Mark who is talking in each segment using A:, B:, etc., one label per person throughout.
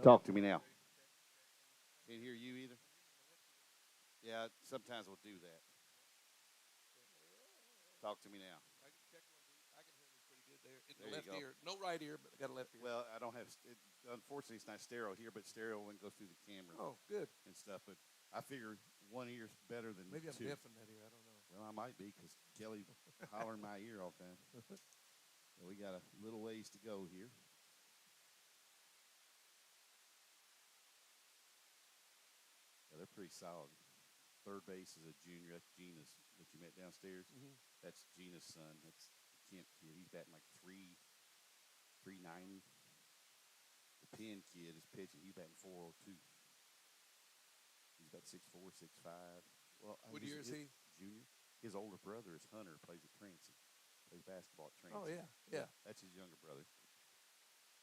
A: Talk to me now. Can't hear you either. Yeah, sometimes we'll do that. Talk to me now.
B: I can check one. I can hear me pretty good there. In
A: There
B: the
A: you
B: left
A: go.
B: ear. No right ear, but I got a left ear.
A: Well, I don't have. Unfortunately, it's not stereo here, but stereo when it goes through the camera
B: Oh, good.
A: and stuff. But I figure one ear's better than
B: Maybe I'm
A: two.
B: deaf in that ear. I don't know.
A: Well, I might be because Kelly hollering my ear all the time. So we got a little ways to go here. Yeah, they're pretty solid. Third base is a junior. That's Gina's that you met downstairs.
B: Mm-hmm.
A: That's Gina's son. That's Kent kid. He's batting like 390. The Penn kid is pitching. He's batting 402. He's about 6'4", 6'5". Well,
B: What year is he?
A: Junior. His older brother is Hunter. Plays at Trancy. Plays basketball at Trancy.
B: Oh yeah.
A: That's his younger brother.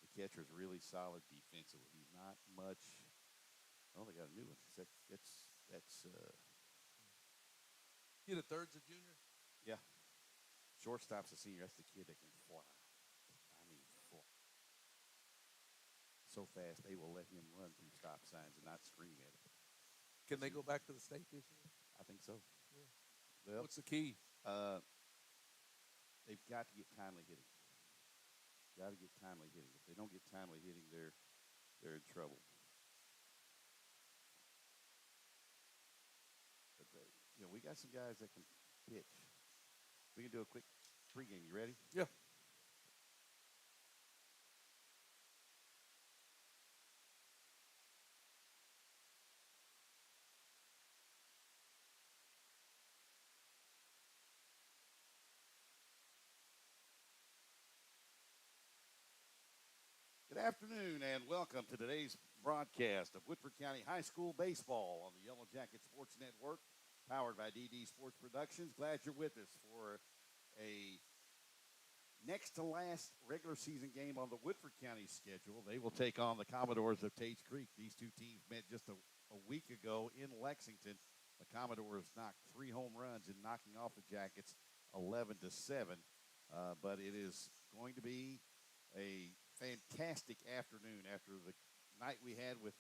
A: The catcher is really solid defensively. He's not much. Oh, they got a new one. That's
B: You the third's a junior?
A: yeah. Shortstop's a senior. That's the kid that can fly. I mean, fly. So fast they will let him run through stop signs and not scream at him.
B: Can they go back to the state this year?
A: I think so.
B: Yeah.
A: Well,
B: What's the key?
A: They've got to get timely hitting. Got to get timely hitting. If they don't get timely hitting, they're in trouble. But we got some guys that can pitch. We can do a quick pregame. You ready?
B: Yeah.
A: Good afternoon and welcome to today's broadcast of Woodford County High School Baseball on the Yellow Jacket Sports Network, powered by DD Sports Productions. Glad you're with us for a next to last regular season game on the Woodford County schedule. They will take on the Commodores of Tates Creek. These two teams met just a week ago in Lexington. The Commodores knocked 3 home runs in knocking off the Jackets 11-7. But it is going to be a fantastic afternoon after the night we had with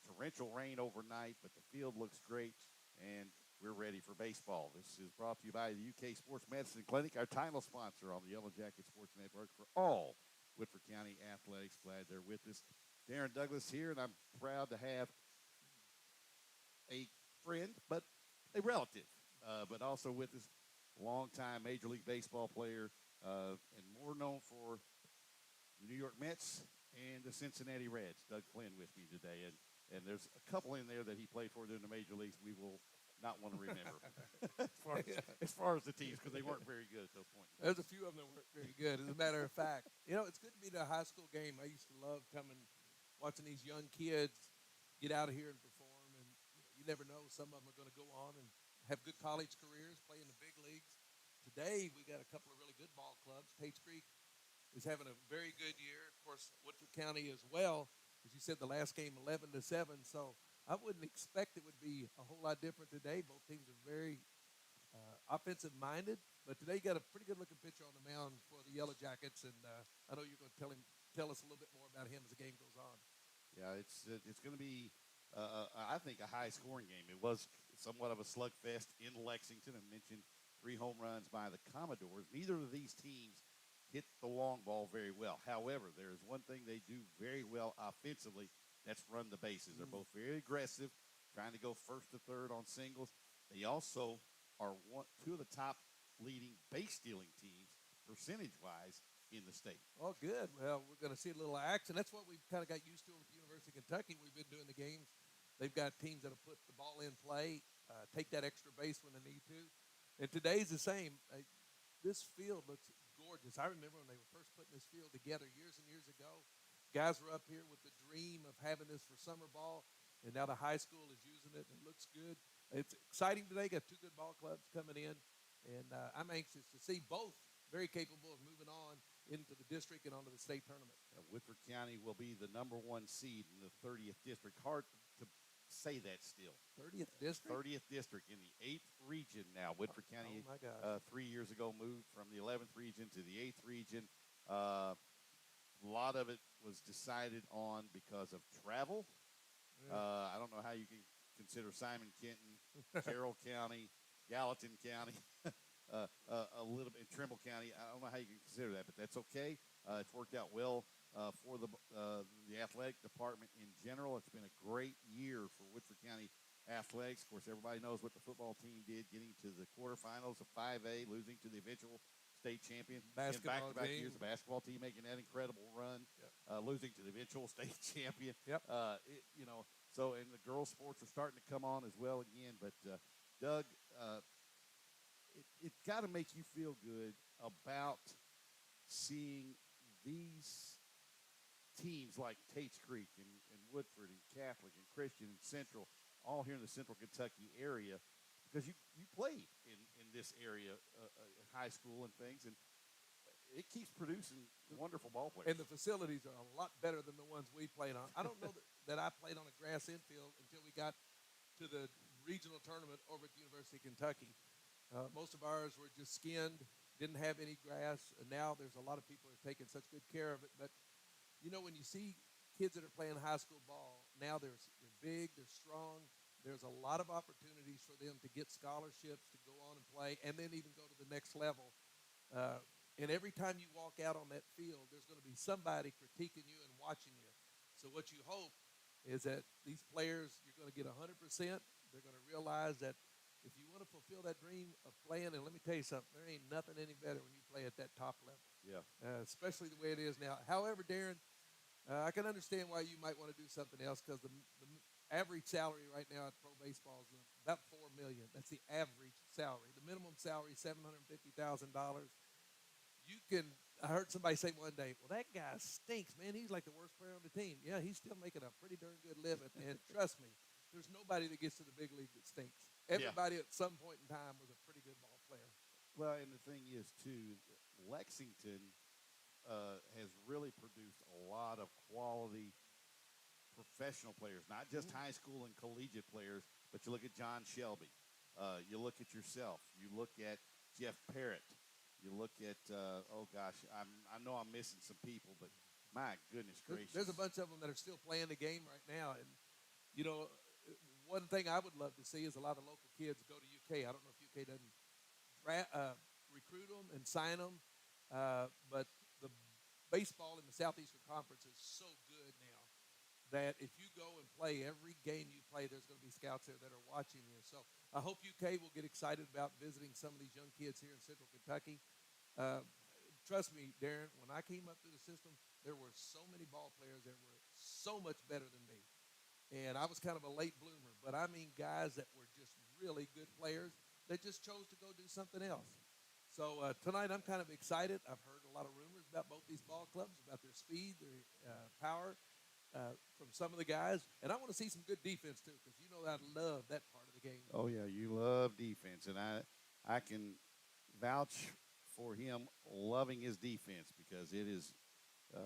A: torrential rain overnight, but the field looks great, and we're ready for baseball. This is brought to you by the UK Sports Medicine Clinic, our title sponsor on the Yellow Jacket Sports Network for all Woodford County athletics. Glad they're with us. Darren Douglas here, and I'm proud to have a friend, but a relative, but also with us, longtime Major League Baseball player, and more known for the New York Mets and the Cincinnati Reds. Doug Flynn with me today, and there's a couple in there that he played for during the major leagues we will not want to remember as far as the teams, because they weren't very good at those points.
B: There's a few of them that weren't very good, as a matter of fact. It's good to be to a high school game. I used to love watching these young kids get out of here and perform, and you never know, some of them are going to go on and have good college careers, play in the big leagues. Today, we got a couple of really good ball clubs. Tates Creek is having a very good year. Of course, Woodford County as well. As you said, the last game 11-7. So I wouldn't expect it would be a whole lot different today. Both teams are very offensive-minded. But today you got a pretty good-looking pitcher on the mound for the Yellow Jackets, and I know you're going to tell us a little bit more about him as the game goes on.
A: Yeah, it's going to be, I think, a high-scoring game. It was somewhat of a slugfest in Lexington. I mentioned 3 home runs by the Commodores. Neither of these teams hit the long ball very well. However, there is one thing they do very well offensively. That's run the bases. They're both very aggressive, trying to go first to third on singles. They also are 2 of the top leading base stealing teams percentage-wise in the state.
B: Oh, good. Well, we're going to see a little action. That's what we've kind of got used to with the University of Kentucky. We've been doing the games. They've got teams that'll put the ball in play, take that extra base when they need to. And today's the same. This field looks gorgeous. I remember when they were first putting this field together years and years ago. Guys were up here with the dream of having this for summer ball, and now the high school is using it. It looks good. It's exciting today. Got 2 good ball clubs coming in, and I'm anxious to see both very capable of moving on into the district and onto the state tournament.
A: Woodford County will be the number 1 seed in the 30th district. Hard to say that still.
B: 30th district?
A: 30th district in the 8th region now. Woodford County,
B: oh my gosh.
A: 3 years ago, moved from the 11th region to the 8th region. A lot of it was decided on because of travel.
B: Yeah.
A: I don't know how you can consider Simon Kenton, Carroll County, Gallatin County, a little bit in Trimble County. I don't know how you can consider that, but that's okay. It's worked out well for the athletic department in general. It's been a great year for Woodford County athletics. Of course, everybody knows what the football team did, getting to the quarterfinals of 5A, losing to the eventual state champion.
B: Basketball
A: Back-to-back
B: team.
A: years, the basketball team making that incredible run,
B: Yep.
A: losing to the eventual state champion.
B: Yep.
A: So and the girls' sports are starting to come on as well again. But Doug, it's got to make you feel good about seeing these teams like Tates Creek and Woodford and Catholic and Christian and Central, all here in the Central Kentucky area, because you played in this area in high school and things, and it keeps producing wonderful ball players.
B: And the facilities are a lot better than the ones we played on. I don't know that I played on a grass infield until we got to the regional tournament over at the University of Kentucky. Most of ours were just skinned, didn't have any grass, and now there's a lot of people who are taking such good care of it. But, when you see kids that are playing high school ball, now they're big, they're strong. There's a lot of opportunities for them to get scholarships, to go on and play, and then even go to the next level. And every time you walk out on that field, there's going to be somebody critiquing you and watching you. So what you hope is that these players, you're going to get 100%. They're going to realize that if you want to fulfill that dream of playing, and let me tell you something, there ain't nothing any better when you play at that top level.
A: Yeah.
B: Especially the way it is now. However, Darren, I can understand why you might want to do something else, because the average salary right now at pro baseball is about $4 million. That's the average salary. The minimum salary is $750,000. I heard somebody say one day, well, that guy stinks, man. He's like the worst player on the team. Yeah, he's still making a pretty darn good living. And trust me, there's nobody that gets to the big league that stinks. Everybody at some point in time was a pretty good ball player.
A: Well, and the thing is, too, Lexington has really produced a lot of quality professional players, not just high school and collegiate players, but you look at John Shelby. You look at yourself. You look at Jeff Parrott. You look at, I know I'm missing some people, but my goodness gracious.
B: There's a bunch of them that are still playing the game right now. And, one thing I would love to see is a lot of local kids go to UK. I don't know if UK doesn't recruit them and sign them, but the baseball in the Southeastern Conference is so good now that if you go and play every game you play, there's going to be scouts there that are watching you. So I hope UK will get excited about visiting some of these young kids here in Central Kentucky. Trust me, Darren, when I came up through the system, there were so many ball players that were so much better than me. And I was kind of a late bloomer, but I mean guys that were just really good players that just chose to go do something else. So tonight I'm kind of excited. I've heard a lot of rumors about both these ball clubs, about their speed, their power from some of the guys. And I want to see some good defense too, because I love that part of the game.
A: Oh, yeah, you love defense, and I can vouch for him loving his defense, because it is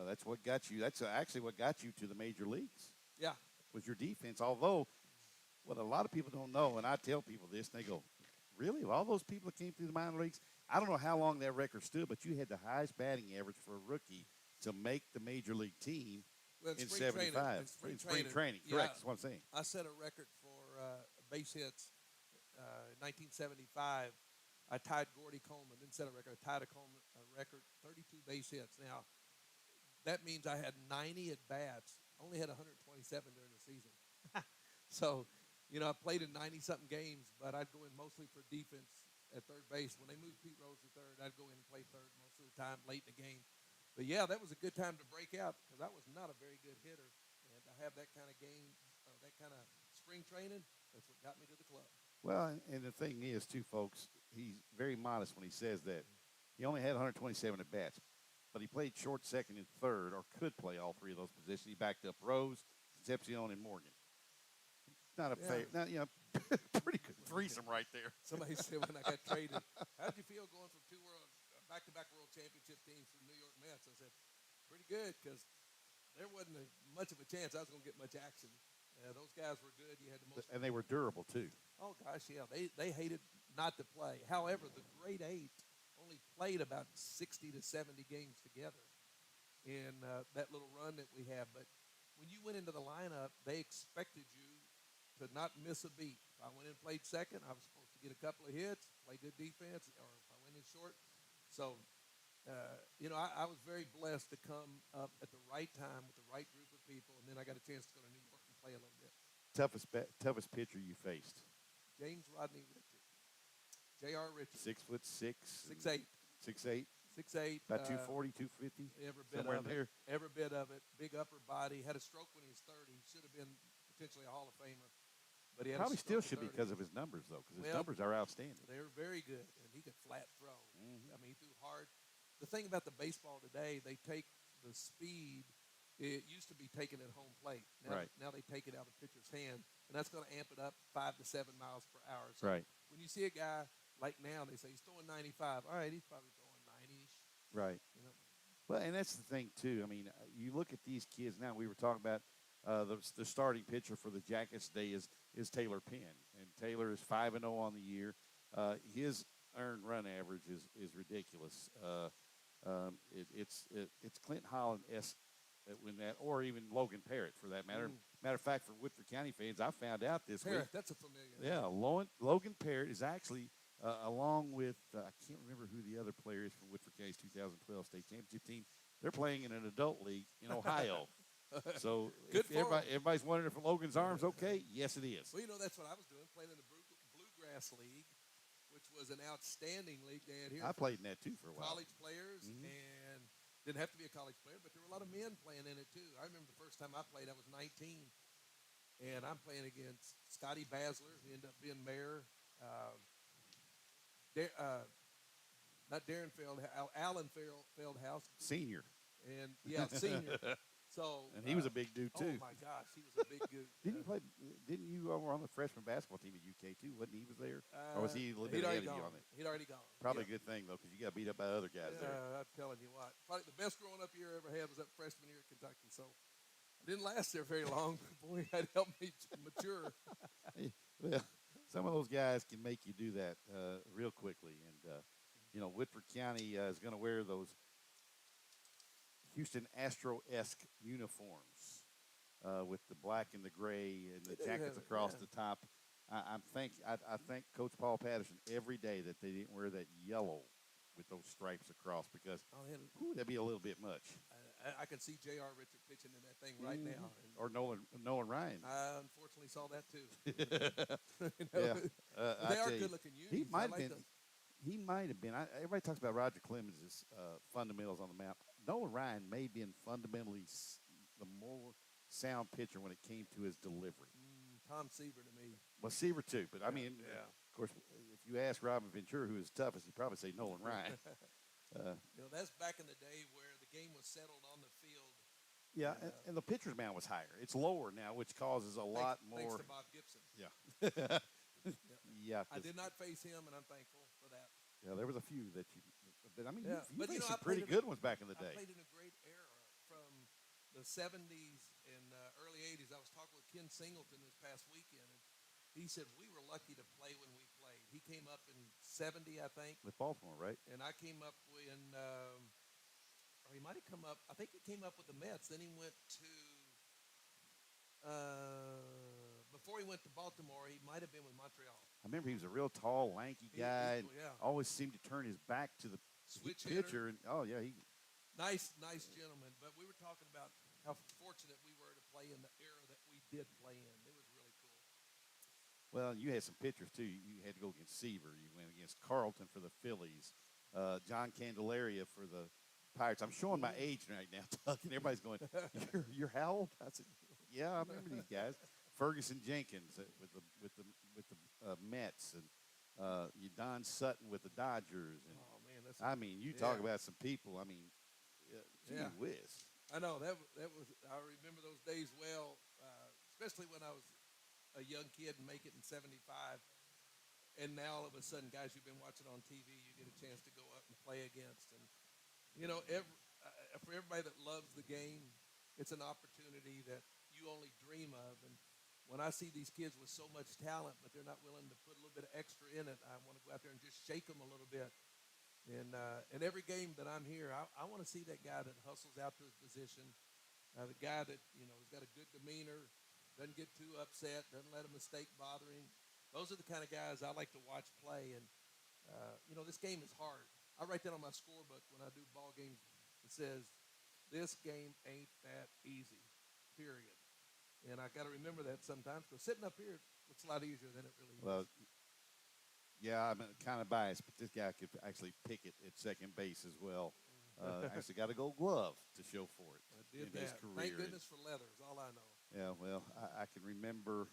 A: that's what got you. That's actually what got you to the major leagues.
B: Yeah.
A: Was your defense. Although, what a lot of people don't know, and I tell people this, and they go, really? All those people that came through the minor leagues? I don't know how long that record stood, but you had the highest batting average for a rookie to make the major league team in 75. Spring training,
B: yeah,
A: correct, that's what I'm saying.
B: I set a record for base hits in 1975. I tied Gordy Coleman, didn't set a record. I tied a record, 32 base hits. Now, that means I had 90 at bats, only had 127 during the season. So, I played in 90-something games, but I'd go in mostly for defense at third base. When they moved Pete Rose to third, I'd go in and play third most of the time late in the game. But, yeah, that was a good time to break out, because I was not a very good hitter. And to have that kind of game, that kind of spring training, that's what got me to the club.
A: Well, and the thing is, too, folks, he's very modest when he says that. He only had 127 at bats, but he played short, second, and third, or could play all three of those positions. He backed up Rose, Concepcion, and Morgan. Not a pretty good threesome right there.
B: Somebody said when I got traded, how'd you feel going from two back-to-back world championship teams from New York Mets? I said, pretty good, because there wasn't much of a chance I was going to get much action. Those guys were good. You had the most,
A: and they were durable too.
B: Oh gosh, yeah, they hated not to play. However, the grade 8 only played about 60 to 70 games together, in that little run that we have. But when you went into the lineup, they expected you to not miss a beat. If I went in and played second, I was supposed to get a couple of hits, play good defense, or if I went in short. So, I was very blessed to come up at the right time with the right group of people, and then I got a chance to go to New York and play a little bit.
A: Toughest pitcher you faced?
B: James Rodney Richard. J.R. Richard.
A: 6'6".
B: 6'8".
A: 6'8".
B: 6'8".
A: About 240, 250.
B: Every bit
A: somewhere
B: of
A: in
B: it.
A: there.
B: Every bit of it. Big upper body. Had a stroke when he was 30. Should have been potentially a Hall of Famer. But he had
A: Probably
B: a stroke
A: still should be
B: at 30.
A: because of his numbers, though, because his numbers are outstanding.
B: They were very good, and he could flat throw.
A: Mm-hmm.
B: I mean, he threw hard. The thing about the baseball today, they take the speed. It used to be taken at home plate. Now they take it out of the pitcher's hand, and that's going to amp it up 5 to 7 miles per hour. So
A: right.
B: When you see a guy like now, they say he's throwing 95. All right, he's probably throwing 90-ish.
A: Right. Well, and that's the thing, too. I mean, you look at these kids now. We were talking about the starting pitcher for the Jackets today is Taylor Penn. And Taylor is 5-0 on the year. His earned run average is ridiculous. It's Clint Holland-esque when that, or even Logan Parrott for that matter. Matter of fact, for Woodford County fans, I found out this week.
B: That's a familiar
A: name. Yeah, Logan Parrott is actually along with I can't remember who the other player is from Woodford County's 2012 state championship team. They're playing in an adult league in Ohio. So everybody's wondering if Logan's arm's okay. Yes, it is.
B: Well, that's what I was doing, playing in the Bluegrass League, which was an outstanding league they had here.
A: I played in that, too, for a while.
B: College players, and didn't have to be a college player, but there were a lot of men playing in it, too. I remember the first time I played, I was 19, and I'm playing against Scotty Basler, who ended up being mayor. Not Darren Alan Feldhouse.
A: Senior.
B: And, senior. So,
A: and he was a big dude, too.
B: Oh, my gosh, he was a big dude.
A: Didn't you over on the freshman basketball team at UK, too? Wasn't he was there? Or was he a little bit ahead of you on it?
B: He'd already gone.
A: Probably a good thing, though, because you got beat up by other guys there.
B: I'm telling you what. Probably the best growing up year I ever had was that freshman year at Kentucky. So I didn't last there very long, but boy, that helped me mature.
A: Well, some of those guys can make you do that real quickly. And, Woodford County is going to wear those Houston Astro-esque uniforms with the black and the gray and the jackets across the top. I thank Coach Paul Patterson every day that they didn't wear that yellow with those stripes across because that'd be a little bit much.
B: I can see J.R. Richard pitching in that thing right now.
A: Or Nolan Ryan.
B: I unfortunately saw that too.
A: They
B: are good-looking unis.
A: He might have been. Everybody talks about Roger Clemens' fundamentals on the map. Nolan Ryan may have been fundamentally the more sound pitcher when it came to his delivery.
B: Tom Seaver to me.
A: Well, Seaver too, but I mean, of course, if you ask Robin Ventura who is toughest, he'd probably say Nolan Ryan.
B: That's back in the day where the game was settled on the field.
A: Yeah, and the pitcher's mound was higher. It's lower now, which causes a lot more.
B: Thanks to Bob Gibson.
A: Yeah. Yeah.
B: I did not face him, and I'm thankful for that.
A: Yeah, there was a few that you. But I mean,
B: you
A: faced some pretty good ones back in the day.
B: I played in a great era from the 70s and early 80s. I was talking with Ken Singleton this past weekend, and he said we were lucky to play when we played. He came up in 70, I think.
A: With Baltimore, right?
B: And I came up when, or he might have come up, I think he came up with the Mets. Then he went to, before he went to Baltimore, he might have been with Montreal.
A: I remember he was a real tall, lanky guy. Always seemed to turn his back to the
B: switch
A: pitcher. And,
B: nice gentleman. But we were talking about how fortunate we were to play in the era that we did play in. It was really cool.
A: Well, you had some pitchers, too. You had to go against Seaver. You went against Carlton for the Phillies. John Candelaria for the Pirates. I'm showing my age right now, Tuck, and everybody's going, you're how old? I said, yeah, I remember these guys. Ferguson Jenkins with the Mets, and Don Sutton with the Dodgers. And, you talk about some people. I mean, gee whiz.
B: I know that was. I remember those days well, especially when I was a young kid and make it in '75. And now all of a sudden, guys you've been watching on TV, you get a chance to go up and play against. And for everybody that loves the game, it's an opportunity that you only dream of. And when I see these kids with so much talent, but they're not willing to put a little bit of extra in it, I want to go out there and just shake them a little bit And every game that I'm here, I want to see that guy that hustles out to his position, the guy that has got a good demeanor, doesn't get too upset, doesn't let a mistake bother him. Those are the kind of guys I like to watch play. And this game is hard. I write that on my scorebook when I do ball games. It says, "This game ain't that easy." Period. And I got to remember that sometimes because sitting up here looks a lot easier than it really
A: Well,
B: is.
A: yeah, I'm kind of biased, but this guy could actually pick it at second base as well. Actually got a gold glove to show for it
B: I did
A: in
B: that.
A: his career.
B: Thank goodness for leathers. All I know.
A: Yeah, well, I can remember,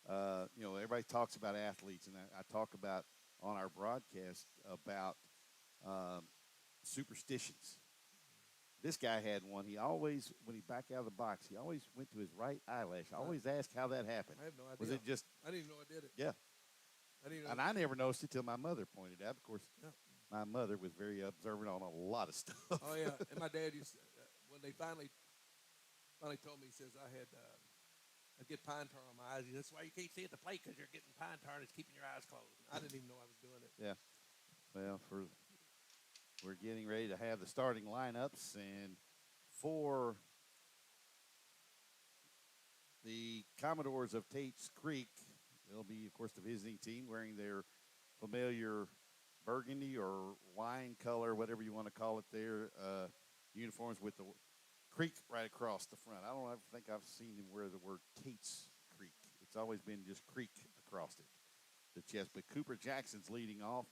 A: everybody talks about athletes, and I talk about on our broadcast about um, superstitions. This guy had one. He always, when he back out of the box, he always went to his right eyelash. I always asked how that happened.
B: I have no idea.
A: Was it just?
B: I didn't even know I did it.
A: Yeah.
B: I didn't even know.
A: And I never noticed it till my mother pointed out. Of course,
B: Yeah.
A: my mother was very observant on a lot of stuff.
B: Oh yeah, and my dad used to, when they finally told me, he says I get pine tar on my eyes. He says, "That's why you can't see at the plate because you're getting pine tar and it's keeping your eyes closed." I didn't even know I was doing it.
A: Yeah. Well, we're getting ready to have the starting lineups, and for the Commodores of Tates Creek, they'll be, of course, the visiting team wearing their familiar burgundy or wine color, whatever you want to call it there, uniforms with the creek right across the front. I don't ever think I've seen them wear the word Tates Creek. It's always been just creek across it, the chest. But Cooper Jackson's leading off.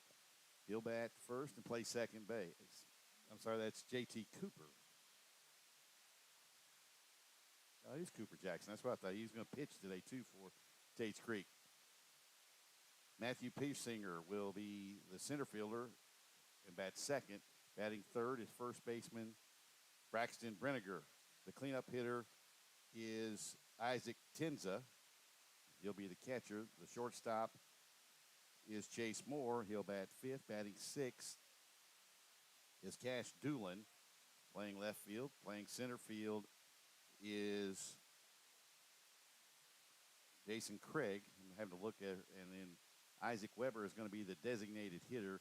A: He'll bat first and play second base. I'm sorry, that's J.T. Cooper. Oh, it is Cooper Jackson. That's what I thought. He was going to pitch today, too, for Tates Creek. Matthew Pearsinger will be the center fielder and bat second. Batting third is first baseman Braxton Brenniger. The cleanup hitter is Isaac Tenza. He'll be the catcher. The shortstop is Chase Moore. He'll bat fifth. Batting sixth is Cash Doolin. Playing left field. Playing center field is Jason Craig. I'm having to look at it. And then Isaac Weber is going to be the designated hitter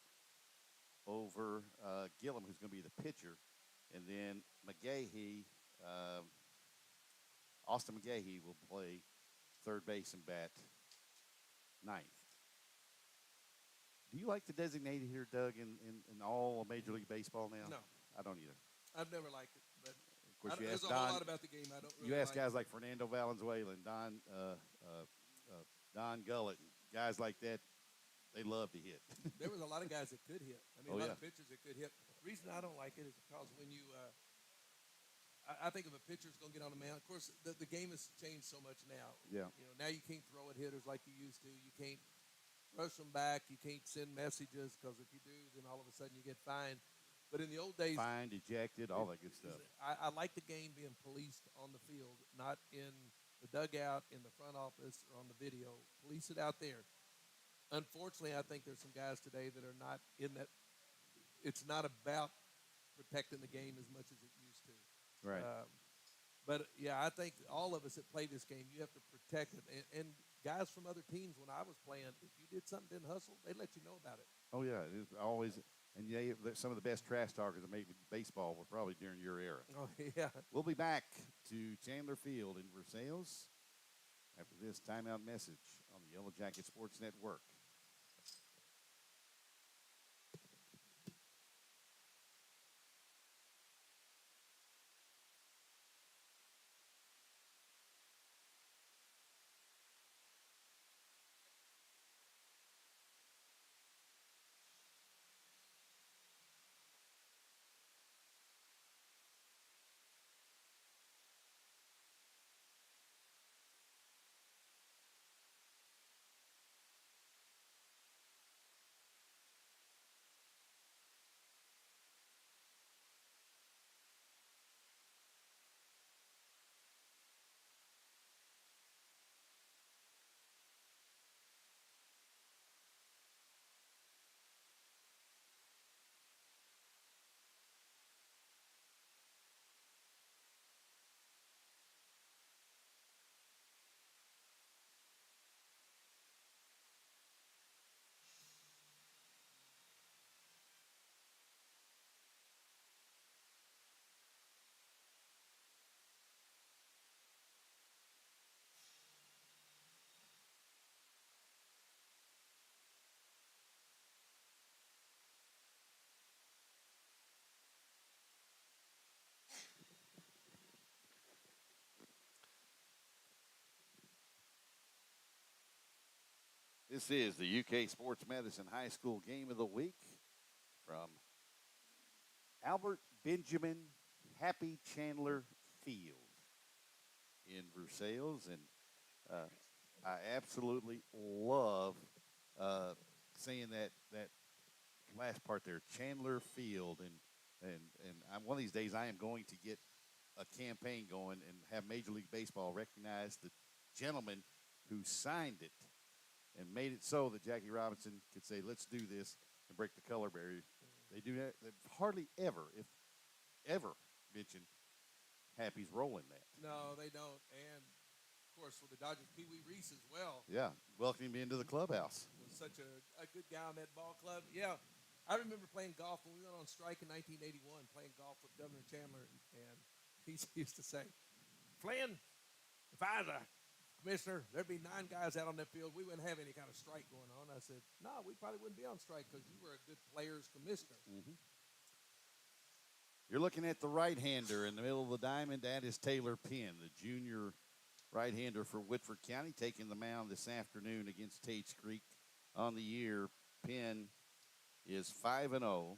A: over Gillum, who's going to be the pitcher. And then McGahee, Austin McGahee will play third base and bat ninth. Do you like the designated hitter, Doug, in all of Major League Baseball now?
B: No,
A: I don't either.
B: I've never liked it. But
A: Of course, you
B: there's
A: ask
B: a whole
A: Don.
B: lot about the game I don't really
A: You ask
B: like.
A: guys like Fernando Valenzuela and Don Gullett, guys like that. They love to hit.
B: There was a lot of guys that could hit. I mean,
A: Oh,
B: a lot
A: yeah.
B: of pitchers that could hit. The reason I don't like it is because when you, I think if a pitcher's going to get on the mound, of course, the game has changed so much now.
A: Yeah.
B: Now you can't throw at hitters like you used to. You can't rush them back. You can't send messages because if you do, then all of a sudden you get fined. But in the old days,
A: Fined, ejected, all that good stuff.
B: I like the game being policed on the field, not in the dugout, in the front office, or on the video. Police it out there. Unfortunately, I think there's some guys today that are not in that. It's not about protecting the game as much as it used to.
A: Right.
B: But yeah, I think all of us that play this game, you have to protect it. And guys from other teams, when I was playing, if you did something, didn't hustle, they'd let you know about it.
A: Oh, yeah. It is always. And yeah, some of the best trash talkers that made baseball were probably during your era.
B: Oh yeah.
A: We'll be back to Chandler Field in Versailles after this timeout message on the Yellow Jacket Sports Network. This is the UK Sports Medicine High School Game of the Week from Albert Benjamin Happy Chandler Field in Versailles. And I absolutely love saying that last part there, Chandler Field. And one of these days I am going to get a campaign going and have Major League Baseball recognize the gentleman who signed it and made it so that Jackie Robinson could say, let's do this and break the color barrier. They do that. They hardly ever, if ever, mention Happy's role in that.
B: No, they don't. And, of course, with the Dodgers, Pee Wee Reese as well.
A: Yeah, welcoming him into the clubhouse.
B: Was such a good guy on that ball club. Yeah, I remember playing golf when we went on strike in 1981, playing golf with Governor Chandler, and he used to say, Flynn, if I was a commissioner, there'd be 9 guys out on that field. We wouldn't have any kind of strike going on. I said, no, we probably wouldn't be on strike because you were a good players commissioner.
A: Mm-hmm. You're looking at the right-hander in the middle of the diamond. That is Taylor Penn, the junior right-hander for Woodford County, taking the mound this afternoon against Tates Creek. On the year, Penn is 5-0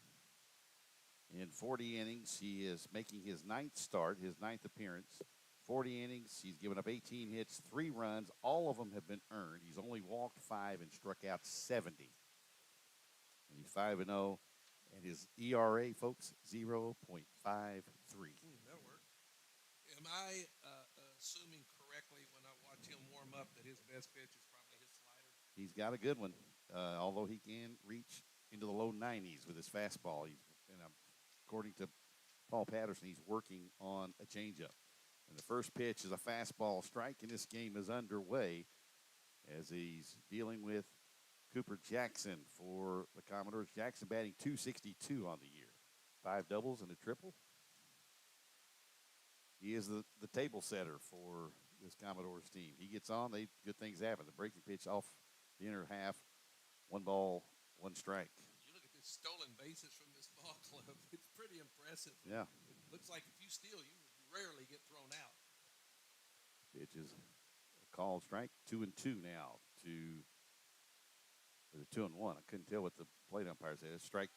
A: in 40 innings. He is making his 9th start, his 9th appearance. 40 innings. He's given up 18 hits, 3 runs. All of them have been earned. He's only walked 5 and struck out 70. And he's 5-0. And his ERA, folks, 0.53.
B: That'll work. Am I assuming correctly when I watch him warm up that his best pitch is probably his slider?
A: He's got a good one, although he can reach into the low 90s with his fastball. According to Paul Patterson, he's working on a changeup. And the first pitch is a fastball strike, and this game is underway as he's dealing with Cooper Jackson for the Commodores. Jackson batting .262 on the year. 5 doubles and a triple. He is the table setter for this Commodores team. He gets on, good things happen. The breaking pitch off the inner half, 1 ball, 1 strike.
B: You look at this stolen bases from this ball club. It's pretty impressive.
A: Yeah.
B: It looks like if you steal, you rarely get thrown out.
A: Pitch is a called strike. 2-2 now to 2-1. I couldn't tell what the plate umpire said. It's strike.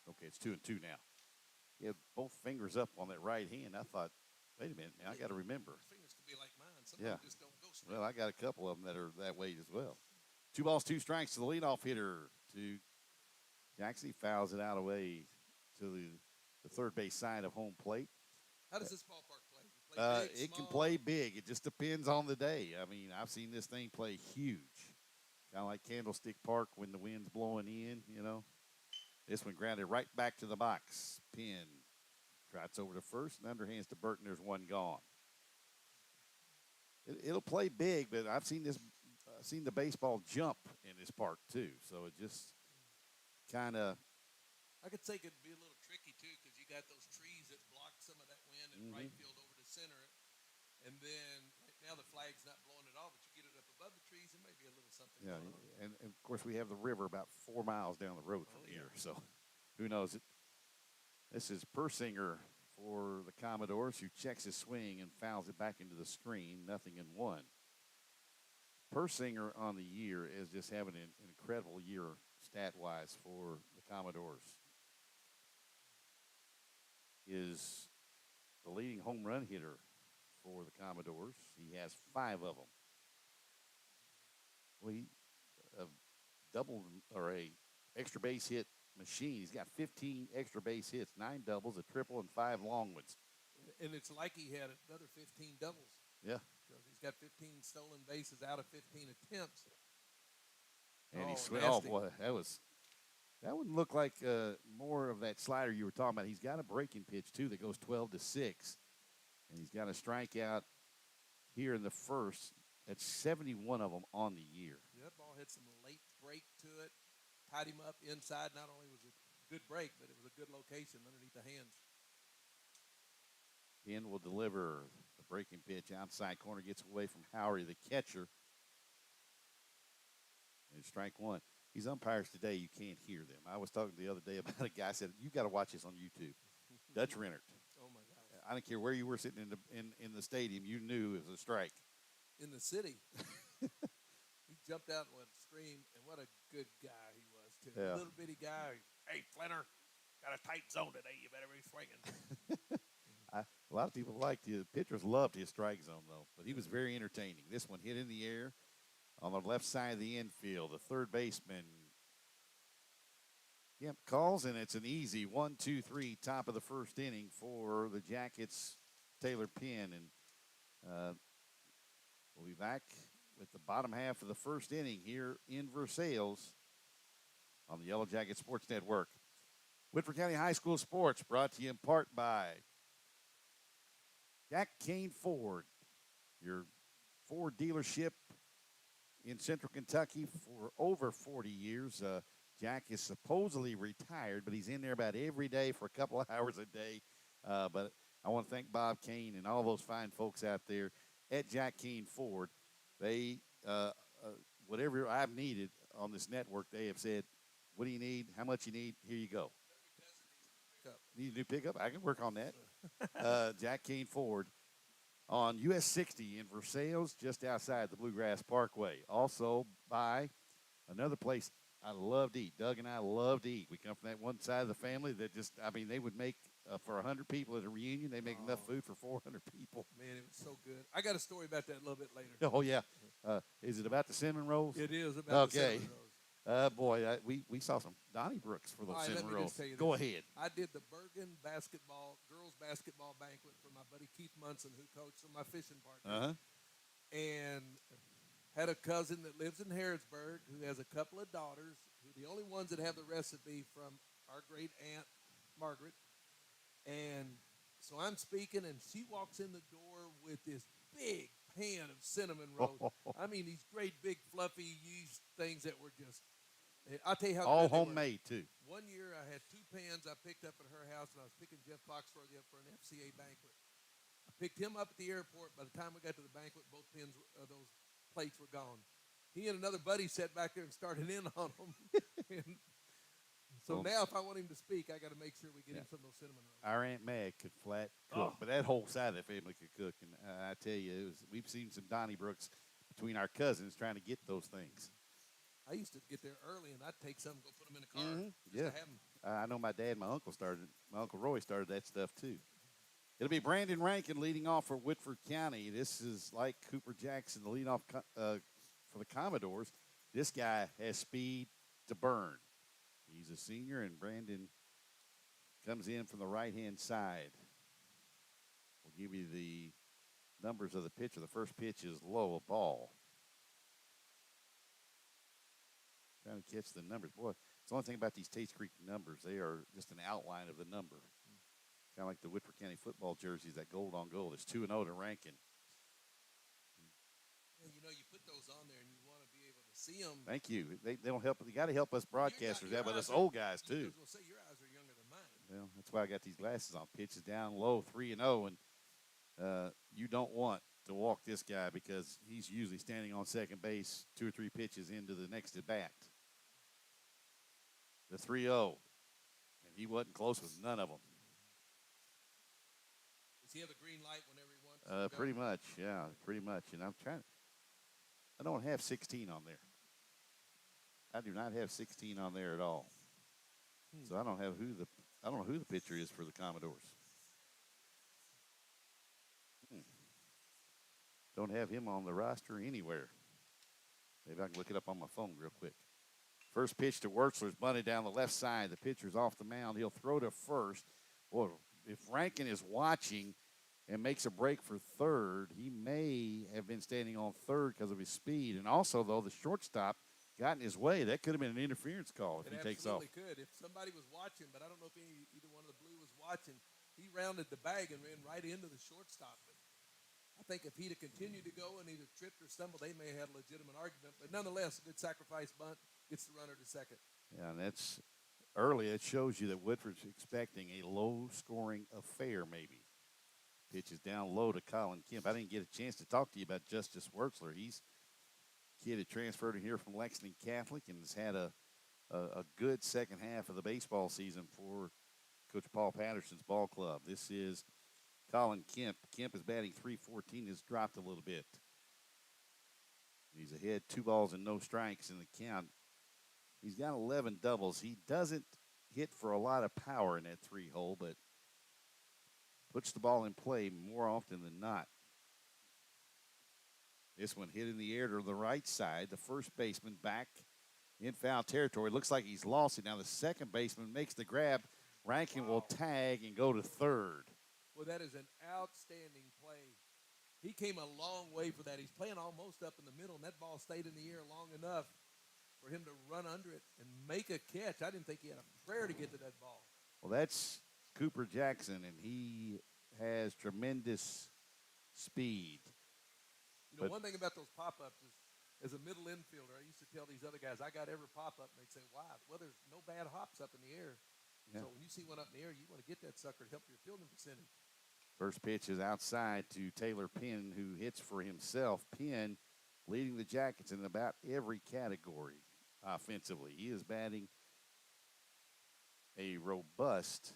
A: Okay, it's 2-2 now. He had both fingers up on that right hand. I thought, wait a minute, man, I got to remember.
B: Fingers could be like mine. Some of them just don't go straight.
A: Well, I got a couple of them that are that way as well. 2 balls, 2 strikes to the leadoff hitter. To Jackson. He fouls it out away to the third base side of home plate.
B: How does this ballpark play? Play big,
A: it
B: small?
A: can play big. It just depends on the day. I mean, I've seen this thing play huge. Kind of like Candlestick Park when the wind's blowing in, you know. This one grounded right back to the box. Penn trots over to first and underhands to Burton. There's 1 gone. It'll play big, but I've seen the baseball jump in this park too. So it just kind of.
B: I could say it could be a little tricky too because you got those trees that block some of that wind in right field over to center it, and then right now the flag's not blowing at all, but you get it up above the trees, it may be a little something.
A: Yeah, and of course we have the river about 4 miles down the road from here, so who knows it. This is Persinger for the Commodores, who checks his swing and fouls it back into the screen. 0-1. Persinger on the year is just having an incredible year stat-wise for the Commodores. Is the leading home run hitter for the Commodores. He has 5 of them. Well, he a double or a extra base hit machine. He's got 15 extra base hits, 9 doubles, a triple, and 5 long ones.
B: And it's like he had another 15 doubles.
A: Yeah.
B: Because he's got 15 stolen bases out of 15 attempts.
A: And oh boy, that would look like more of that slider you were talking about. He's got a breaking pitch too that goes 12-6, and he's got a strikeout here in the first. That's 71 of them on the year.
B: That ball had some late break to it, tied him up inside. Not only was it a good break, but it was a good location underneath the hands.
A: Penn will deliver the breaking pitch outside corner, gets away from Howery, the catcher. And strike 1. These umpires today, you can't hear them. I was talking the other day about a guy said, you got to watch this on YouTube. Dutch Rennert.
B: Oh, my gosh.
A: I don't care where you were sitting in the stadium, you knew it was a strike.
B: In the city. He jumped out and went scream, and what a good guy he was too.
A: Yeah.
B: Little bitty guy. Hey, Flinner, got a tight zone today. You better be swinging.
A: A lot of people liked the pitchers loved his strike zone though, but he was very entertaining. This one hit in the air on the left side of the infield. The third baseman, calls, and it's an easy 1-2-3 top of the first inning for the Jackets. Taylor Penn, and we'll be back with the bottom half of the first inning here in Versailles on the Yellow Jacket Sports Network. Woodford County High School Sports brought to you in part by Jack Kane Ford, your Ford dealership in Central Kentucky for over 40 years. Jack is supposedly retired, but he's in there about every day for a couple of hours a day. But I want to thank Bob Kane and all those fine folks out there at Jack Kane Ford. They, whatever I've needed on this network, they have said, what do you need? How much you need? Here you go. Need a new pickup? I can work on that. Jack Kane Ford on US 60 in Versailles, just outside the Bluegrass Parkway. Also by another place I love to eat. Doug and I love to eat. We come from that one side of the family that they would make for 100 people at a reunion. They make enough food for 400 people.
B: Man, it was so good. I got a story about that a little bit later.
A: Oh, yeah. Is it about the cinnamon rolls?
B: It is about the cinnamon rolls.
A: Boy, we saw some Donniebrooks for those cinnamon rolls. Go ahead.
B: I did the Bergen girls basketball banquet for my buddy Keith Munson, who coached for my fishing partner. And had a cousin that lives in Harrodsburg who has a couple of daughters, who the only ones that have the recipe from our great aunt, Margaret. And so I'm speaking, and she walks in the door with this big pan of cinnamon rolls. I mean, these great, big, fluffy, used things that were just, I'll tell you how
A: all
B: good they
A: homemade,
B: were.
A: too.
B: One year I had 2 pans I picked up at her house, and I was picking Jeff Foxworthy up for an FCA banquet. I picked him up at the airport. By the time we got to the banquet, both those plates were gone. He and another buddy sat back there and started in on them. And so now if I want him to speak, I got to make sure we get him some of those cinnamon rolls.
A: Our Aunt Mag could flat cook, but that whole side of the family could cook. And I tell you, we've seen some Donniebrooks between our cousins trying to get those things.
B: I used to get there early, and I'd take some and go put them in the car.
A: Yeah.
B: To have them.
A: I know my dad and my uncle Roy started that stuff too. It'll be Brandon Rankin leading off for Woodford County. This is like Cooper Jackson, the leadoff for the Commodores. This guy has speed to burn. He's a senior, and Brandon comes in from the right-hand side. We'll give you the numbers of the pitcher. The first pitch is low, a ball. Trying to catch the numbers. Boy, it's the only thing about these Tates Creek numbers. They are just an outline of the number. Kind of like the Woodford County football jerseys, that gold on gold. It's 2-0 to Rankin.
B: Yeah, you put those on there, and you want to be able to see them.
A: Thank you. They don't help. You got to help us broadcasters out, but us old guys too.
B: I was going to say, your eyes are younger than mine.
A: Well, that's why I got these glasses on. Pitches down low, 3-0, and you don't want to walk this guy because he's usually standing on second base 2 or 3 pitches into the next at bat. The 3-0, and he wasn't close with none of them.
B: Does he have the green light whenever he wants?
A: Pretty much, yeah, pretty much. And I don't have 16 on there. I do not have 16 on there at all. So I don't know who the pitcher is for the Commodores. Don't have him on the roster anywhere. Maybe I can look it up on my phone real quick. First pitch to Wertzler's bunted down the left side. The pitcher's off the mound. He'll throw to first. Boy, if Rankin is watching and makes a break for third, he may have been standing on third because of his speed. And also, though, the shortstop got in his way. That could have been an interference call if he takes off.
B: It absolutely could. If somebody was watching, but I don't know if either one of the blue was watching, he rounded the bag and ran right into the shortstop. But I think if he'd have continued to go and either tripped or stumbled, they may have had a legitimate argument. But nonetheless, a good sacrifice bunt gets the runner to second. Yeah,
A: and that's early. It shows you that Woodford's expecting a low-scoring affair maybe. Pitch is down low to Colin Kemp. I didn't get a chance to talk to you about Justice Wertzler. He's a kid that transferred in here from Lexington Catholic and has had a good second half of the baseball season for Coach Paul Patterson's ball club. This is Colin Kemp. Kemp is batting .314, has dropped a little bit. He's ahead 2 balls and no strikes in the count. He's got 11 doubles. He doesn't hit for a lot of power in that 3-hole, but puts the ball in play more often than not. This one hit in the air to the right side. The first baseman back in foul territory. Looks like he's lost it. Now the second baseman makes the grab. Rankin will tag and go to third.
B: Well, that is an outstanding play. He came a long way for that. He's playing almost up in the middle, and that ball stayed in the air long enough for him to run under it and make a catch. I didn't think he had a prayer to get to that ball.
A: Well, that's Cooper Jackson, and he has tremendous speed.
B: You know, one thing about those pop-ups is, as a middle infielder, I used to tell these other guys, I got every pop-up, and they'd say, why? Well, there's no bad hops up in the air. Yeah. So when you see one up in the air, you want to get that sucker to help your fielding percentage.
A: First pitch is outside to Taylor Penn, who hits for himself. Penn leading the Jackets in about every category offensively. He is batting a robust,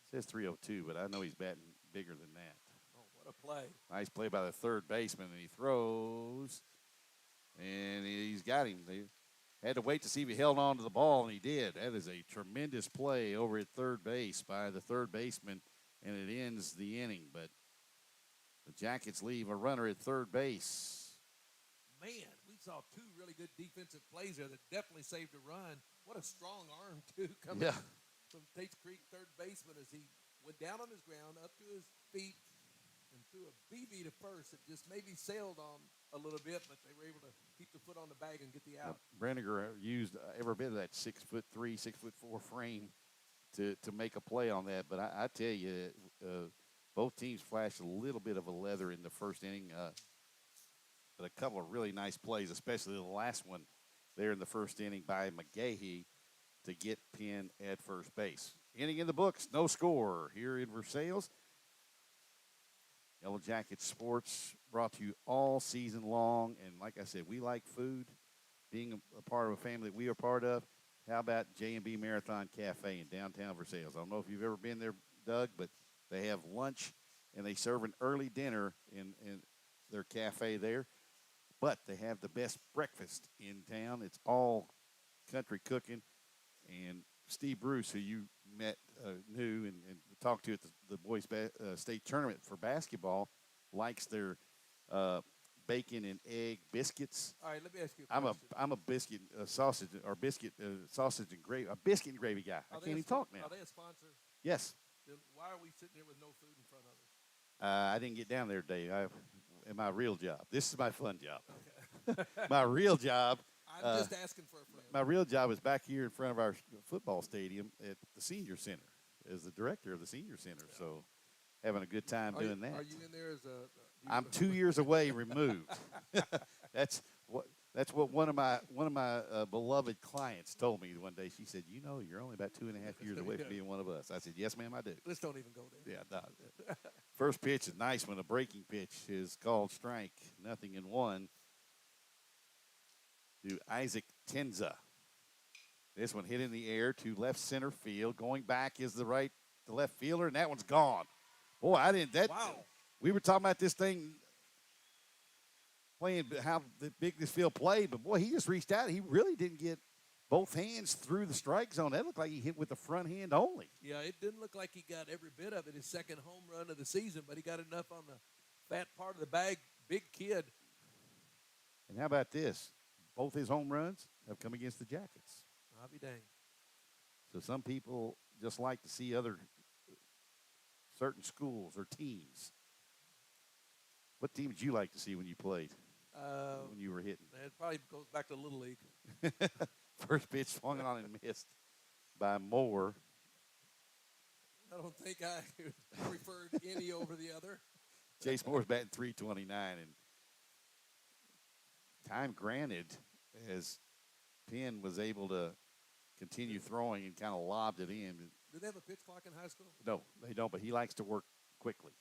A: it says 302, but I know he's batting bigger than that.
B: Oh, what a play.
A: Nice play by the third baseman, and he throws, and he's got him. They had to wait to see if he held on to the ball, and he did. That is a tremendous play over at third base by the third baseman, and it ends the inning. But the Jackets leave a runner at third base.
B: Man, we saw two really good defensive plays there that definitely saved a run. What a strong arm, too, coming from Tates Creek third baseman as he went down on his ground, up to his feet, and threw a BB to first. It just maybe sailed on a little bit, but they were able to keep the foot on the bag and get the out.
A: Brenniger used every bit of that 6'3", 6'4" frame to make a play on that. But I tell you, both teams flashed a little bit of a leather in the first inning. But a couple of really nice plays, especially the last one there in the first inning by McGahee to get Penn at first base. Inning in the books, no score here in Versailles. Yellow Jacket Sports brought to you all season long. And like I said, we like food, being a part of a family that we are part of. How about J&B Marathon Cafe in downtown Versailles? I don't know if you've ever been there, Doug, but they have lunch and they serve an early dinner in their cafe there. But they have the best breakfast in town. It's all country cooking. And Steve Bruce, who you knew and talked to at the boys' state tournament for basketball, likes their bacon and egg biscuits.
B: All right, let me ask you a question.
A: I'm a biscuit sausage and gravy, a biscuit and gravy guy. I can't even talk now.
B: Are they a sponsor?
A: Yes.
B: Then why are we sitting here with no food in front of us?
A: I didn't get down there today. In my real job. This is my fun job. Okay. My real job.
B: I'm just asking for a friend.
A: My real job is back here in front of our football stadium at the Senior Center as the director of the Senior Center. Yeah. So having a good time doing that.
B: Are you in there as a?
A: I'm 2 years away removed. That's what one of my beloved clients told me one day. She said, you're only about 2.5 years away from being one of us. I said, yes, ma'am, I do.
B: Let's don't even go there.
A: Yeah, no. First pitch is nice one. A breaking pitch is called strike. 0-1 to Isaac Tenza. This one hit in the air to left center field. Going back is the left fielder, and that one's gone. Boy, wow. We were talking about this thing playing, how big this field played, but boy, he just reached out. He really didn't get both hands through the strike zone. That looked like he hit with the front hand only.
B: Yeah, it didn't look like he got every bit of it, his second home run of the season, but he got enough on the fat part of the bag. Big kid.
A: And how about this? Both his home runs have come against the Jackets.
B: I'll be dang.
A: So some people just like to see other certain schools or teams. What team did you like to see when you played? When you were hitting?
B: It probably goes back to Little League.
A: First pitch swung on and missed by Moore.
B: I don't think I preferred any over the other.
A: Chase Moore's batting .329, and time granted as Penn was able to continue throwing and kind of lobbed it in.
B: Do they have a pitch clock in high school?
A: No, they don't, but he likes to work quickly.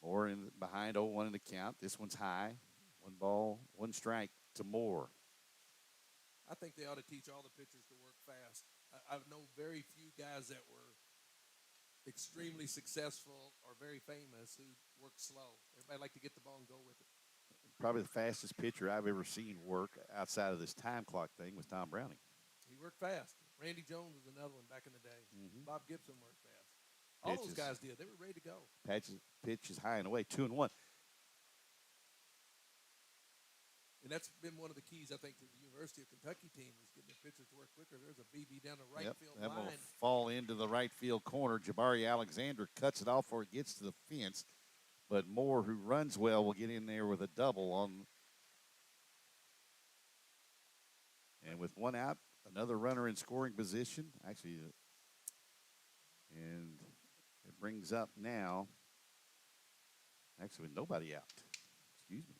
A: Moore behind 0-1 in the count. This one's high. 1 ball, 1 strike to Moore.
B: I think they ought to teach all the pitchers to work fast. I know very few guys that were extremely successful or very famous who work slow. Everybody like to get the ball and go with it.
A: Probably the fastest pitcher I've ever seen work outside of this time clock thing was Tom Browning.
B: He worked fast. Randy Jones was another one back in the day.
A: Mm-hmm.
B: Bob Gibson worked fast. All those guys did. They were ready to go.
A: Pitches high and away, 2-1.
B: And that's been one of the keys, I think, to the University of Kentucky team is getting their pitchers to work quicker. There's a BB down the right field
A: that
B: line.
A: will fall into the right field corner. Jabari Alexander cuts it off before it gets to the fence. But Moore, who runs well, will get in there with a double on. And with one out, another runner in scoring position. Actually, and it brings up now, actually, with nobody out. Excuse me.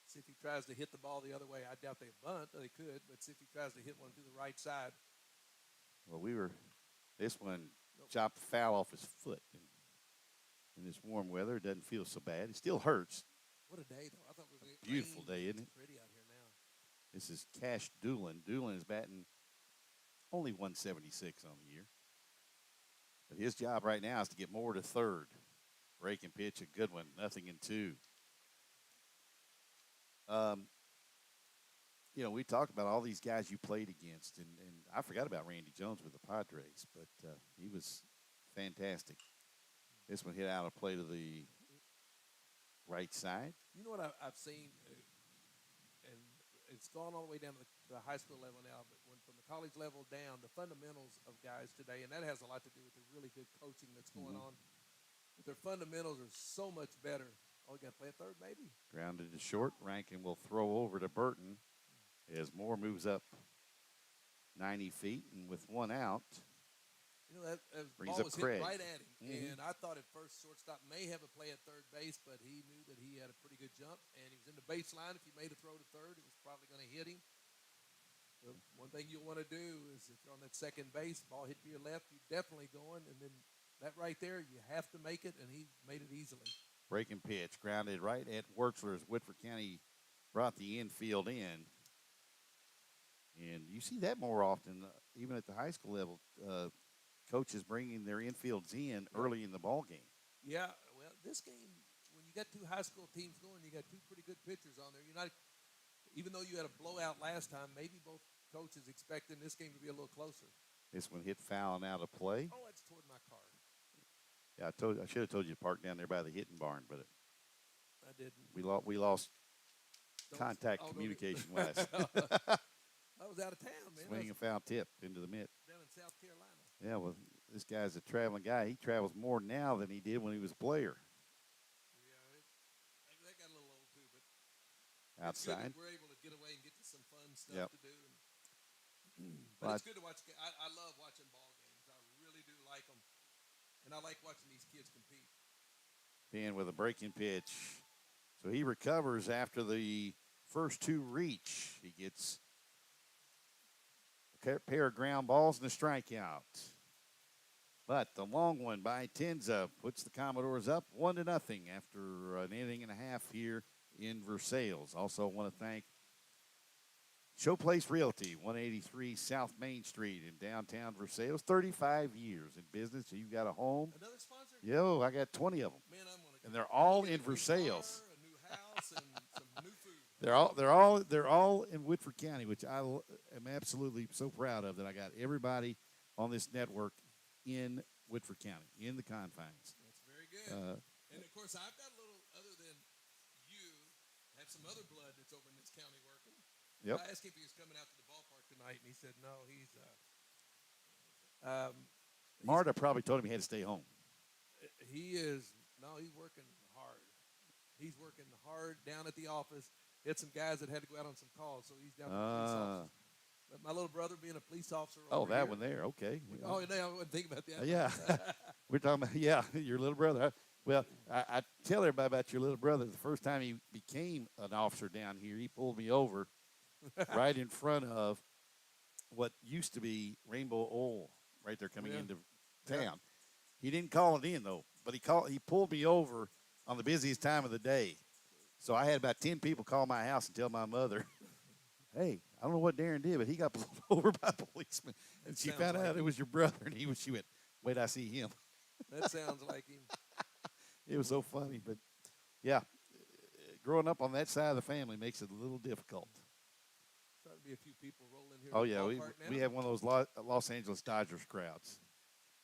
B: See if he tries to hit the ball the other way. I doubt they bunt. They could, but see if he tries to hit one to the right side.
A: Well, this one chopped foul off his foot. In this warm weather, it doesn't feel so bad. It still hurts.
B: What a day, though. I thought it was
A: a beautiful day, isn't it?
B: It's pretty out here now.
A: This is Cash Doolin. Doolin is batting only 176 on the year. But his job right now is to get Moore to third. Break and pitch, a good one. 0-2. We talked about all these guys you played against, and I forgot about Randy Jones with the Padres, but he was fantastic. This one hit out of play to the right side.
B: You know what I've seen, and it's gone all the way down to the high school level now, but from the college level down, the fundamentals of guys today, and that has a lot to do with the really good coaching that's going on. But their fundamentals are so much better. Oh, you got to play a third, maybe.
A: Grounded to short. Rankin will throw over to Burton as Moore moves up 90 feet, and with one out,
B: that
A: brings
B: ball
A: up
B: was
A: Craig.
B: hit right at him. And I thought at first shortstop may have a play at third base, but he knew that he had a pretty good jump, and he was in the baseline. If he made a throw to third, it was probably going to hit him. But one thing you'll want to do is if you're on that second base, ball hit to your left, you're definitely going, and then that right there, you have to make it, and he made it easily.
A: Breaking pitch, grounded right at Wertzler as Woodford County brought the infield in. And you see that more often, even at the high school level. Coaches bringing their infields in early in the ball game.
B: Yeah, well, this game, when you got two high school teams going, you got two pretty good pitchers on there. You're not, even though you had a blowout last time, maybe both coaches expecting this game to be a little closer.
A: This one hit foul and out of play.
B: Oh, that's toward my car.
A: Yeah, I should have told you to park down there by the hitting barn, but
B: I didn't.
A: We lost contact communication wise.
B: I was out of town, man.
A: Swinging a foul tip into the mitt.
B: Down in South Carolina.
A: Yeah, well, this guy's a traveling guy. He travels more now than he did when he was a player.
B: Yeah, that got a little old too, but
A: outside,
B: we're able to get away and get to some fun stuff to do. But it's good to watch. I love watching ball games. I really do like them, and I like watching these kids compete.
A: Penn with a breaking pitch, so he recovers after the first two reach. He gets pair of ground balls and a strikeout. But the long one by Tenza puts the Commodores up 1-0 after an inning and a half here in Versailles. Also want to thank Showplace Realty, 183 South Main Street in downtown Versailles. 35 years in business. So you got a home.
B: Another sponsor?
A: Yo, I got 20 of them.
B: Man, I'm gonna
A: and they're all in Versailles.
B: A new house and some new food.
A: They're all in Woodford County, which I am absolutely so proud of, that I got everybody on this network in Woodford County, in the confines.
B: That's very good. And of course, I've got a little, other than you, have some other blood that's over in this county working.
A: Yep.
B: I asked him if he was coming out to the ballpark tonight, and he said no.
A: Marta probably told him he had to stay home.
B: He's working hard. He's working hard down at the office. He had some guys that had to go out on some calls, so he's down at the police office. But my little brother being a police officer.
A: That one there. Okay.
B: Oh, no, I wasn't thinking about that.
A: Yeah. We're talking about, your little brother. Well, I tell everybody about your little brother. The first time he became an officer down here, he pulled me over right in front of what used to be Rainbow Oil right there coming into town. Yeah. He didn't call it in, though, but he pulled me over on the busiest time of the day. So I had about 10 people call my house and tell my mother, hey, I don't know what Darren did, but he got pulled over by a policeman. And she found out it was your brother, and she went, Wait, I see him.
B: That sounds like him.
A: It was so funny, but yeah, growing up on that side of the family makes it a little difficult.
B: Trying to be a few people rolling here.
A: Oh
B: to the
A: yeah,
B: ballpark
A: we
B: now.
A: have one of those Los Angeles Dodgers crowds.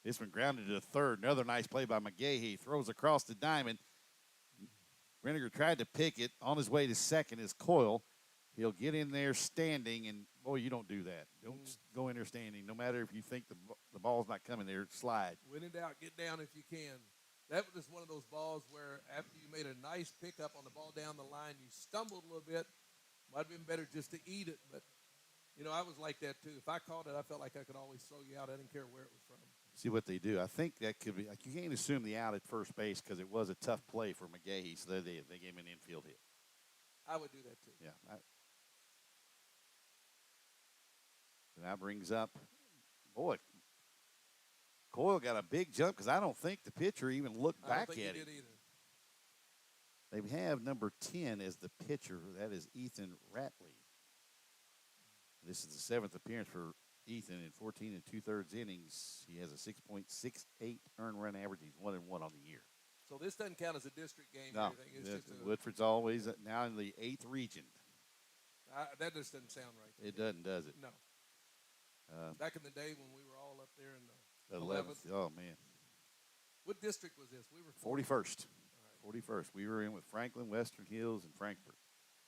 A: This one grounded to the third. Another nice play by McGahee. Throws across the diamond. Renninger tried to pick it. On his way to second is Coyle. He'll get in there standing, and boy, you don't do that. Don't go in there standing. No matter if you think the ball's not coming there, slide.
B: When in doubt, get down if you can. That was just one of those balls where after you made a nice pickup on the ball down the line, you stumbled a little bit. Might have been better just to eat it, but, I was like that too. If I caught it, I felt like I could always throw you out. I didn't care where it was from.
A: See what they do. I think that could be like you can't assume the out at first base because it was a tough play for McGahee, so they gave him an infield hit.
B: I would do that too.
A: Yeah. And that brings up, boy, Coyle got a big jump because I don't think the pitcher even looked back at him.
B: I don't think he did either.
A: They have number 10 as the pitcher. That is Ethan Ratley. This is the seventh appearance for Ethan in 14 2/3 innings. He has a 6.68 earned run average. He's 1-1 on the year.
B: So this doesn't count as a district game
A: No,
B: or anything. It's just
A: Woodford's always now in the 8th region.
B: that just doesn't sound right.
A: It doesn't, does it?
B: No. Back in the day when we were all up there in the
A: 11th. Oh, man.
B: What district was this? We were
A: 41st.
B: All right.
A: 41st. We were in with Franklin, Western Hills, and Frankfort.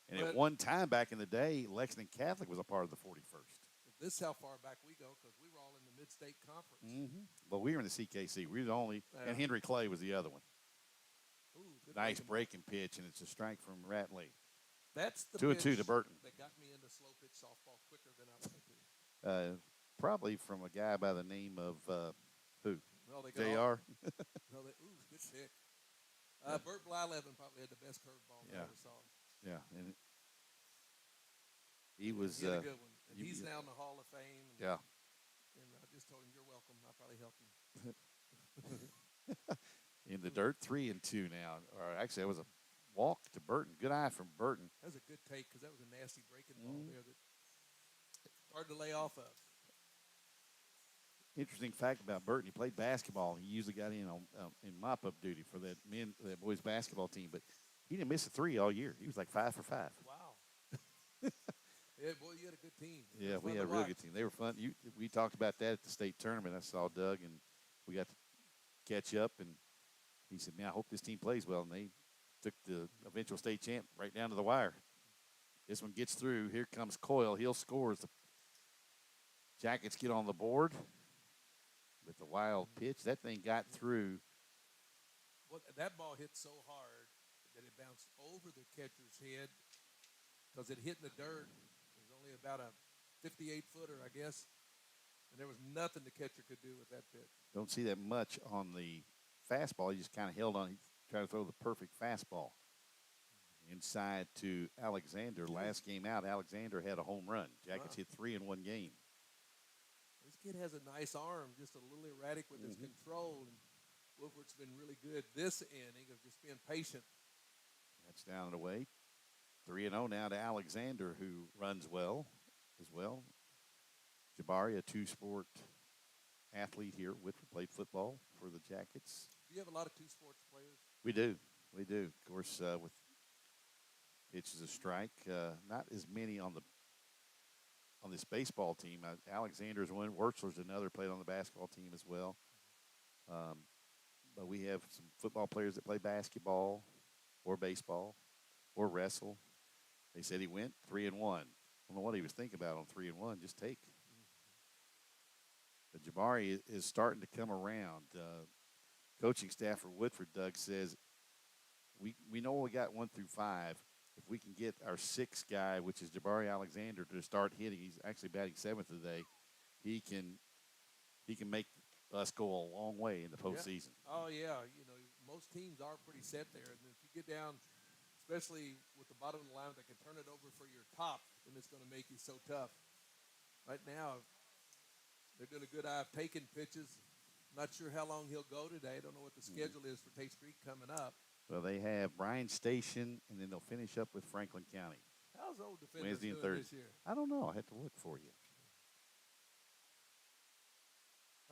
A: And
B: But
A: at one time back in the day, Lexington Catholic was a part of the 41st.
B: This is how far back we go because we were all in the Mid-State Conference.
A: Mm-hmm. But we were in the CKC. We were the only, and Henry Clay was the other one.
B: Ooh, good
A: Nice breaking pitch, and it's a strike from Ratley.
B: That's the
A: 2-2 to Burton.
B: that got me into slow pitch softball quicker than I wanted to.
A: Probably from a guy by the name of who?
B: Well, they
A: JR.
B: Ooh, good pick. Bert Blyleven probably had the best curveball I ever saw.
A: Yeah, and he was.
B: He had a good one. And he's now in the Hall of Fame. And,
A: yeah.
B: And I just told him, you're welcome. I probably helped him.
A: In the dirt, 3-2 now. Or actually, that was a walk to Burton. Good eye from Burton.
B: That was a good take because that was a nasty breaking ball there that hard to lay off of.
A: Interesting fact about Burton: he played basketball. He usually got in in mop-up duty for that boys basketball team, but he didn't miss a three all year. He was like 5 for 5.
B: Wow. Yeah, boy, you had a good team.
A: Yeah, we had a real good team. They were fun. We talked about that at the state tournament. I saw Doug, and we got to catch up, and he said, man, I hope this team plays well. And they took the eventual state champ right down to the wire. This one gets through. Here comes Coyle. He'll score as the Jackets get on the board with the wild pitch. That thing got through.
B: Well, that ball hit so hard that it bounced over the catcher's head because it hit in the dirt. It was only about a 58-footer, I guess. And there was nothing the catcher could do with that pitch.
A: Don't see that much on the fastball. He just kind of held on. He tried to throw the perfect fastball. Inside to Alexander. Last game out, Alexander had a home run. Jackets hit 3 in one game.
B: This kid has a nice arm, just a little erratic with his control. And Woodford's been really good this inning of just being patient.
A: That's down and away. 3-0 now to Alexander, who runs well as well. Jabari, a two-sport athlete here at Woodford, played football for the Jackets.
B: Do you have a lot of two-sports players?
A: We do. We do. Of course, with pitches a strike, not as many on this baseball team. Alexander's one. Wurtzler's another, played on the basketball team as well. But we have some football players that play basketball or baseball or wrestle. They said he went 3-1. I don't know what he was thinking about on 3-1. Just take. But Jabari is starting to come around. Coaching staff for Woodford, Doug, says we know we got 1 through 5. If we can get our 6th guy, which is Jabari Alexander, to start hitting, he's actually batting 7th today. He can make us go a long way in the postseason.
B: Yeah. Oh yeah, most teams are pretty set there, and if you get down, especially with the bottom of the line that can turn it over for your top, then it's going to make you so tough. Right now, they're doing a good eye of taking pitches. Not sure how long he'll go today. I don't know what the schedule is for Tate Street coming up.
A: Well, they have Bryan Station, and then they'll finish up with Franklin County.
B: How's Old Defenders
A: Wednesday and
B: doing
A: Thursday.
B: this year?
A: I don't know. I have to look for you.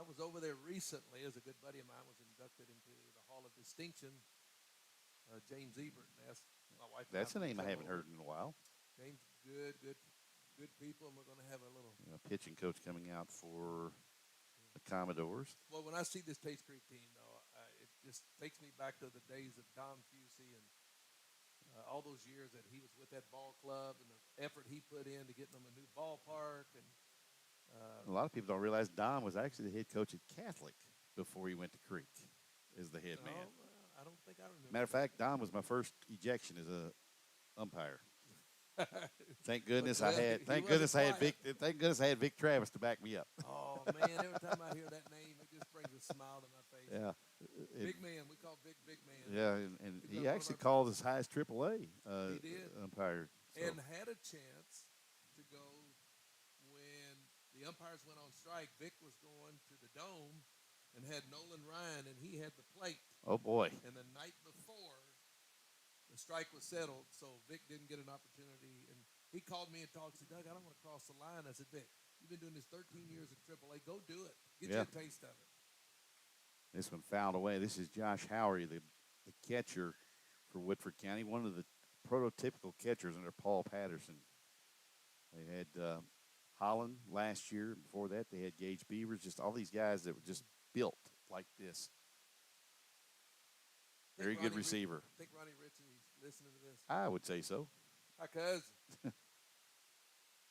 B: I was over there recently as a good buddy of mine was inducted into the Hall of Distinction. James Ebert, and asked my wife.
A: That's a
B: and I
A: name I
B: to come
A: haven't
B: over.
A: heard in a while.
B: James, good people, and we're going to have a little.
A: Pitching coach coming out for the Commodores.
B: Well, when I see this Tates Creek team, though, it just takes me back to the days of Tom Fusey and all those years that he was with that ball club and the effort he put in to getting them a new ballpark. And
A: a lot of people don't realize Don was actually the head coach at Catholic before he went to Creek as the head man.
B: I don't think I remember.
A: Matter of fact, Don was my first ejection as a umpire. Thank goodness I had. Thank goodness I had Vic Travis to back me up.
B: Oh man! Every time I hear that name, it just brings a smile to my face.
A: Yeah,
B: big man. We call Vic Big Man.
A: Yeah, and he actually called as high as AAA.
B: He did
A: umpire, so.
B: And had a chance to go when the umpires went on strike. Vic was going to the Dome and had Nolan Ryan, and he had the plate.
A: Oh boy!
B: And the night before, the strike was settled, so Vic didn't get an opportunity. And he called me and talked. He said, Doug, I don't want to cross the line. I said, Vic, you've been doing this 13 years at AAA. Go do it. Get you a taste of it.
A: This one fouled away. This is Josh Howery, the catcher for Woodford County, one of the prototypical catchers under Paul Patterson. They had Holland last year. Before that, they had Gage Beavers, just all these guys that were just built like this. Very good receiver.
B: I think Ronnie Ritchie's listening to this.
A: I would say so.
B: Hi, cuz.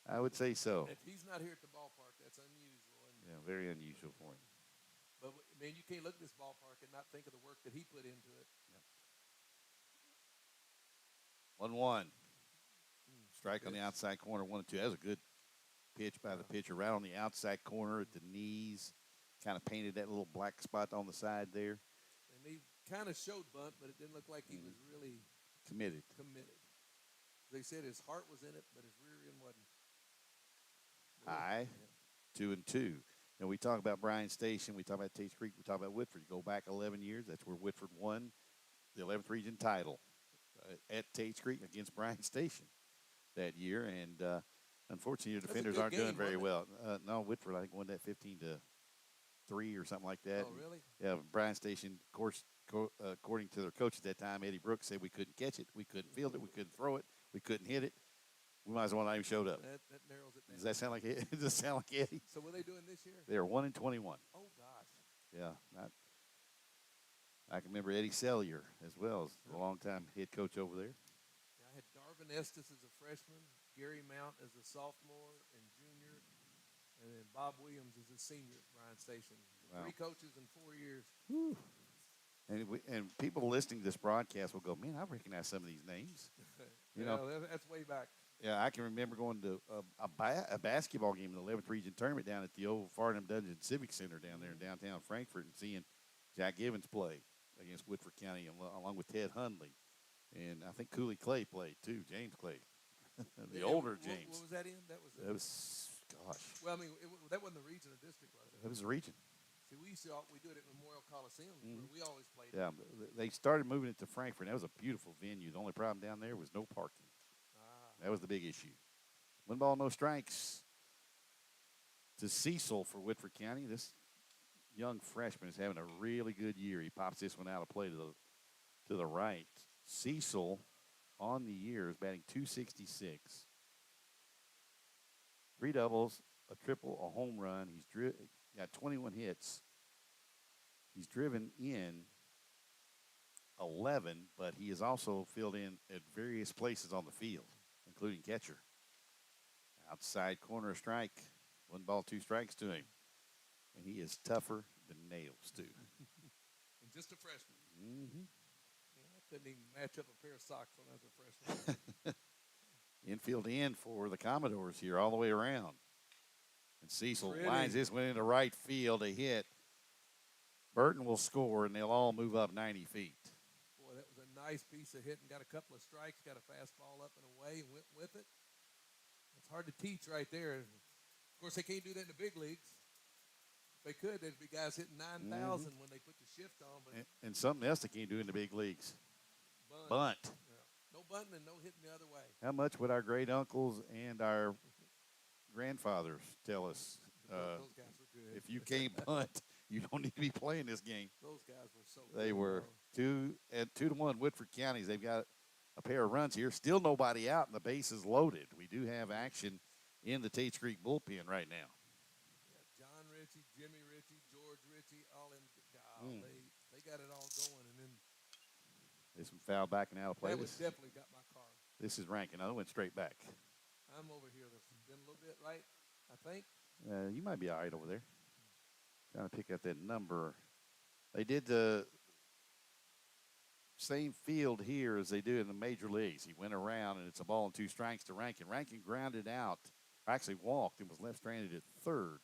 A: I would say so.
B: If he's not here at the ballpark, that's unusual.
A: Yeah, very unusual for him.
B: But, man, you can't look at this ballpark and not think of the work that he put into it.
A: Yep. 1-1. Strike on the outside corner, 1-2. That was a good pitch by the pitcher right on the outside corner at the knees. Kind of painted that little black spot on the side there.
B: And he kind of showed bunt, but it didn't look like he was really
A: committed.
B: They said his heart was in it, but his rear end wasn't.
A: High, 2-2. And we talk about Bryan Station, we talk about Tates Creek, we talk about Woodford. You go back 11 years, that's where Woodford won the 11th region title at Tates Creek against Bryan Station that year. And unfortunately, your defenders aren't doing very well. No, Woodford, I think, won that 15-3 or something like that.
B: Oh, really?
A: Yeah, Bryan Station, of course, according to their coach at that time, Eddie Brooks, said we couldn't catch it, we couldn't field it, we couldn't throw it, we couldn't hit it. We might as well not even showed up.
B: That narrows it down.
A: Does that sound like it? Does that sound like Eddie?
B: So what are they doing this year?
A: They are 1-21.
B: Oh gosh.
A: Yeah, I can remember Eddie Sellier as well as a long-time head coach over there.
B: Yeah, I had Darvin Estes as a freshman, Gary Mount as a sophomore and junior, and then Bob Williams as a senior at Bryan Station.
A: Wow.
B: 3 coaches in 4 years.
A: Whew. And people listening to this broadcast will go, man, I recognize some of these names. You know,
B: that's way back.
A: Yeah, I can remember going to a basketball game in the 11th region tournament down at the old Farnham Dungeon Civic Center down there in downtown Frankfort and seeing Jack Givens play against Woodford County along with Ted Hundley. And I think Cooley Clay played too, James Clay, the older James.
B: What was that in? That was
A: gosh.
B: Well, I mean, that wasn't the region or district, was it?
A: It was the region.
B: See, we do it at Memorial Coliseum, where we always played.
A: Yeah, they started moving it to Frankfort. That was a beautiful venue. The only problem down there was no parking. That was the big issue. 1 ball, no strikes to Cecil for Woodford County. This young freshman is having a really good year. He pops this one out of play to the right. Cecil on the year is batting .266. 3 doubles, a triple, a home run. He's got 21 hits. He's driven in 11, but he has also filled in at various places on the field, including catcher. Outside corner strike. 1 ball, 2 strikes to him. And he is tougher than nails, too.
B: And just a freshman.
A: Mm-hmm.
B: Yeah, I couldn't even match up a pair of socks when I was a freshman.
A: Infield in for the Commodores here all the way around. And Cecil
B: Pretty.
A: lines this one into right field, a hit. Burton will score, and they'll all move up 90 feet.
B: Boy, that was a nice piece of hitting. Got a couple of strikes, got a fastball up and away, and went with it. It's hard to teach right there. Of course, they can't do that in the big leagues. If they could, there'd be guys hitting 9,000 when they put the shift on. But
A: and something else they can't do in the big leagues.
B: Bunt. Yeah. No bunting and no hitting the other way.
A: How much would our great uncles and our grandfathers tell us?
B: Those guys were good.
A: If you can't punt, you don't need to be playing this game.
B: Those guys were so
A: They
B: good,
A: were
B: though.
A: 2-1 Woodford counties. They've got a pair of runs here. Still nobody out, and the base is loaded. We do have action in the Tates Creek bullpen right now.
B: Yeah, John Ritchie, Jimmy Ritchie, George Ritchie, all in. They got it all going, and then
A: This one fouled back and out of play.
B: that was definitely got my car.
A: This is Rankin. I went straight back.
B: I'm over here. That's been a little bit right, I think.
A: You might be all right over there. Trying to pick up that number. They did the same field here as they do in the major leagues. He went around, and it's a ball and 2 strikes to Rankin. Rankin grounded out, actually walked, and was left stranded at third.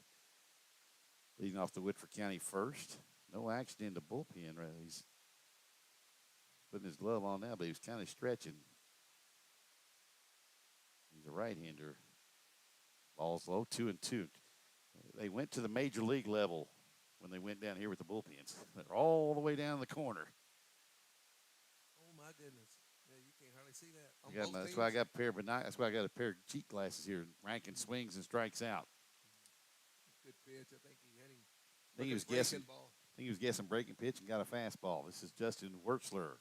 A: Leading off the Woodford County first. No action in the bullpen. He's putting his glove on now, but he was kind of stretching. He's a right-hander. Ball's low, 2-2. They went to the major league level when they went down here with the bullpens. They're all the way down in the corner.
B: Oh my goodness! Yeah, you can't hardly see that.
A: That's why I got a pair of that's why I got a pair of cheek glasses here. Rankin swings and strikes out.
B: Good pitch. I think he had him.
A: I think he was guessing. I think he was guessing breaking pitch and got a fastball. This is Justin Wertzler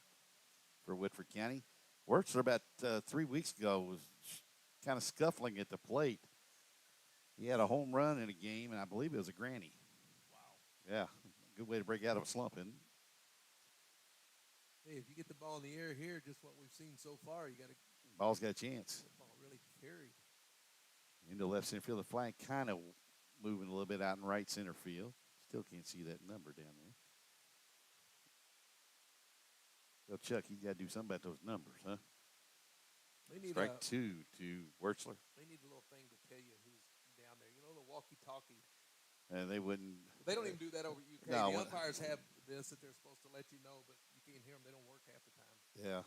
A: for Woodford County. Wertzler about 3 weeks ago was kind of scuffling at the plate. He had a home run in a game, and I believe it was a granny.
B: Wow.
A: Yeah, good way to break out of a slump, isn't it?
B: Hey, if you get the ball in the air here, just what we've seen so far, you got to.
A: Ball's got a chance.
B: The ball really carried.
A: Into left center field. The flag kind of moving a little bit out in right center field. Still can't see that number down there. Well, Chuck, he's got to do something about those numbers, huh?
B: They need
A: Strike 2 to Wertzler.
B: They need a little thing to tell you who's down there. You know, the walkie-talkie.
A: And they wouldn't.
B: They don't even do that over at UK.
A: No,
B: the umpires have this that they're supposed to let you know, but you can't hear them. They don't work half the time.
A: Yeah.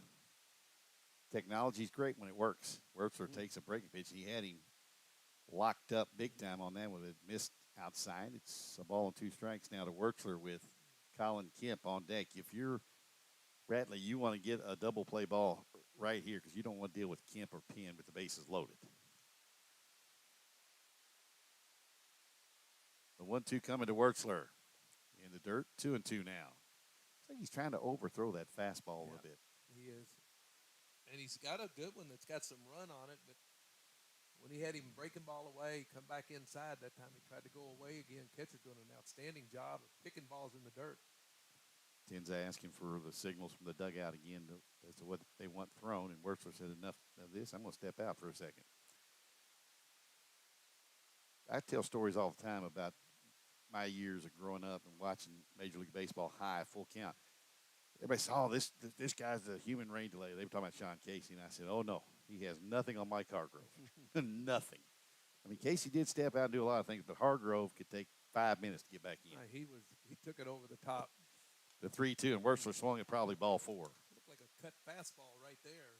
A: Technology's great when it works. Wertzler takes a breaking pitch. He had him locked up big time on that one. It missed outside. It's a ball and 2 strikes now to Wertzler with Colin Kemp on deck. If you're Ratley, you want to get a double play ball right here because you don't want to deal with Kemp or Penn with the bases loaded. The 1-2 coming to Wertzler. In the dirt, 2-2 now. I think he's trying to overthrow that fastball a little bit.
B: He is. And he's got a good one that's got some run on it, but when he had him breaking ball away, come back inside, that time he tried to go away again. Catcher doing an outstanding job of picking balls in the dirt.
A: Ten's asking for the signals from the dugout again as to what they want thrown, and Wertzler said, enough of this. I'm going to step out for a second. I tell stories all the time about my years of growing up and watching Major League Baseball high, full count. Everybody said, oh, this guy's a human rain delay. They were talking about Sean Casey, and I said, oh, no, he has nothing on Mike Hargrove. Nothing. I mean, Casey did step out and do a lot of things, but Hargrove could take 5 minutes to get back in.
B: He took it over the top.
A: The 3-2, and Wertzler swung it probably ball 4.
B: Looked like a cut fastball right there.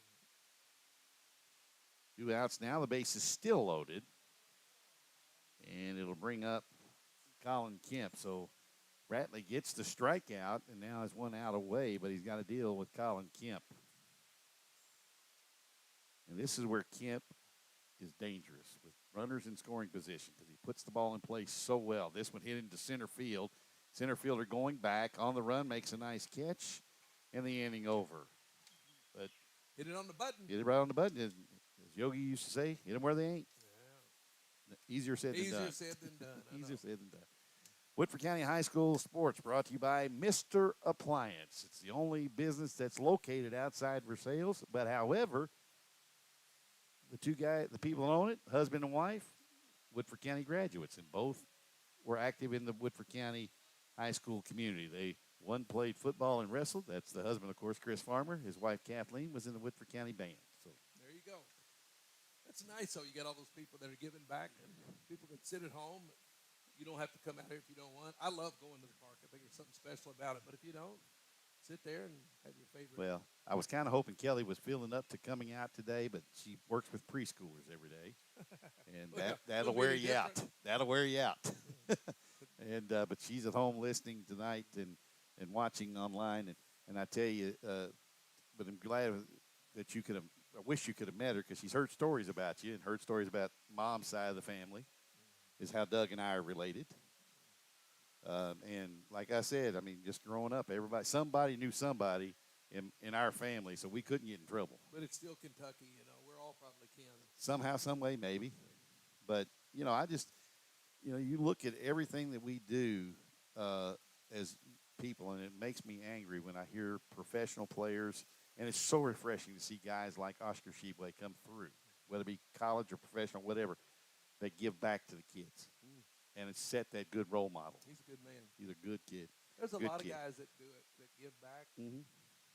A: 2 outs now. The base is still loaded, and it'll bring up Colin Kemp. So Ratley gets the strikeout, and now is 1 out away, but he's got to deal with Colin Kemp. And this is where Kemp is dangerous with runners in scoring position because he puts the ball in place so well. This one hit into center field. Center fielder going back on the run, makes a nice catch, and the inning over. But
B: hit it on the button.
A: Hit it right on the button. As Yogi used to say, hit them where they ain't.
B: Yeah.
A: Easier said than done.
B: Easier said than done.
A: Easier said than done. Woodford County High School Sports brought to you by Mr. Appliance. It's the only business that's located outside for sales. But however, the people that own it, husband and wife, Woodford County graduates, and both were active in the Woodford County High School community. One played football and wrestled. That's the husband, of course, Chris Farmer. His wife, Kathleen, was in the Woodford County band. So
B: there you go. That's nice, though. You got all those people that are giving back, and people can sit at home. You don't have to come out here if you don't want. I love going to the park. I think there's something special about it. But if you don't, sit there and have your favorite.
A: Well, I was kind of hoping Kelly was feeling up to coming out today, but she works with preschoolers every day, and that'll wear you out. That'll wear you out. And but she's at home listening tonight and watching online, and I tell you, but I'm glad that you could have. I wish you could have met her because she's heard stories about you and heard stories about mom's side of the family. Is how Doug and I are related, And like I said, I mean, just growing up, somebody knew somebody in our family, so we couldn't get in trouble.
B: But it's still Kentucky, we're all probably kin.
A: Somehow, some way, maybe. But, I just, you look at everything that we do as people, and it makes me angry when I hear professional players, and it's so refreshing to see guys like Oscar Sheboy come through, whether it be college or professional, whatever, that give back to the kids. And it's set that good role model.
B: He's a good man.
A: He's a good kid.
B: There's a
A: good
B: lot
A: kid.
B: of guys that do it, that give back.
A: Mm-hmm.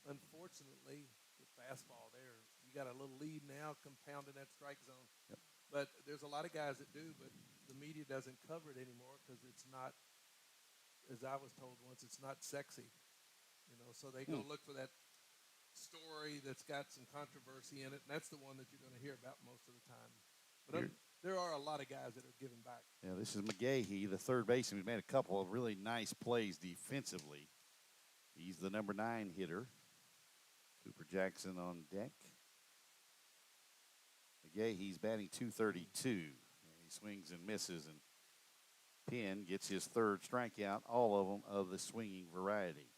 B: Unfortunately, with fastball there, you got a little lead now, compounding that strike zone.
A: Yep.
B: But there's a lot of guys that do, but the media doesn't cover it anymore because it's not, as I was told once, it's not sexy. So they go look for that story that's got some controversy in it, and that's the one that you're going to hear about most of the time. But there are a lot of guys that are giving back.
A: Yeah, this is McGahee, the third baseman. He's made a couple of really nice plays defensively. He's the number 9 hitter. Cooper Jackson on deck. McGahee's batting .232. And he swings and misses, and Penn gets his third strikeout, all of them of the swinging variety.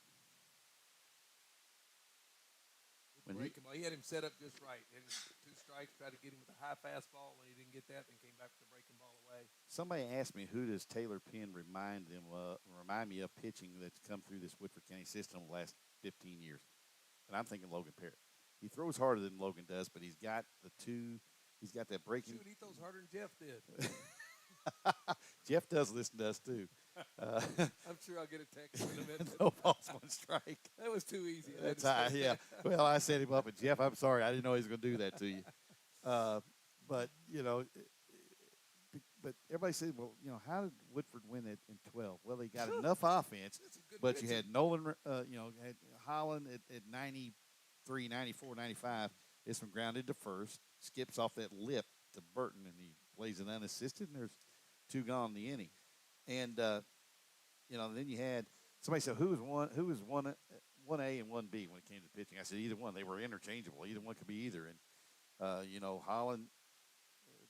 B: He had him set up just right. He had 2 strikes, tried to get him with a high fastball. When he didn't get that, then came back with the breaking ball away.
A: Somebody asked me, who does Taylor Penn remind me of pitching that's come through this Woodford County system the last 15 years? And I'm thinking Logan Parrott. He throws harder than Logan does, but he's got that breaking.
B: Shoot, he throws harder than Jeff did.
A: Jeff does listen to us, too.
B: I'm sure I'll get a text in a minute.
A: No balls, 1 strike.
B: That was too easy.
A: That's high, yeah. Well, I set him up, and Jeff, I'm sorry. I didn't know he was going to do that to you. But everybody said, well, how did Woodford win it in 12? Well, they got enough offense, but pitching. You had Nolan, had Holland at 93, 94, 95. It's from grounded to first, skips off that lip to Burton, and he plays an unassisted, and there's 2 gone in the inning. And then you had somebody said, who was 1A and 1B when it came to pitching? I said either one. They were interchangeable. Either one could be either. And Holland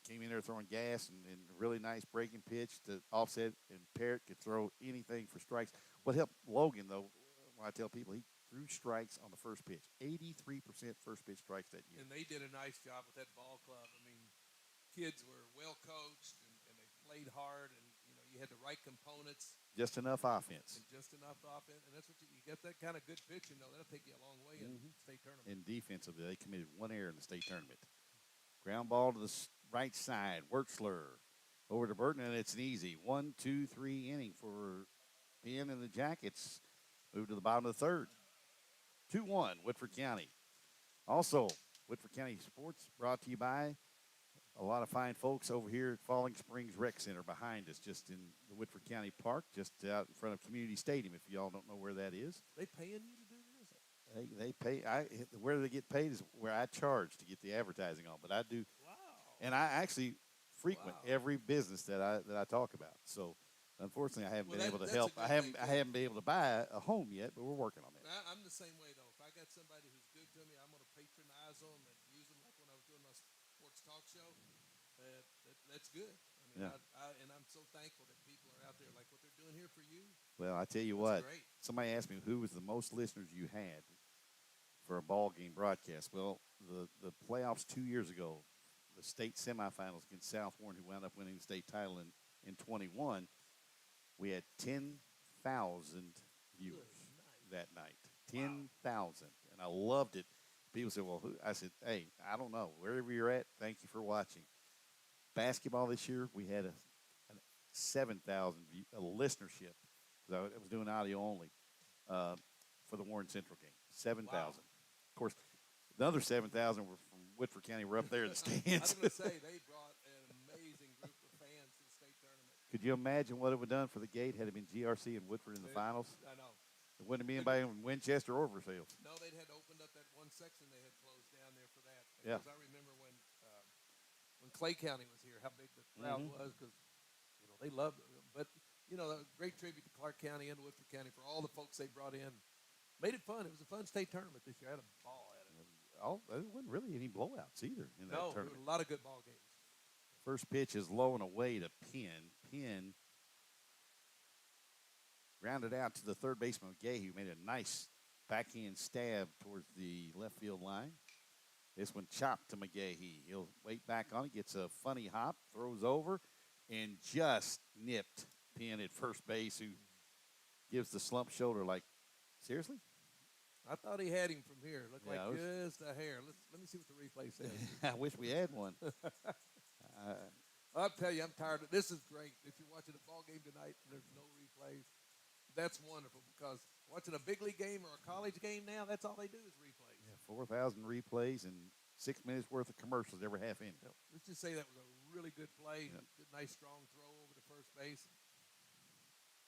A: came in there throwing gas and really nice breaking pitch to offset, and Parrott could throw anything for strikes. What helped Logan, though, when I tell people, he threw strikes on the first pitch. 83% first pitch strikes that year.
B: And they did a nice job with that ball club. I mean, kids were well coached and they played hard, and you had the right components.
A: Just enough offense.
B: And just enough offense, and that's what you get. That kind of good pitching, though. That'll take you a long way in state tournament.
A: And defensively, they committed 1 error in the state tournament. Ground ball to the right side. Wertzler over to Burton, and it's an easy 1, 2, 3 inning for Penn and the Jackets. Move to the bottom of the third. 2-1, Woodford County. Also, Woodford County Sports brought to you by a lot of fine folks over here at Falling Springs Rec Center behind us, just in the Woodford County Park, just out in front of Community Stadium, if y'all don't know where that is.
B: They paying you to do this?
A: They pay. Where they get paid is where I charge to get the advertising on, but I do.
B: Wow.
A: And I actually frequent every business that I talk about. So, unfortunately, I haven't been able to help. I haven't been able to buy a home yet, but we're working on that.
B: I'm the same way, though. If I got somebody who's good to me, I'm going to patronize them and use them, like when I was doing my sports talk show. That's good. I mean, and I'm so thankful that people are out there like what they're doing here for you.
A: Well, I tell you what, somebody asked me who was the most listeners you had for a ball game broadcast. Well, the playoffs 2 years ago, the state semifinals against South Warren, who wound up winning the state title in 21, we had 10,000 viewers that night. 10,000. And I loved it. People said, well, who? I said, hey, I don't know. Wherever you're at, thank you for watching. Basketball this year, we had a 7,000 listenership. I was doing audio only for the Warren Central game. 7,000. Wow. Of course, the other 7,000 were from Woodford County. We're up there in the stands.
B: I was going to say, they brought an amazing group of fans to the state tournament.
A: Could you imagine what it would have done for the gate had it been GRC and Woodford in the finals?
B: I know.
A: It wouldn't have been anybody in Winchester or Versailles.
B: No, they'd had opened up that one section they had closed down there for that.
A: Yeah.
B: Because I remember when Clay County was here, how big the crowd was, because they loved it. But a great tribute to Clark County and Woodford County for all the folks they brought in. Made it fun. It was a fun state tournament this year. I had a ball at it.
A: There wasn't really any blowouts either in that tournament.
B: No, there were a lot of good ball games.
A: First pitch is low and away to Penn. Penn Grounded out to the third baseman, McGahee, who made a nice backhand stab towards the left field line. This one chopped to McGahee. He'll wait back on it, gets a funny hop, throws over, and just nipped Penn at first base, who gives the slump shoulder like, seriously?
B: I thought he had him from here. Looked
A: Yeah,
B: like just a hair. Let me see what the replay says.
A: I wish we had one.
B: I'll tell you, I'm tired of this. Is great. If you're watching a ball game tonight and there's no replays, that's wonderful, because watching a big league game or a college game now, that's all they do is replays.
A: Yeah, 4,000 replays and 6 minutes worth of commercials every half inning.
B: Yep. Let's just say that was a really good play.
A: Yep.
B: Good, nice, strong throw over to first base.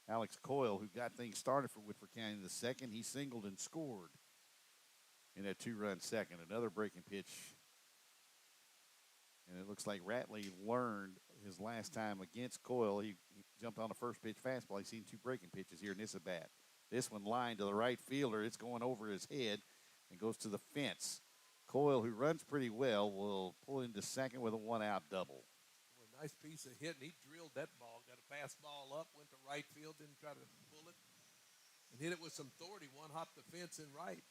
A: Alex Coyle, who got things started for Woodford County in the second, he singled and scored in that 2-run second. Another breaking pitch. And it looks like Ratley learned his last time against Coyle. He jumped on a first pitch fastball. He's seen 2 breaking pitches here in this at-bat. This one lined to the right fielder. It's going over his head and goes to the fence. Coyle, who runs pretty well, will pull into second with a 1-out double.
B: Well, nice piece of hitting. He drilled that ball, got a fastball up, went to right field, didn't try to pull it, and hit it with some authority. One hopped the fence and right.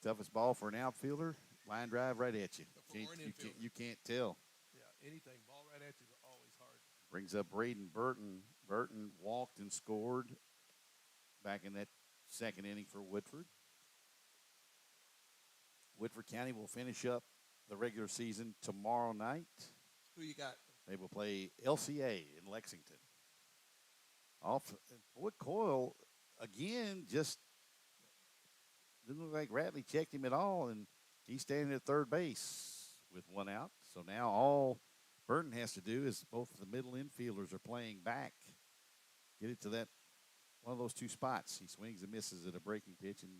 A: Toughest ball for an outfielder. Line drive right at you. You can't tell.
B: Yeah, anything. Ball right at you is always hard.
A: Brings up Braden Burton. Burton walked and scored back in that second inning for Woodford. Woodford County will finish up the regular season tomorrow night.
B: Who you got?
A: They will play LCA in Lexington. Boy, Coyle, again, just didn't look like Ratley checked him at all, and he's standing at third base with 1 out. So now all Burton has to do is both the middle infielders are playing back. Get it to that one of those 2 spots. He swings and misses at a breaking pitch, and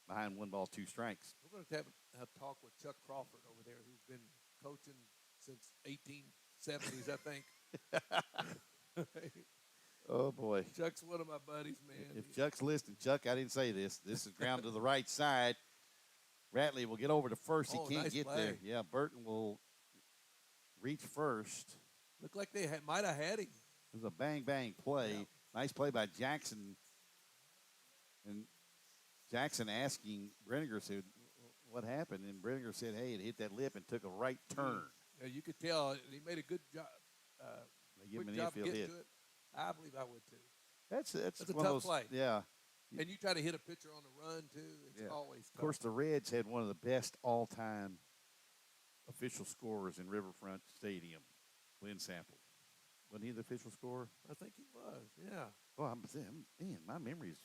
A: behind 1 ball, 2 strikes.
B: We're going to have a talk with Chuck Crawford over there, who's been coaching since 1870s, I think.
A: Oh, boy.
B: Chuck's one of my buddies, man.
A: If Chuck's listening, Chuck, I didn't say this. This is ground to the right side. Ratley will get over to first. He can't
B: nice
A: get
B: play.
A: there. Yeah, Burton will reach first.
B: Looked like they might have had him.
A: It was a bang-bang play.
B: Yeah.
A: Nice play by Jackson. And Jackson asking Brenninger, said, what happened? And Brenninger said, hey, it hit that lip and took a right turn.
B: Yeah, you could tell he made a good job.
A: They give him an
B: job
A: infield
B: getting
A: hit.
B: to it. I believe I would too.
A: That's
B: a
A: one
B: tough
A: of those,
B: play.
A: Yeah.
B: And you try to hit a pitcher on the run too. It's always tough.
A: Of course, the Reds had one of the best all-time official scorers in Riverfront Stadium, Lynn Sample. Wasn't he the official scorer?
B: I think he was. Yeah.
A: Well, man, my memory's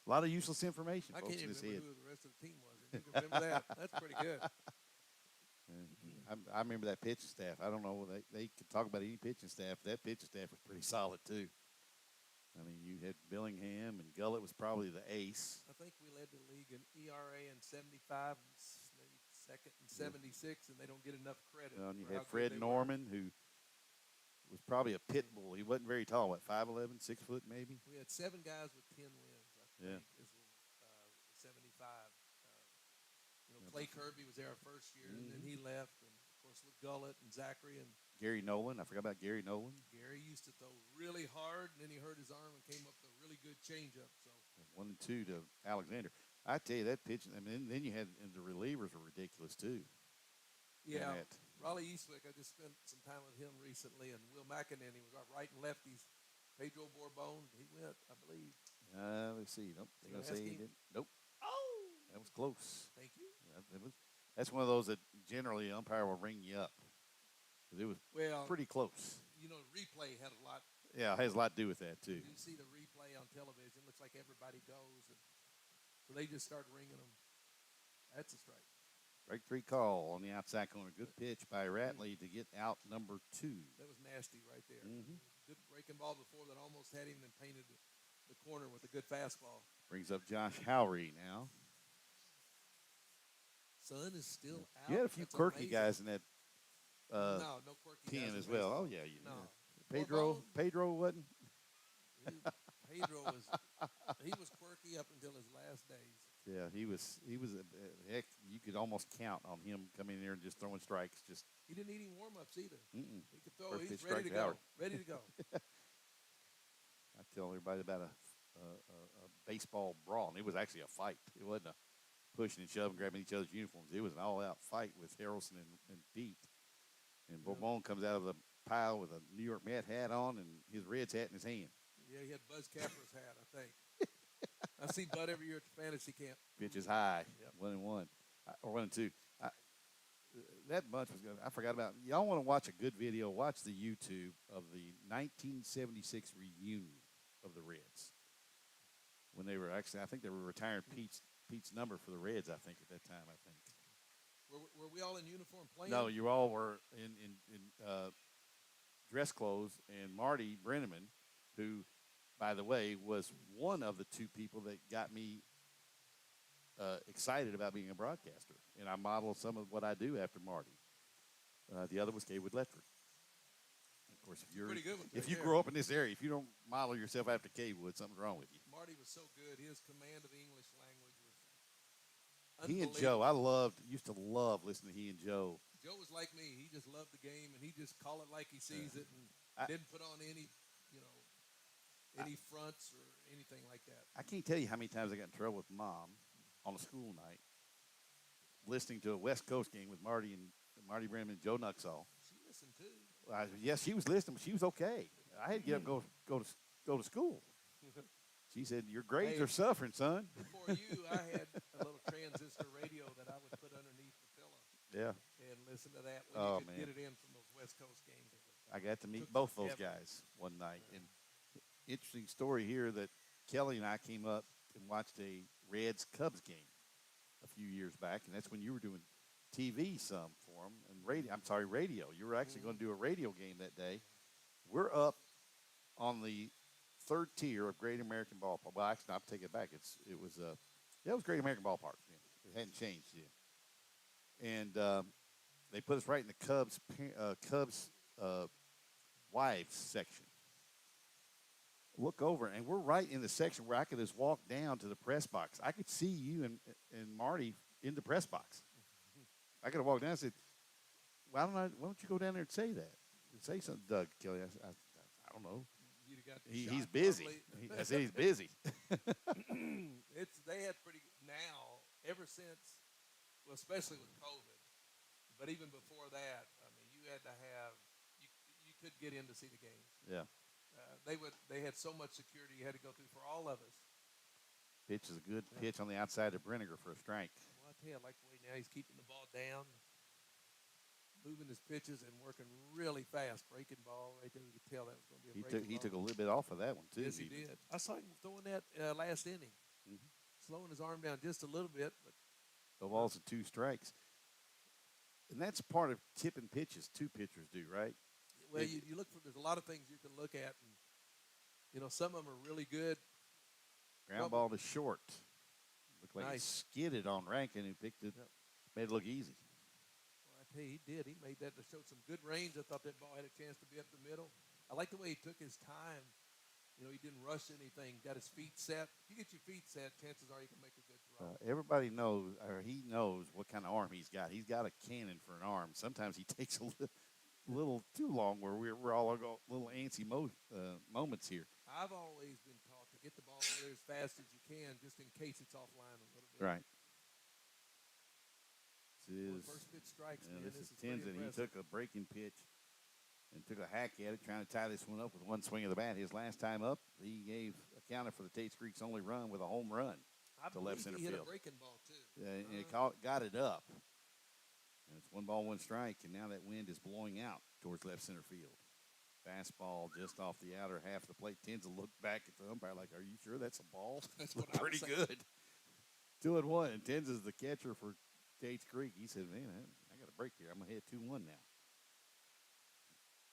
A: a lot of useless information.
B: I
A: folks,
B: can't
A: in
B: even
A: this
B: remember
A: head.
B: who the rest of the team was. And you can remember that. That's pretty good.
A: I remember that pitching staff. I don't know. They could talk about any pitching staff. That pitching staff was pretty solid, too. I mean, you had Billingham, and Gullett was probably the ace.
B: I think we led the league in ERA in 75, maybe second in 76, and they don't get enough credit.
A: And you
B: for
A: had
B: how good
A: Fred
B: they
A: Norman, who was probably a pit bull. He wasn't very tall. What, 5'11", 6 foot maybe?
B: We had 7 guys with 10 wins, I think, is 75. Clay Kirby was there our first year, and then he left. And, of course, with Gullett and Zachary and
A: Gary Nolan. I forgot about Gary Nolan.
B: Gary used to throw really hard, and then he hurt his arm and came up with a really good changeup. So
A: 1 and 2 to Alexander. I tell you, that pitch, I mean, then you had, and the relievers were ridiculous, too.
B: yeah, Raleigh Eastwick, I just spent some time with him recently, and Will McInerney was our right and lefties. Pedro Bourbon, he went, I believe.
A: Let's see. Nope. They're going to
B: Gonna
A: say
B: ask
A: he
B: him?
A: didn't. Nope.
B: Oh,
A: That was close.
B: thank you.
A: That's one of those that generally the umpire will ring you up. 'Cause it was pretty close.
B: Replay had a lot.
A: Yeah, it has a lot to do with that, too.
B: You see the replay on television, looks like everybody goes, and so they just start ringing them. That's a strike.
A: Strike 3 call on the outside corner. Good pitch by Ratley to get out number 2.
B: That was nasty right there.
A: Mhm.
B: Good breaking ball before that almost had him and painted the corner with a good fastball.
A: Brings up Josh Howery now.
B: Sun is still out.
A: You had a few
B: That's
A: quirky
B: amazing.
A: guys in that
B: no quirky
A: 10
B: guys
A: as
B: in
A: well.
B: baseball.
A: Oh, yeah.
B: No.
A: Pedro wasn't?
B: Pedro was quirky up until his last days.
A: Yeah, he was heck, you could almost count on him coming in there and just throwing strikes. Just
B: He didn't need any warm-ups either.
A: Mm-mm.
B: He could throw.
A: First
B: He's
A: pitch
B: ready
A: strike
B: to
A: to
B: go.
A: Howard.
B: Ready to go.
A: I tell everybody about a a baseball brawl, and it was actually a fight. It wasn't a pushing and shoving, grabbing each other's uniforms. It was an all-out fight with Harrelson and Pete. And Bourbon comes out of the pile with a New York Met hat on and his Reds hat in his hand.
B: Yeah, he had Buzz Capper's hat, I think. I see Bud every year at the fantasy camp.
A: Pitches high,
B: Yep.
A: 1-1, or 1-2. That bunch was good. I forgot about. Y'all want to watch a good video? Watch the YouTube of the 1976 reunion of the Reds when they were actually. I think they were retiring Pete's number for the Reds. I think at that time. I think.
B: Were we all in uniform playing?
A: No, you all were in dress clothes, and Marty Brenneman, who, by the way, was one of the two people that got me excited about being a broadcaster, and I modeled some of what I do after Marty. The other was Kaywood Ledford. Of course, if you grow up in this area, if you don't model yourself after Kaywood, something's wrong with you.
B: Marty was so good; his command of the English language was
A: He and Joe, used to love listening to he and Joe.
B: Joe was like me; he just loved the game, and he just call it like he sees it, and didn't put on any fronts or anything like that.
A: I can't tell you how many times I got in trouble with Mom on a school night, listening to a West Coast game with Marty Brenneman and Joe Nuxall.
B: She listened too.
A: Yes, she was listening, but she was okay. I had to get up and go to school. She said, "Your grades are suffering, son."
B: Before you, I had a little transistor radio that I would put underneath the pillow.
A: Yeah.
B: And listen to that when you could get it in from those West Coast games.
A: I got to meet both those guys one night. And interesting story here that Kelly and I came up and watched a Reds-Cubs game a few years back, and that's when you were doing TV some for them and radio. You were actually going to do a radio game that day. We're up on the third tier of Great American Ballpark. Well, actually, I'll take it back. It was Great American Ballpark. Yeah. It hadn't changed yet. And they put us right in the Cubs wives section. Look over, and we're right in the section where I could just walk down to the press box. I could see you and Marty in the press box. I could have walked down and said, why don't you go down there and say that? Say something, Doug Kelly. I don't know. He's busy. I said he's busy.
B: They had pretty now ever since, well, especially with COVID, but even before that, I mean, you had to have you could get in to see the games.
A: Yeah.
B: They had so much security you had to go through for all of us.
A: Pitch is a good pitch on the outside of Brenniger for a strike.
B: Well, I tell you, I like the way now he's keeping the ball down, moving his pitches and working really fast, breaking ball right there. You could tell that was going to be a breaking ball.
A: He took a little bit off of that one too.
B: Yes, he did. I saw him throwing that last inning, slowing his arm down just a little bit. But
A: the balls and 2 strikes, and that's part of tipping pitches. 2 pitchers do, right?
B: Well, you look for. There's a lot of things you can look at, and some of them are really good.
A: Ground ball to short. Looked like
B: Nice.
A: He skidded on Rankin, who picked it, made it look easy.
B: Well, I tell you, he did. He made that to show some good range. I thought that ball had a chance to be up the middle. I like the way he took his time. He didn't rush anything. Got his feet set. If you get your feet set, chances are you can make a good throw.
A: Everybody knows, or he knows what kind of arm he's got. He's got a cannon for an arm. Sometimes he takes a little too long, where we're all got little antsy moments here.
B: I've always been taught to get the ball over there as fast as you can, just in case it's offline a little bit.
A: Right.
B: First pitch strikes, man.
A: This is Tenzin. He took a breaking pitch and took a hack at it, trying to tie this one up with one swing of the bat. His last time up, he accounted for the Tates Creek's only run with a home run to left center
B: he
A: field.
B: hit a breaking ball too.
A: And it got it up. And it's 1 ball, 1 strike, and now that wind is blowing out towards left center field. Fastball just off the outer half of the plate. Tenzin looked back at the umpire like, "Are you sure that's a ball?"
B: That's what
A: pretty good. 2-1, and Tenzin's the catcher for Tates Creek. He said, "Man, I got a break here. I'm gonna hit 2-1 now."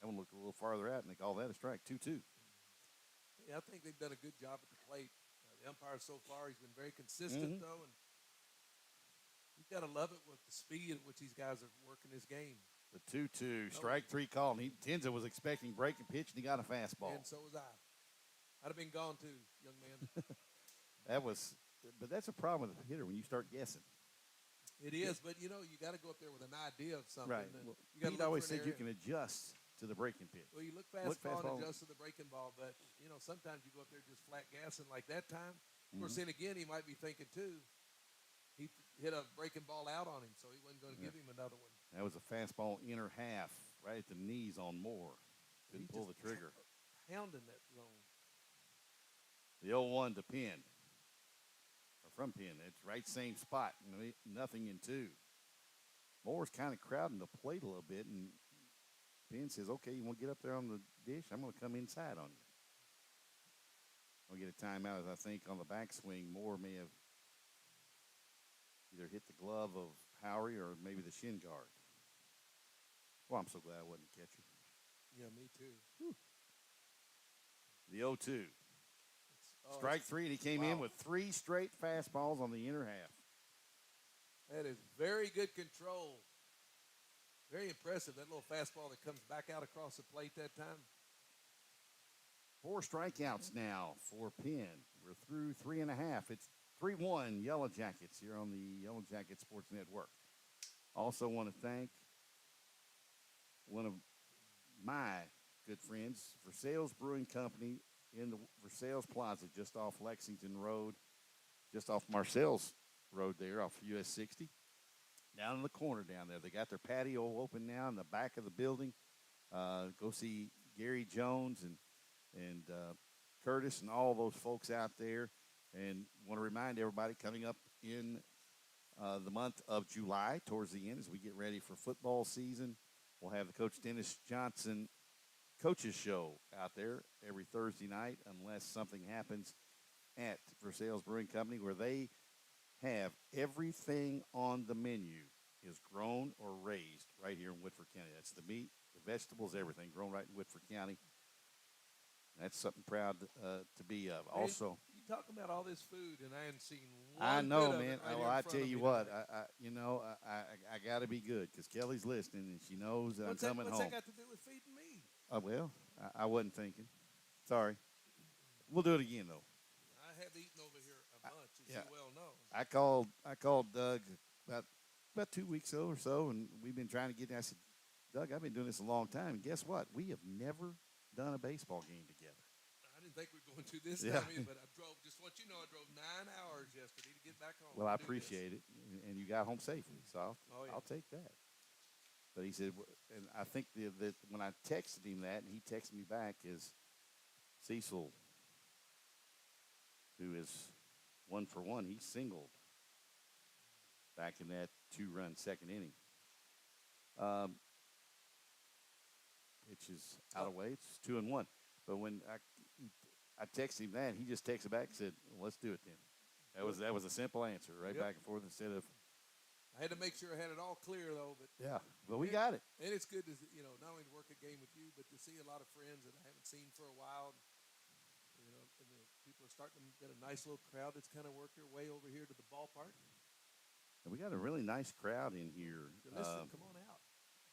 A: That one looked a little farther out, and they call that a strike. 2-2.
B: Yeah, I think they've done a good job at the plate. The umpire so far, he's been very consistent though, and you've got to love it with the speed at which these guys are working this game.
A: The 2-2, strike 3 call, and Tenzin was expecting breaking pitch, and he got a fastball.
B: And so was I. I'd have been gone too, young man.
A: But that's a problem with a hitter when you start guessing.
B: It is, but you got to go up there with an idea of something.
A: Right.
B: And
A: Well,
B: you
A: Pete always said you can adjust to the breaking pitch.
B: Well, you look
A: Look
B: fastball
A: fastball.
B: and adjust to the breaking ball, but, sometimes you go up there just flat gassing like that time. Of course,
A: Mm-hmm.
B: then again, he might be thinking, too, he hit a breaking ball out on him, so he wasn't going to give him another one.
A: That was a fastball inner half, right at the knees on Moore. Couldn't
B: He
A: pull
B: just
A: the trigger.
B: Pounding that zone.
A: The 0-1 to Penn. Or from Penn. It's right same spot. Nothing in two. Moore's kind of crowding the plate a little bit, and Penn says, okay, you want to get up there on the dish? I'm going to come inside on you. We'll get a timeout, as I think on the backswing, Moore may have either hit the glove of Howery or maybe the shin guard. Well, I'm so glad I wasn't a catcher.
B: Yeah, me too.
A: Whew. The 0-2. Strike three, and he came in with 3 straight fastballs on the inner half.
B: That is very good control. Very impressive, that little fastball that comes back out across the plate that time.
A: 4 strikeouts now for Penn. We're through 3.5. It's 3-1 Yellow Jackets here on the Yellow Jacket Sports Network. Also want to thank one of my good friends, Versailles Brewing Company in the Versailles Plaza, just off Lexington Road, just off Marcel's Road there, off US 60. Down in the corner down there. They got their patio open now in the back of the building. Go see Gary Jones and Curtis and all those folks out there. And want to remind everybody, coming up in the month of July, towards the end, as we get ready for football season, we'll have the Coach Dennis Johnson Coaches Show out there every Thursday night, unless something happens at Versailles Brewing Company, where they have everything on the menu is grown or raised right here in Woodford County. That's the meat, the vegetables, everything grown right in Woodford County. That's something proud to be of.
B: Man,
A: Also,
B: you talk about all this food, and I hadn't seen one
A: I know,
B: bit of
A: man.
B: it right
A: Well,
B: here in
A: I
B: front
A: tell
B: of
A: you
B: me
A: what,
B: tonight.
A: I got to be good because Kelly's listening and she knows that
B: What's
A: I'm coming
B: what's
A: home.
B: that got to do with feeding me?
A: Well, I wasn't thinking. Sorry. We'll do it again though.
B: I have eaten over here a bunch, as
A: yeah.
B: you well know.
A: I called Doug about 2 weeks ago or so, and we've been trying to get. I said, Doug, I've been doing this a long time, and guess what? We have never done a baseball game together.
B: I didn't think we were going to this
A: Yeah.
B: time either, but I drove. Just want you to know, I drove 9 hours yesterday to get back home.
A: Well, I
B: to do this.
A: appreciate it, and you got home safely, so
B: yeah.
A: I'll take that. But he said, and I think that when I texted him that, and he texted me back, is Cecil, who is 1 for 1, he singled back in that 2-run second inning. Which is out of way. It's 2-1. But when I texted him that, he just texted back and said, well, let's do it then. That was a simple answer, right?
B: Yep.
A: Back and forth instead of.
B: I had to make sure I had it all clear though, but
A: Yeah, well, we got it.
B: And it's good to not only to work a game with you, but to see a lot of friends that I haven't seen for a while. And people are starting to get a nice little crowd that's kind of worked their way over here to the ballpark.
A: And we got a really nice crowd in here.
B: So listen, come on out.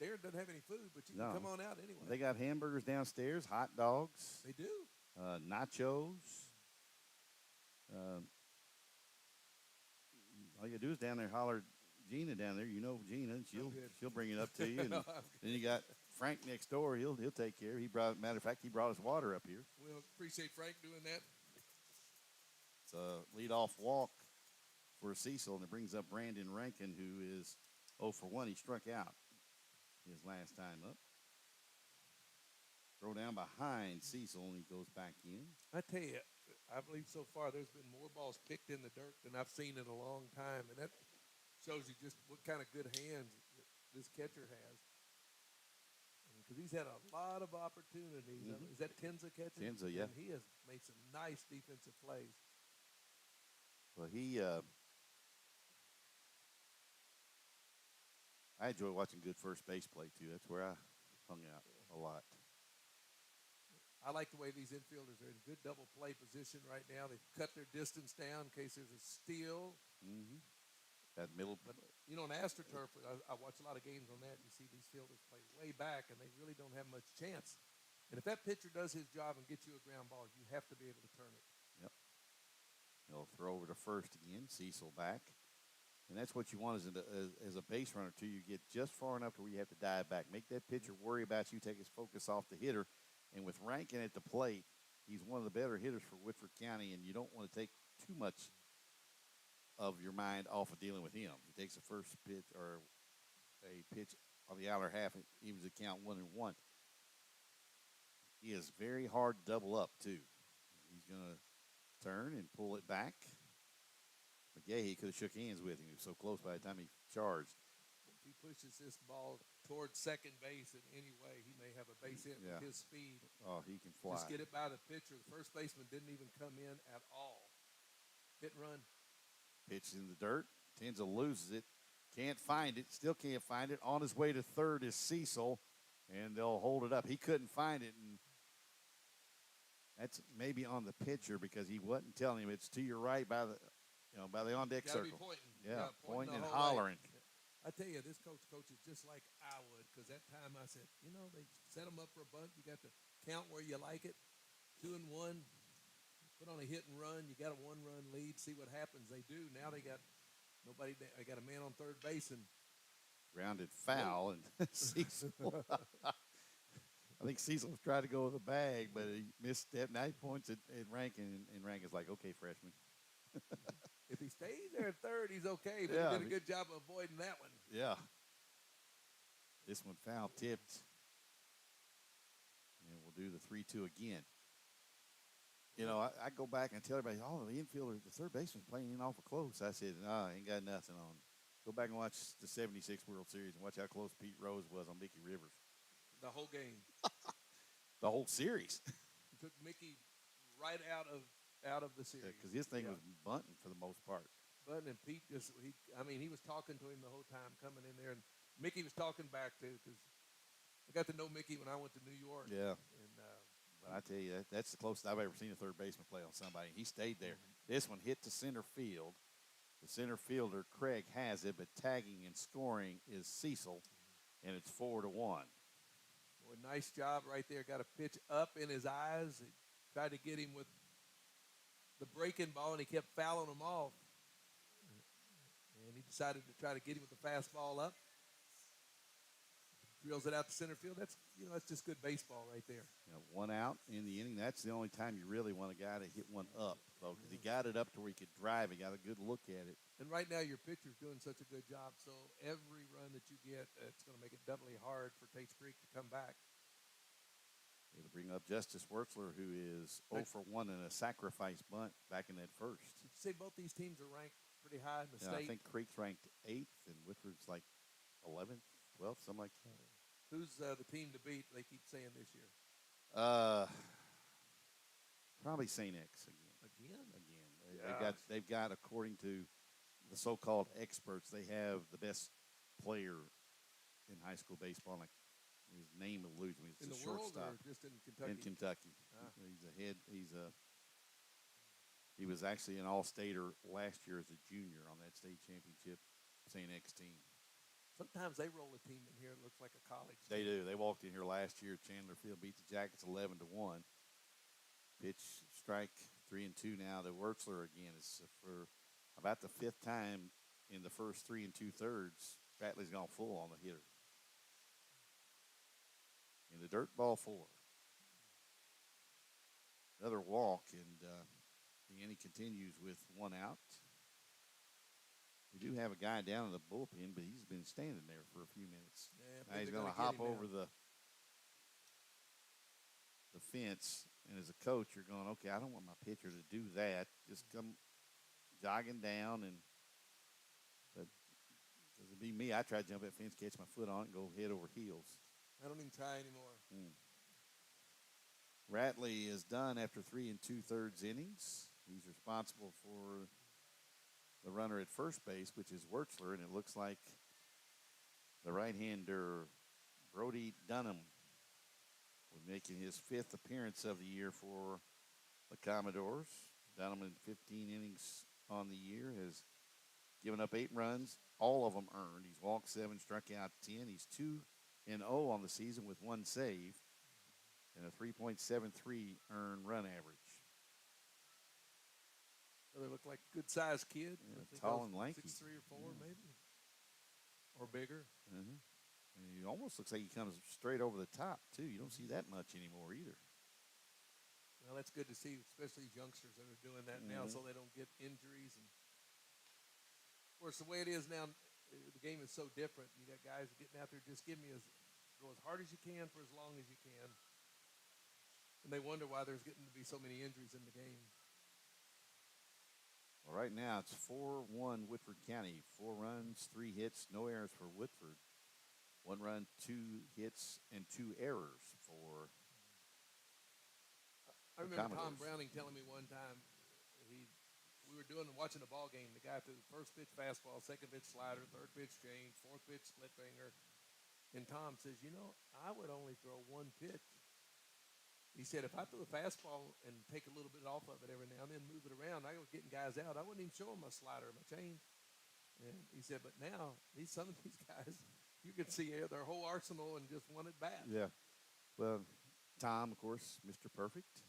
B: Darren doesn't have any food, but you
A: No.
B: can come on out anyway.
A: They got hamburgers downstairs, hot dogs.
B: They do.
A: Nachos. All you gotta do is down there holler Gina down there. You know Gina, and she'll bring it up to you. And then you got Frank next door. He'll take care. Matter of fact, he brought us water up here.
B: Well, appreciate Frank doing that.
A: It's a leadoff walk for Cecil, and it brings up Brandon Rankin, who is 0 for 1. He struck out his last time up. Throw down behind Cecil, and he goes back in.
B: I tell you, I believe so far there's been more balls picked in the dirt than I've seen in a long time, and that shows you just what kind of good hands this catcher has. Because he's had a lot of opportunities.
A: Mm-hmm.
B: Is that Tenza catching?
A: Tenza, yeah.
B: And he has made some nice defensive plays.
A: Well, I enjoy watching good first base play, too. That's where I hung out a lot.
B: I like the way these infielders are in good double play position right now. They've cut their distance down in case there's a steal.
A: Mm-hmm. That middle.
B: But, on AstroTurf, I watch a lot of games on that. You see these fielders play way back, and they really don't have much chance. And if that pitcher does his job and gets you a ground ball, you have to be able to turn it.
A: Yep. He'll throw over to first again. Cecil back. And that's what you want as a base runner, too. You get just far enough to where you have to dive back. Make that pitcher worry about you, take his focus off the hitter. And with Rankin at the plate, he's one of the better hitters for Woodford County, and you don't want to take too much of your mind off of dealing with him. He takes a first pitch or a pitch on the outer half, evens the count 1-1. He is very hard to double up, too. He's going to turn and pull it back. McGahee could have shook hands with him. He was so close by the time he charged.
B: If he pushes this ball towards second base in any way, he may have a base hit with his speed.
A: Oh, he can fly.
B: Just get it by the pitcher. The first baseman didn't even come in at all. Hit and run.
A: Pitch in the dirt. Tenza loses it. Can't find it. Still can't find it. On his way to third is Cecil, and they'll hold it up. He couldn't find it, and that's maybe on the pitcher because he wasn't telling him it's to your right by the on-deck circle.
B: Be pointing.
A: Yeah, pointing and
B: hollering.
A: hollering.
B: I tell you, this coaches just like I would, because that time I said, they set them up for a bunt. You got to count where you like it. 2-1. Put on a hit and run. You got a 1-run lead. See what happens. They do. Now they got nobody. They got a man on third base and
A: grounded foul, and Cecil. I think Cecil was trying to go with a bag, but he missed that. Now he points at Rankin, and Rankin's like, "Okay, freshman."
B: If he stays there at third, he's okay. But he did a good job of avoiding that one.
A: Yeah. This one foul tipped. And we'll do the 3-2 again. I go back and tell everybody, the infielder, the third baseman's playing in awful close. I said, no, ain't got nothing on. Go back and watch the 76 World Series and watch how close Pete Rose was on Mickey Rivers.
B: The whole game.
A: The whole series.
B: He took Mickey right out of the series.
A: Because his thing was bunting for the most part.
B: Bunting, and Pete he was talking to him the whole time coming in there, and Mickey was talking back too, because I got to know Mickey when I went to New York.
A: Yeah.
B: And
A: but I tell you, that's the closest I've ever seen a third baseman play on somebody. He stayed there. Mm-hmm. This one hit to center field. The center fielder, Craig, has it, but tagging and scoring is Cecil, and it's 4-1.
B: Boy, nice job right there. Got a pitch up in his eyes. He tried to get him with the breaking ball, and he kept fouling him off. And he decided to try to get him with the fastball up. Drills it out to center field. That's just good baseball right there.
A: One out in the inning. That's the only time you really want a guy to hit one up, though, because he got it up to where he could drive. He got a good look at it.
B: And right now your pitcher's doing such a good job, so every run that you get, it's going to make it doubly hard for Tates Creek to come back.
A: It'll bring up Justice Wertzler, who is 0 for 1 in a sacrifice bunt back in that first.
B: Did you say both these teams are ranked pretty high in the state?
A: I think Creek's ranked 8th, and Whitford's like 11th, 12th, something like that.
B: Who's the team to beat, they keep saying this year?
A: Probably St. X
B: Again?
A: They've got, according to the so-called experts, they have the best player in high school baseball. Like, his name eludes me. It's
B: in
A: a
B: the world
A: shortstop.
B: or just in Kentucky?
A: In Kentucky. He's ahead. He was actually an all-stater last year as a junior on that state championship St. X team.
B: Sometimes they roll a team in here. It looks like a college team.
A: They do. They walked in here last year. Chandler Field beat the Jackets 11-1. Pitch, strike, 3-2 now to Wertzler again. It's for about the 5th time in the first 3 2/3. Batley's gone full on the hitter. In the dirt, ball 4. Another walk, and the inning continues with 1 out. We do have a guy down in the bullpen, but he's been standing there for a few minutes.
B: Yeah,
A: now he's going to hop over the fence, and as a coach, you're going, okay, I don't want my pitcher to do that. Just come jogging down, but does it be me? I try to jump that fence, catch my foot on it, and go head over heels.
B: I don't even try anymore.
A: Ratley is done after 3 2/3 innings. He's responsible for the runner at first base, which is Wertzler, and it looks like the right-hander Brody Dunham will be making his 5th appearance of the year for the Commodores. Dunham in 15 innings on the year has given up 8 runs, all of them earned. He's walked 7, struck out 10. He's 2-0 on the season with 1 save and a 3.73 earned run average.
B: They look like good sized kid.
A: Yeah,
B: I think
A: tall
B: I was
A: and lanky.
B: 6'3" or 4",
A: Yeah.
B: maybe, or bigger.
A: Uh-huh. And he almost looks like he comes straight over the top too. You don't see that much anymore either.
B: Well, that's good to see, especially these youngsters that are doing that now, so they don't get injuries. And of course, the way it is now, the game is so different. You got guys getting out there, just go as hard as you can for as long as you can, and they wonder why there's getting to be so many injuries in the game.
A: Well, right now it's 4-1 Woodford County. 4 runs, 3 hits, no errors for Woodford. 1 run, 2 hits, and 2 errors for
B: I remember Tom
A: Commodores.
B: Browning telling me one time we were watching a ball game. The guy threw the first pitch fastball, second pitch slider, third pitch change, fourth pitch split finger. And Tom says, I would only throw one pitch. He said, if I threw a fastball and take a little bit off of it every now and then, move it around, I was getting guys out. I wouldn't even show them my slider, my change. And he said, but now some of these guys, you can see their whole arsenal and just one at bat.
A: Yeah. Well, Tom, of course, Mr. Perfect.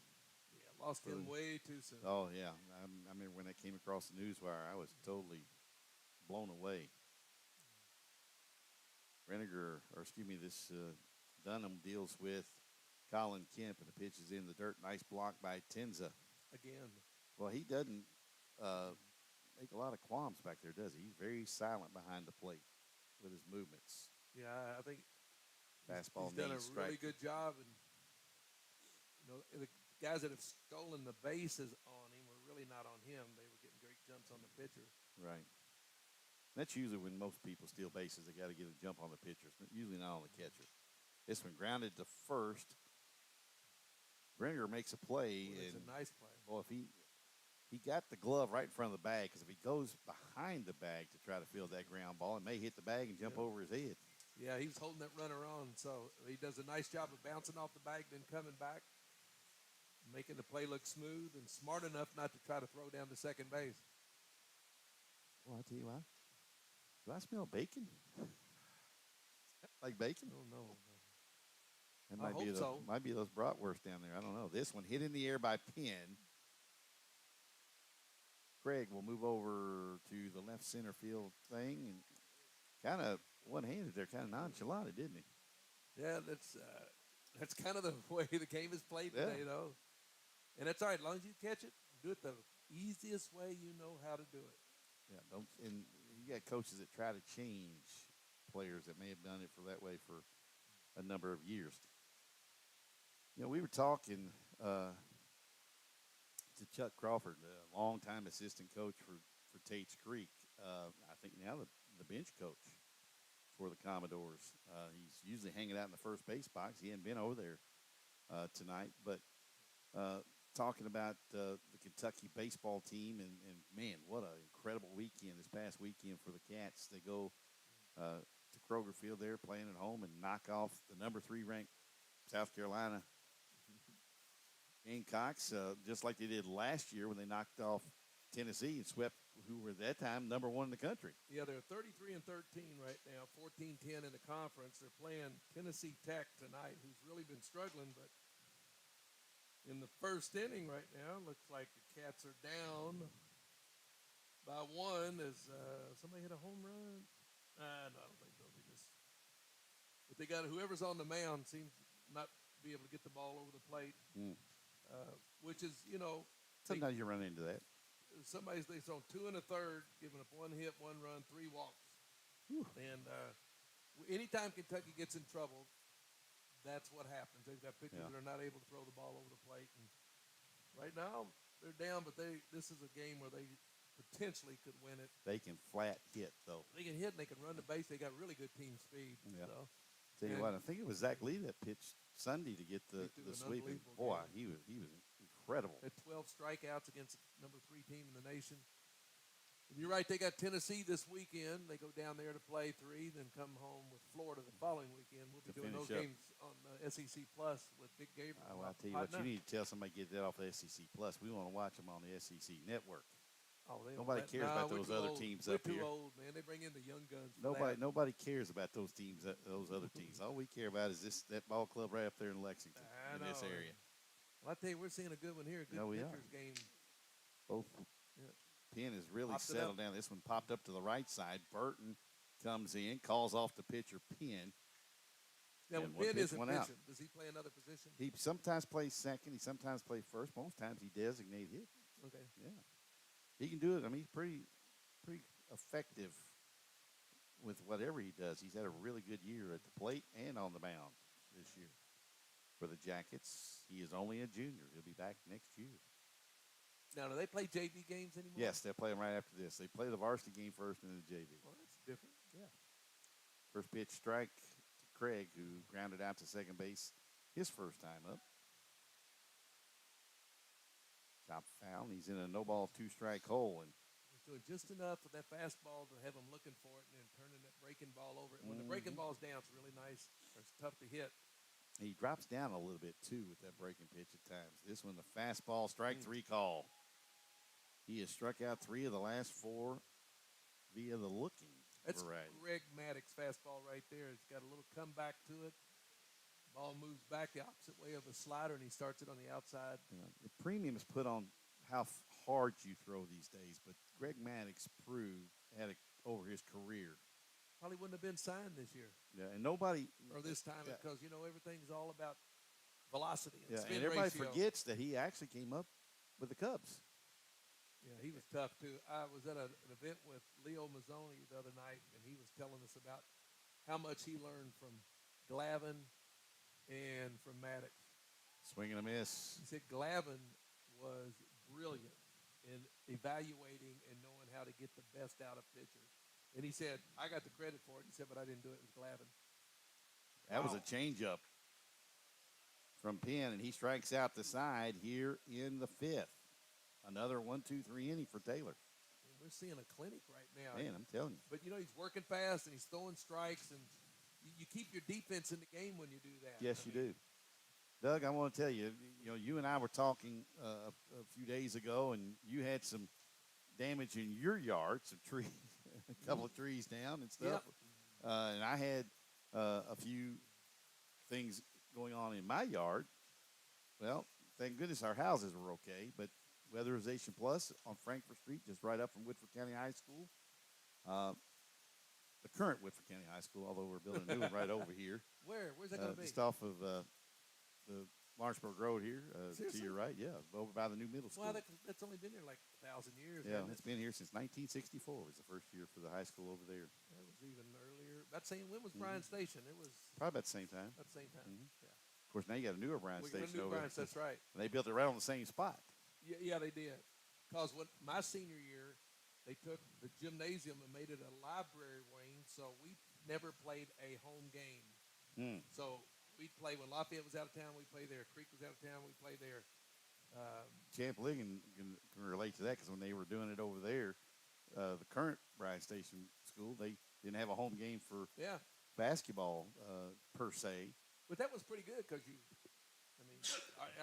B: Yeah, lost him way too soon.
A: Oh, yeah. I remember when that came across the news wire, I was totally blown away. This Dunham deals with Colin Kemp, and the pitch is in the dirt. Nice block by Tenza.
B: Again.
A: Well, he doesn't make a lot of qualms back there, does he? He's very silent behind the plate with his movements.
B: Yeah, I think
A: Fastball,
B: he's done a
A: strike.
B: really good job. And the guys that have stolen the bases on him were really not on him. They were getting great jumps on the pitcher.
A: Right. That's usually when most people steal bases. They got to get a jump on the pitcher, usually not on the catcher. This one grounded to first. Brenner makes a play.
B: Well, it's a nice play.
A: Well, if he got the glove right in front of the bag, because if he goes behind the bag to try to field that ground ball, it may hit the bag and jump over his head.
B: Yeah, he was holding that runner on, so he does a nice job of bouncing off the bag, then coming back, making the play look smooth and smart enough not to try to throw down to second base.
A: Well, I'll tell you what. Do I smell bacon? Like bacon?
B: Oh, no.
A: That
B: I hope so.
A: Might be those bratwurst down there. I don't know. This one hit in the air by Penn. Craig will move over to the left center field thing and kind of one-handed there, kind of nonchalant, didn't he?
B: Yeah, that's kind of the way the game is played today, though. And that's all right. As long as you catch it, do it the easiest way you know how to do it.
A: Yeah, and you got coaches that try to change players that may have done it for that way for a number of years. We were talking to Chuck Crawford, a longtime assistant coach for Tates Creek. I think now the bench coach for the Commodores. He's usually hanging out in the first base box. He hadn't been over there tonight, but talking about the Kentucky baseball team, and man, what an incredible weekend this past weekend for the Cats. They go to Kroger Field there, playing at home, and knock off the number 3 ranked South Carolina Gamecocks, just like they did last year when they knocked off Tennessee and swept who were at that time number 1 in the country.
B: Yeah, they're 33-13 right now, 14-10 in the conference. They're playing Tennessee Tech tonight, who's really been struggling, but in the first inning right now, looks like the Cats are down by 1 as somebody hit a home run. No, I don't think so. But they got whoever's on the mound seems not be able to get the ball over the plate, which is,
A: Sometimes you run into that.
B: They thrown 2 1/3, giving up 1 hit, 1 run, 3 walks.
A: Whew.
B: And anytime Kentucky gets in trouble, that's what happens. They've got pitchers that are not able to throw the ball over the plate. And right now, they're down, but this is a game where they potentially could win it.
A: They can flat hit, though.
B: They can hit and they can run the base. They got really good team speed.
A: Yeah.
B: So.
A: Tell you what, I think it was Zach Lee that pitched Sunday to get the sweep. Boy, he was incredible.
B: Had 12 strikeouts against number 3 team in the nation. And you're right, they got Tennessee this weekend. They go down there to play 3, then come home with Florida the following weekend. We'll be doing those games on SEC Plus with Dick Gabriel.
A: I'll tell you what, you need to tell somebody to get that off the SEC Plus. We want to watch them on the SEC Network.
B: Oh,
A: nobody cares about those other teams up here.
B: We're too old, man. They bring in the young guns.
A: Nobody cares about those teams, those other teams. All we care about is that ball club right up there in Lexington, in this area.
B: Well, I tell you, we're seeing a good one here. Good pitchers game.
A: Both
B: Yeah.
A: Penn has really
B: Popped it
A: settled
B: up.
A: down. This one popped up to the right side. Burton comes in, calls off the pitcher, Penn.
B: Now,
A: And
B: when
A: one
B: Ben
A: pitch,
B: isn't
A: one out.
B: pitching, does he play another position?
A: He sometimes plays second. He sometimes plays first. Most times he designate hit.
B: Okay.
A: Yeah. He can do it. I mean, he's pretty effective with whatever he does. He's had a really good year at the plate and on the mound this year. For the Jackets, he is only a junior. He'll be back next year.
B: Now, do they play JV games anymore?
A: Yes, they'll play them right after this. They play the varsity game first and then the JV.
B: Well, that's different.
A: Yeah. First pitch strike to Craig, who grounded out to second base his first time up. Chop foul, and he's in a no-ball, two-strike hole. And
B: He's doing just enough with that fastball to have him looking for it and then turning that breaking ball over. When the breaking ball's down, it's really nice. It's tough to hit.
A: he drops down a little bit, too, with that breaking pitch at times. This one, the fastball, strike three call. He has struck out 3 of the last 4 via the looking
B: That's
A: variety.
B: Greg Maddox fastball right there. It's got a little comeback to it. Ball moves back the opposite way of the slider, and he starts it on the outside.
A: The premium is put on how hard you throw these days, but Greg Maddox proved over his career.
B: Probably wouldn't have been signed this year
A: Yeah, and nobody
B: or this time because, everything's all about velocity and
A: Yeah,
B: spin
A: and everybody
B: ratio.
A: forgets that he actually came up with the Cubs.
B: Yeah, he was tough, too. I was at an event with Leo Mazzoni the other night, and he was telling us about how much he learned from Glavine and from Maddox.
A: Swing and a miss.
B: He said Glavine was brilliant in evaluating and knowing how to get the best out of pitchers. And he said, I got the credit for it. He said, but I didn't do it. It was Glavine.
A: That was a changeup from Penn, and he strikes out the side here in the 5th. Another 1-2-3 inning for Taylor.
B: And we're seeing a clinic right now.
A: Man, I'm telling you.
B: But, he's working fast, and he's throwing strikes, and you keep your defense in the game when you do that.
A: Yes, you do. Doug, I want to tell you, you and I were talking a few days ago, and you had some damage in your yard, some trees, a couple of trees down and stuff.
B: Yep.
A: And I had a few things going on in my yard. Well, thank goodness our houses were okay, but Weatherization Plus on Frankfort Street, just right up from Woodford County High School. The current Woodford County High School, although we're building a new one right over here.
B: Where's that going to be?
A: Just off of the Lawrenceburg Road here, to
B: Seriously?
A: your right. Yeah, over by the new middle school.
B: Well, that's only been there like 1,000 years.
A: Yeah,
B: hasn't
A: it's
B: it?
A: been here since 1964. Was the first year for the high school over there.
B: That was even earlier. About saying when was Bryan Station? It was
A: Probably about the same time.
B: about the same time. Yeah.
A: Of course, now you got a newer Bryan
B: We got a
A: Station
B: new
A: over
B: Bryan,
A: there.
B: that's right.
A: And they built it right on the same spot.
B: Yeah, they did. Because when my senior year, they took the gymnasium and made it a library wing, so we never played a home game. So we'd play when Lafayette was out of town, we'd play there. Creek was out of town, we'd play there.
A: Champ Ligon can relate to that because when they were doing it over there, the current Bryan Station school, they didn't have a home game for
B: Yeah.
A: basketball per se.
B: But that was pretty good because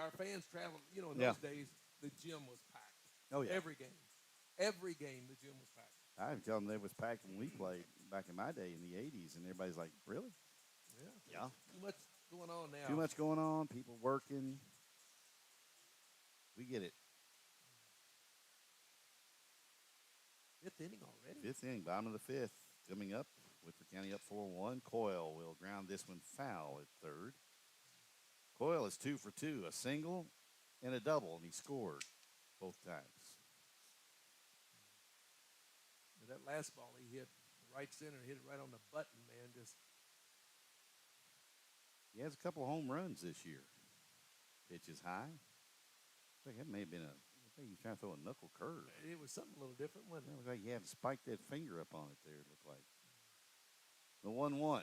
B: our fans traveled, in
A: Yeah.
B: those days, the gym was packed.
A: Oh, yeah.
B: Every game, the gym was packed.
A: I would tell them it was packed when we played back in my day in the 80s, and everybody's like, really?
B: Yeah.
A: Yeah.
B: Too much going on now.
A: Too much going on, people working. We get it.
B: 5th inning already.
A: 5th inning, bottom of the 5th, coming up. Woodford County up 4-1. Coyle will ground this one foul at third. Coyle is 2 for 2, a single and a double, and he scored both times.
B: And that last ball he hit right center, hit it right on the button, man.
A: He has a couple of home runs this year. Pitch is high. I think that may have been I think he was trying to throw a knuckle curve.
B: It was something a little different, wasn't
A: It
B: it?
A: looked like he had to spike that finger up on it there, it looked like. The 1-1.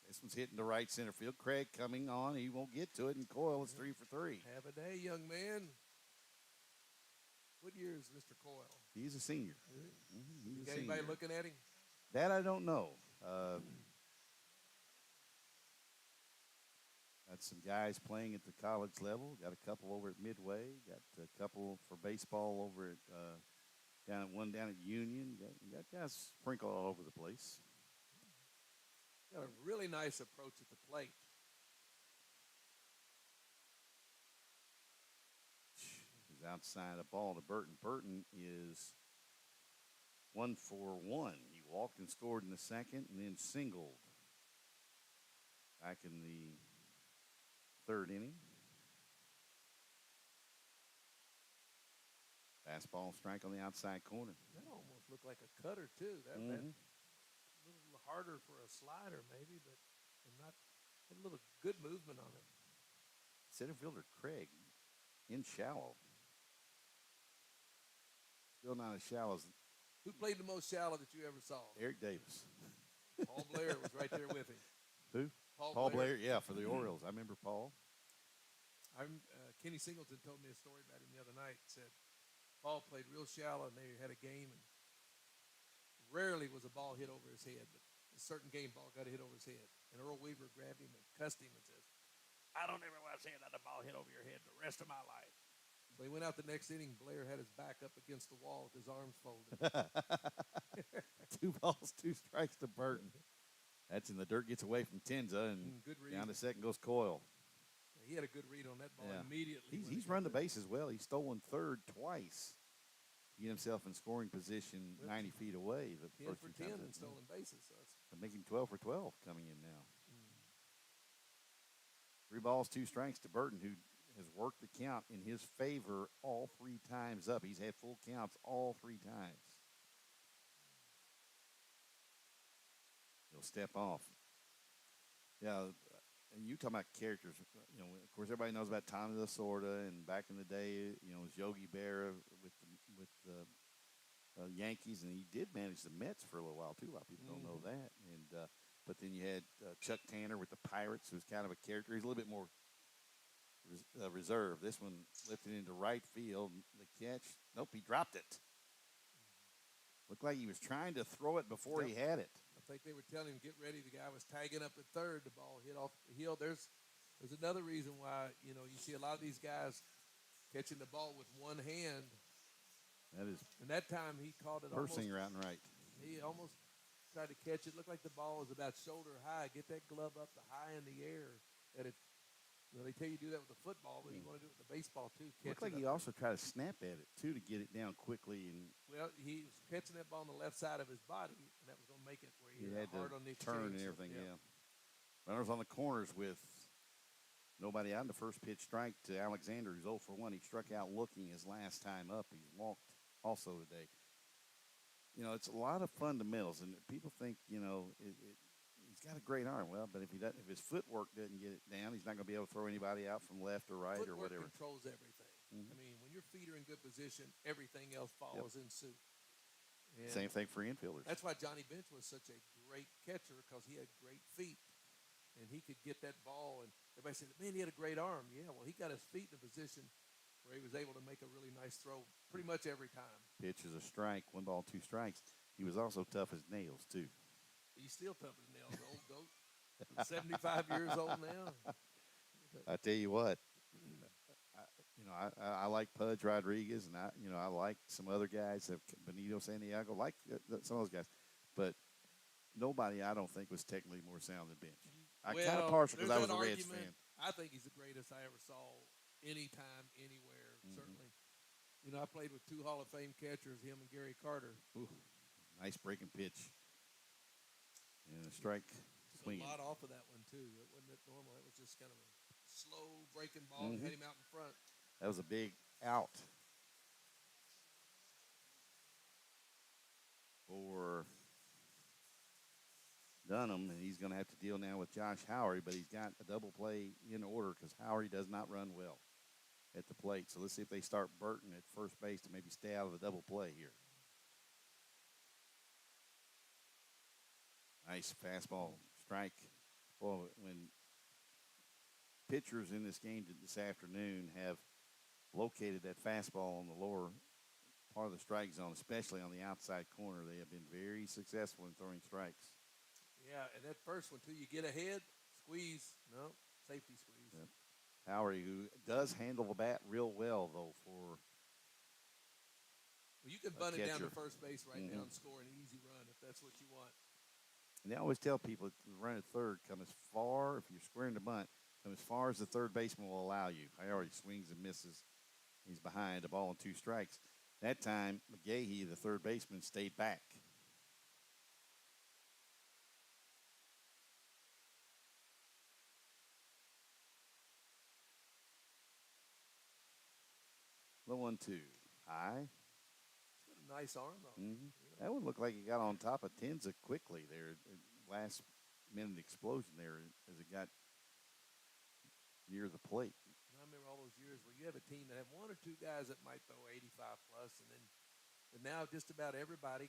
A: This one's hitting the right center field. Craig coming on. He won't get to it, and Coyle is 3 for 3.
B: Have a day, young man. What year is Mr. Coyle?
A: He's a senior.
B: You
A: He's
B: got
A: a
B: anybody
A: senior.
B: looking at him?
A: That I don't know. Got some guys playing at the college level. Got a couple over at Midway. Got a couple for baseball over at down at Union. Got guys sprinkled all over the place.
B: Got a really nice approach at the plate.
A: Is outside a ball to Burton. Burton is 1 for 1. He walked and scored in the second and then singled back in the third inning. Fastball strike on the outside corner.
B: That almost looked like a cutter too. That a little harder for a slider maybe, but not had a little good movement on it.
A: Center fielder Craig in shallow. Still not as shallow as
B: Who played the most shallow that you ever saw?
A: Eric Davis.
B: Paul Blair was right there with him.
A: Who? Paul Blair. Yeah, for the Orioles. I remember Paul.
B: Kenny Singleton told me a story about him the other night. Said Paul played real shallow, and they had a game, and rarely was a ball hit over his head, but a certain game ball got hit over his head. And Earl Weaver grabbed him and cussed him and says, "I don't ever want to see another ball hit over your head the rest of my life." So he went out the next inning. Blair had his back up against the wall with his arms folded.
A: 2 balls, 2 strikes to Burton. That's in the dirt, gets away from Tenza, and
B: good read.
A: down to second goes Coyle.
B: He had a good read on that ball immediately.
A: He's run the bases well. He's stolen third twice to get himself in scoring position 90 feet away.
B: 10 for 10 in stolen bases. So
A: that's making 12 for 12 coming in now. 3 balls, 2 strikes to Burton, who has worked the count in his favor all 3 times up. He's had full counts all 3 times. He'll step off. Yeah, and you talking about characters. You know, of course, everybody knows about Tommy Lasorda, and back in the day, you know, it was Yogi Berra with the Yankees, and he did manage the Mets for a little while too. A lot of people don't know that. And but then you had Chuck Tanner with the Pirates, who's kind of a character. He's a little bit more reserved. This one lifted into right field. The catch, nope, he dropped it. Looked like he was trying to throw it before he had it.
B: I think they were telling him, get ready. The guy was tagging up at third. The ball hit off the heel. There's another reason why, you know, you see a lot of these guys catching the ball with one hand.
A: That is.
B: And that time he caught it
A: Persinger out and right.
B: He almost tried to catch it. Looked like the ball was about shoulder high. Get that glove up high in the air. That it. You know, they tell you do that with the football, but you want to do it with the baseball too.
A: Looked like he also tried to snap at it too to get it down quickly. And
B: well, he was catching that ball on the left side of his body, and that was going to make it where he
A: had
B: hard
A: to
B: on the
A: turn and everything. Yeah. Runners on the corners with nobody out in the first pitch strike to Alexander, who's 0 for 1. He struck out looking his last time up. He's walked also today. You know, it's a lot of fundamentals, and people think, you know, he's got a great arm. Well, but if his footwork doesn't get it down, he's not going to be able to throw anybody out from left or right or whatever.
B: Footwork controls everything. I mean, when your feet are in good position, everything else follows in suit. And
A: same thing for infielders.
B: That's why Johnny Bench was such a great catcher, because he had great feet, and he could get that ball. And everybody said, "Man, he had a great arm." Yeah, well, he got his feet in a position where he was able to make a really nice throw pretty much every time.
A: Pitch is a strike, 1 ball, 2 strikes. He was also tough as nails too.
B: He's still tough as nails, old goat. 75 years old now.
A: I tell you what, I like Pudge Rodriguez, and I like some other guys, Benito Santiago, like some of those guys, but nobody I don't think was technically more sound than Bench. I kind of partial because I was a Reds fan.
B: I think he's the greatest I ever saw, anytime, anywhere. Certainly, you know, I played with 2 Hall of Fame catchers, him and Gary Carter.
A: Ooh, nice breaking pitch and a strike. Swinging.
B: A lot off of that one too. It wasn't normal. It was just kind of a slow breaking ball. Had him out in front.
A: That was a big out for Dunham, and he's going to have to deal now with Josh Howery, but he's got a double play in order because Howery does not run well at the plate. So let's see if they start Burton at first base to maybe stay out of the double play here. Nice fastball strike. Well, when pitchers in this game this afternoon have located that fastball on the lower part of the strike zone, especially on the outside corner, they have been very successful in throwing strikes.
B: Yeah, and that first one, too, you get ahead, squeeze. No, safety squeeze.
A: Yep. Howery, who does handle the bat real well, though, for
B: you can bunt it down to first base right now and score an easy run if that's what you want.
A: And they always tell people to run at third, come as far, if you're squaring the bunt, come as far as the third baseman will allow you. Howery swings and misses He's behind, a ball and 2 strikes. That time, McGahee, the third baseman, stayed back. The 1-2. High.
B: Got a nice arm, though.
A: Mm-hmm. That one looked like it got on top of Tenza quickly there. Last minute explosion there as it got near the plate.
B: I remember all those years where you have a team that have 1 or 2 guys that might throw 85 plus, and now just about everybody,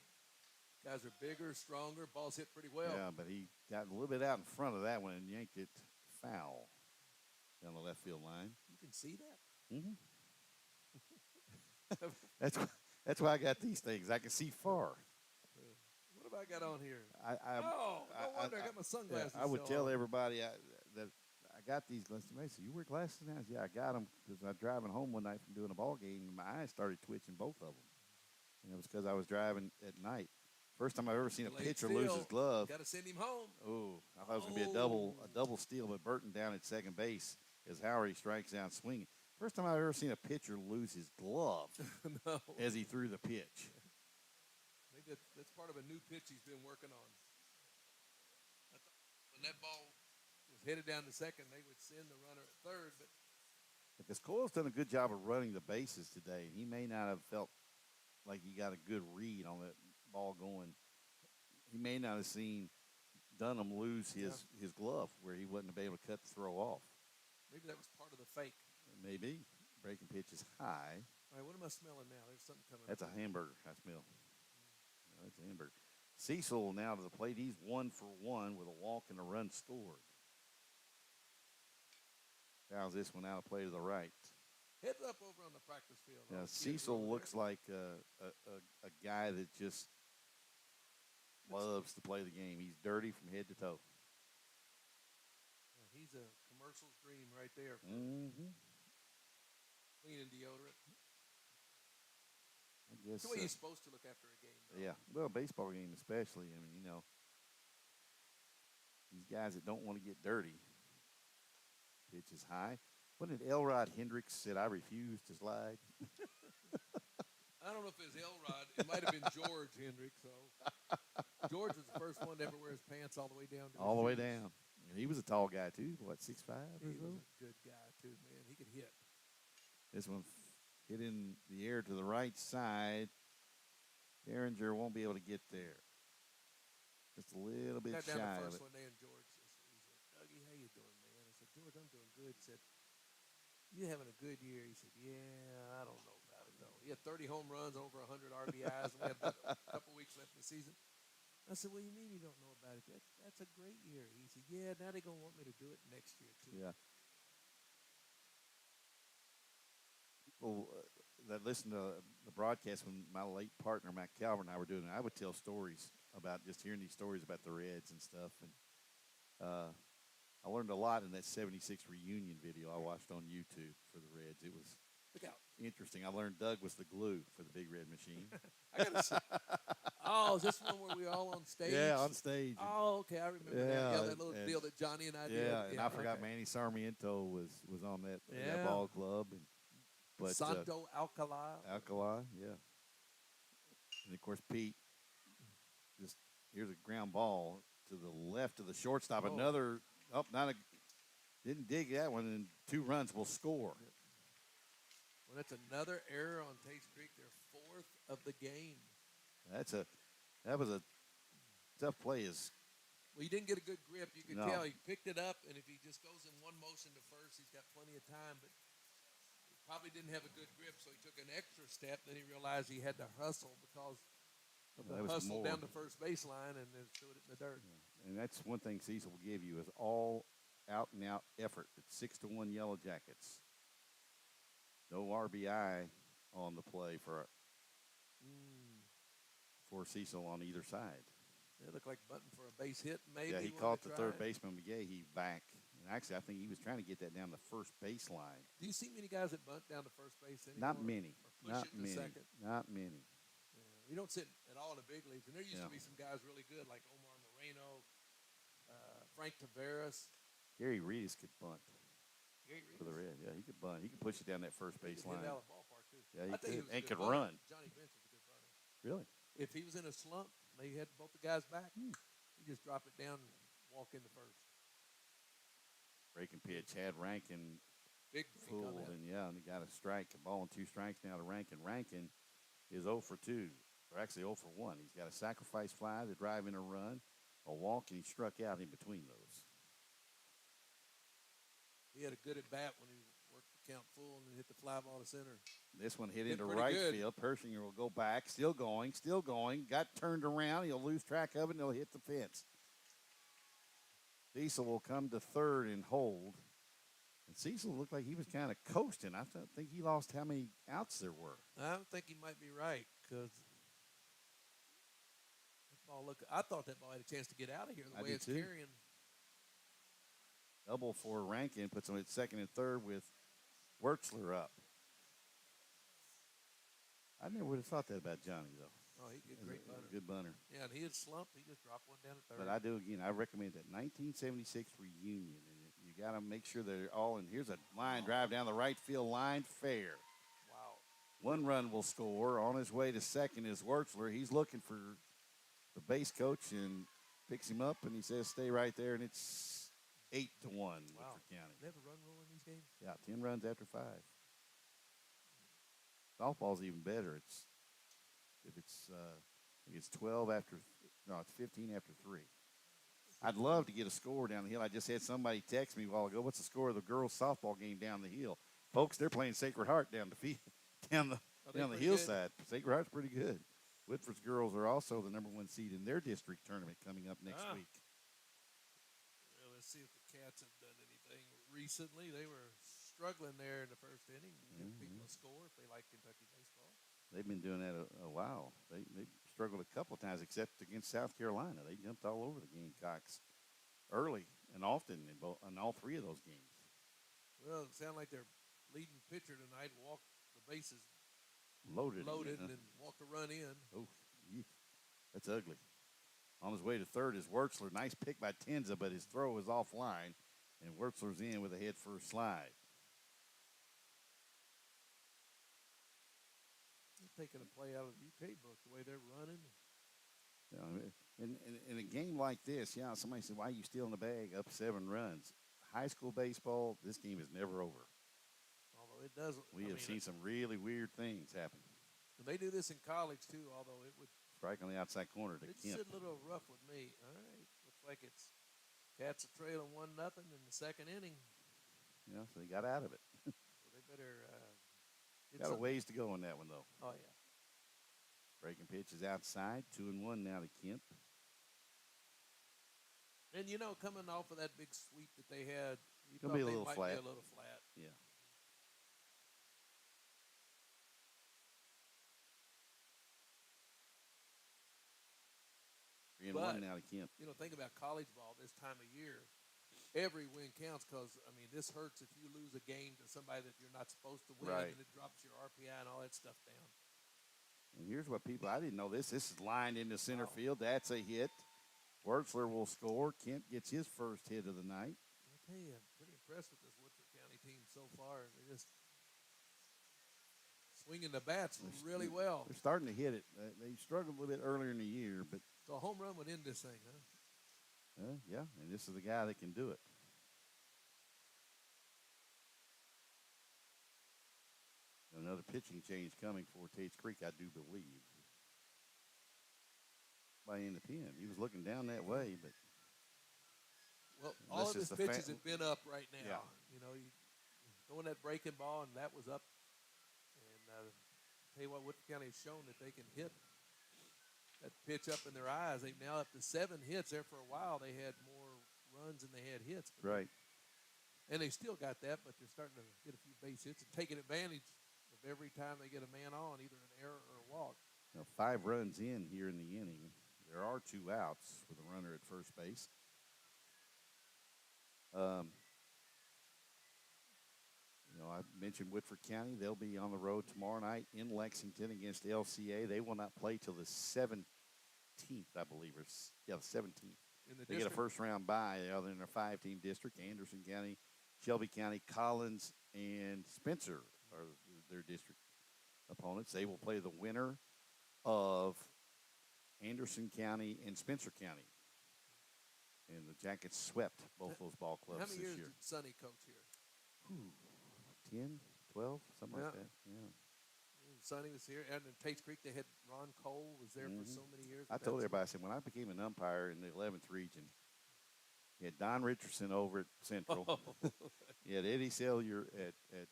B: guys are bigger, stronger, balls hit pretty well.
A: Yeah, but he got a little bit out in front of that one and yanked it foul down the left field line.
B: You can see that?
A: Mm-hmm. That's why I got these things. I can see far.
B: What have I got on here?
A: No
B: wonder I got my sunglasses.
A: I would tell
B: on.
A: everybody that I got these glasses. They say, you wear glasses now? Yeah, I got them because I was driving home one night from doing a ball game, and my eyes started twitching, both of them. And it was because I was driving at night. First time I've ever seen a pitcher lose his glove.
B: Got to send him home.
A: Oh, I thought it was going to be a double steal, but Burton down at second base as Howery strikes out swinging. First time I've ever seen a pitcher lose his glove
B: No.
A: as he threw the pitch.
B: I think that's part of a new pitch he's been working on. When that ball was headed down to second, they would send the runner at third. But
A: because Coyle's done a good job of running the bases today, he may not have felt like he got a good read on that ball going. He may not have seen Dunham lose his glove where he wouldn't have been able to cut the throw off.
B: Maybe that was part of the fake.
A: Maybe. Breaking pitch is high.
B: All right, what am I smelling now? There's something coming.
A: That's a hamburger I smell. That's a hamburger. Cecil now to the plate. He's 1 for 1 with a walk and a run scored. Fouls this one out of play to the right.
B: Heads up over on the practice field.
A: Now, Cecil looks like a guy that just loves to play the game. He's dirty from head to toe.
B: He's a commercial's dream right there.
A: Mm-hmm.
B: Clean and deodorant.
A: I guess.
B: That's the way you're supposed to look after a game, though.
A: Yeah, well, baseball game especially. I mean, these guys that don't want to get dirty. Pitch is high. Wasn't it Elrod Hendricks said, I refuse to slide?
B: I don't know if it was Elrod. It might have been George Hendricks. So George was the first one to ever wear his pants all the way down.
A: All the way down. And he was a tall guy, too. What, 6'5"?
B: He was a good guy, too, man. He could hit.
A: This one hit in the air to the right side. Derringer won't be able to get there. Just a little bit
B: Got
A: shy
B: down the
A: of
B: first
A: it.
B: one day, and George said, Dougie, how you doing, man? I said, George, I'm doing good. He said, you having a good year? He said, yeah, I don't know about it, though. He had 30 home runs, over 100 RBIs, and we had about a couple weeks left in the season. I said, what do you mean you don't know about it? That's a great year. He said, yeah, now they're going to want me to do it next year, too.
A: Yeah. People that listen to the broadcast when my late partner, Matt Calvert, and I were doing it, I would tell stories about just hearing these stories about the Reds and stuff. And I learned a lot in that 76 reunion video I watched on YouTube for the Reds. It was interesting. I learned Doug was the glue for the Big Red Machine.
B: I gotta say, oh, is this one where we were all on stage?
A: Yeah, on stage.
B: Oh, okay, I remember that. Yeah, that little deal that Johnny and I did.
A: Yeah, and I forgot Manny Sarmiento was on that ball club. But
B: Santo Alcala.
A: Alcala, yeah. And, of course, Pete, just here's a ground ball to the left of the shortstop.
B: Oh.
A: Another, didn't dig that one, and 2 runs will score.
B: Well, that's another error on Tates Creek, their 4th of the game.
A: That was a tough play.
B: Well, he didn't get a good grip. You could
A: No.
B: tell he picked it up, and if he just goes in one motion to first, he's got plenty of time, but probably didn't have a good grip, so he took an extra step. Then he realized he had to hustle because of the hustle down the first baseline and then threw it in the dirt.
A: Yeah. And that's one thing Cecil will give you is all out-and-out effort. It's 6-1 Yellow Jackets. No RBI on the play for Cecil on either side.
B: It looked like Button for a base hit, maybe.
A: Yeah, he caught the third baseman, McGahee, back. And actually, I think he was trying to get that down the first baseline.
B: Do you see many guys that bunt down to first base anymore?
A: Not many.
B: Or push it to second?
A: Not many.
B: Yeah. You don't see it at all in the big leagues. And there used to be some guys really good, like Omar Moreno, Frank Taveras.
A: Gary Reedus could bunt
B: Gary Reedus?
A: for the Red, Yeah, he could bunt. He could push it down that first
B: He
A: base
B: could hit
A: line.
B: it out of the ballpark too.
A: Yeah, he
B: I think he
A: could.
B: was a
A: And
B: good
A: could
B: runner.
A: run.
B: Johnny Bench was a good runner.
A: Really?
B: If he was in a slump, they had both the guys back.
A: Hmm.
B: He just drop it down and walk into first.
A: Breaking pitch had Rankin
B: Big break on
A: fooled,
B: that.
A: and yeah, and he got a strike, a ball and 2 strikes now to Rankin. Rankin is 0 for 2, or actually 0 for 1. He's got a sacrifice fly to drive in a run, a walk, and he struck out in between those.
B: He had a good at bat when he worked the count full and hit the fly ball to center.
A: This one hit
B: Hit
A: into
B: pretty
A: right
B: good.
A: field. Pershinger will go back, still going, got turned around. He'll lose track of it, and he'll hit the fence. Cecil will come to third and hold. And Cecil looked like he was kind of coasting. I think he lost how many outs there were.
B: I think he might be right because I thought that ball had a chance to get out of here the way it's
A: too.
B: carrying.
A: Double for Rankin, puts him at second and third with Wertzler up. I never would have thought that about Johnny, though.
B: Oh, he's a great bunter.
A: Good bunter.
B: Yeah, and he had slumped. He just dropped one down at third.
A: But I do, again, I recommend that 1976 reunion. And you got to make sure they're all in. Here's a line drive down the right field line, fair.
B: Wow.
A: 1 run will score. On his way to second is Wertzler. He's looking for the base coach and picks him up, and he says, stay right there, and it's 8-1 Woodford County.
B: They have a run rule in these games?
A: Yeah, 10 runs after 5. Softball's even better. I think it's 12 after, no, it's 15 after 3. I'd love to get a score down the hill. I just had somebody text me a while ago, what's the score of the girls' softball game down the hill? Folks, they're playing Sacred Heart down the hillside. Sacred Heart's pretty good. Woodford's girls are also the #1 seed in their district tournament coming up next week.
B: Well, let's see if the Cats have done anything recently. They were struggling there in the first inning. Give people a score if they like Kentucky baseball.
A: They've been doing that a while. They struggled a couple of times, except against South Carolina. They jumped all over the Gamecocks early and often in all 3 of those games.
B: Well, it sounded like their leading pitcher tonight walked the bases
A: Loaded
B: and then walked a run in.
A: Oh, that's ugly. On his way to third is Wertzler. Nice pick by Tenza, but his throw is offline, and Wertzler's in with a head first slide.
B: Taking a play out of the UK book, the way they're running.
A: In a game like this, somebody said, why are you still in the bag up 7 runs? High school baseball, this game is never over.
B: Although it doesn't.
A: We have seen some really weird things happen.
B: And they do this in college, too, although it would.
A: Strike on the outside corner to
B: It's
A: Kemp.
B: a little rough with me. All right. Looks like it's Cats are trailing 1-0 in the second inning.
A: Yeah, so they got out of it.
B: So they better.
A: Got a ways to go in that one, though.
B: Oh, yeah.
A: Breaking pitch is outside. 2-1 now to Kemp.
B: And, coming off of that big sweep that they had, you
A: Gonna
B: thought
A: be a
B: they
A: little
B: might
A: flat.
B: be a little flat.
A: Yeah. 3-1 now to Kemp.
B: Think about college ball this time of year. Every win counts because, this hurts if you lose a game to somebody that you're not supposed to win,
A: Right.
B: and it drops your RPI and all that stuff down.
A: And here's what I didn't know this. This is lined into center field. That's a hit. Wertzler will score. Kemp gets his first hit of the night.
B: I tell you, I'm pretty impressed with this Woodford County team so far. They just swinging the bats really well.
A: They're starting to hit it. They struggled a little bit earlier in the year, but
B: So a home run would end this thing, huh?
A: yeah, and this is the guy that can do it. Another pitching change coming for Tates Creek, I do believe. By in the pen. He was looking down that way, but
B: Well, all of his pitches have been up right now.
A: Yeah.
B: You throwing that breaking ball, and that was up. And tell you what, Woodford County has shown that they can hit that pitch up in their eyes. They've now up to 7 hits. There for a while, they had more runs than they had hits.
A: right.
B: And they still got that, but they're starting to get a few base hits and taking advantage of every time they get a man on, either an error or a walk.
A: Now 5 runs in here in the inning. There are 2 outs with a runner at first base. I mentioned Woodford County. They'll be on the road tomorrow night in Lexington against LCA. They will not play till the 17th, I believe. The 17th.
B: In the
A: They get a first-round bye. They're in a 5-team district. Anderson County, Shelby County, Collins, and Spencer are their district opponents. They will play the winner of Anderson County and Spencer County. And the Jackets swept both those ball clubs
B: How many
A: this
B: years
A: year.
B: did Sonny coach here?
A: 10, 12, something like that. Yeah.
B: Sonny was here, and in Tates Creek they had Ron Cole was there for so many years.
A: I told everybody, I said, when I became an umpire in the 11th region, you had Don Richardson over at Central. You had Eddie Sellier at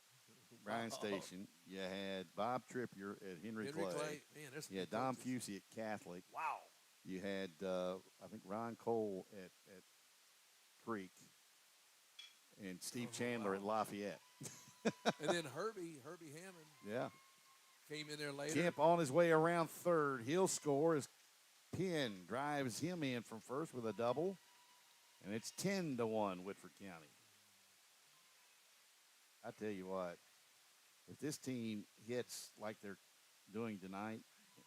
A: Bryan Station. You had Bob Trippier at Henry Clay.
B: Man, there's some
A: You had
B: good
A: Don
B: coaches.
A: Fusey at Catholic.
B: Wow.
A: You had, I think, Ron Cole at Creek. And Steve Chandler at Lafayette.
B: And then Herbie Hammond
A: Yeah.
B: came in there later.
A: Kemp on his way around third. He'll score as Penn drives him in from first with a double. And it's 10-1 Woodford County. I tell you what, if this team hits like they're doing tonight,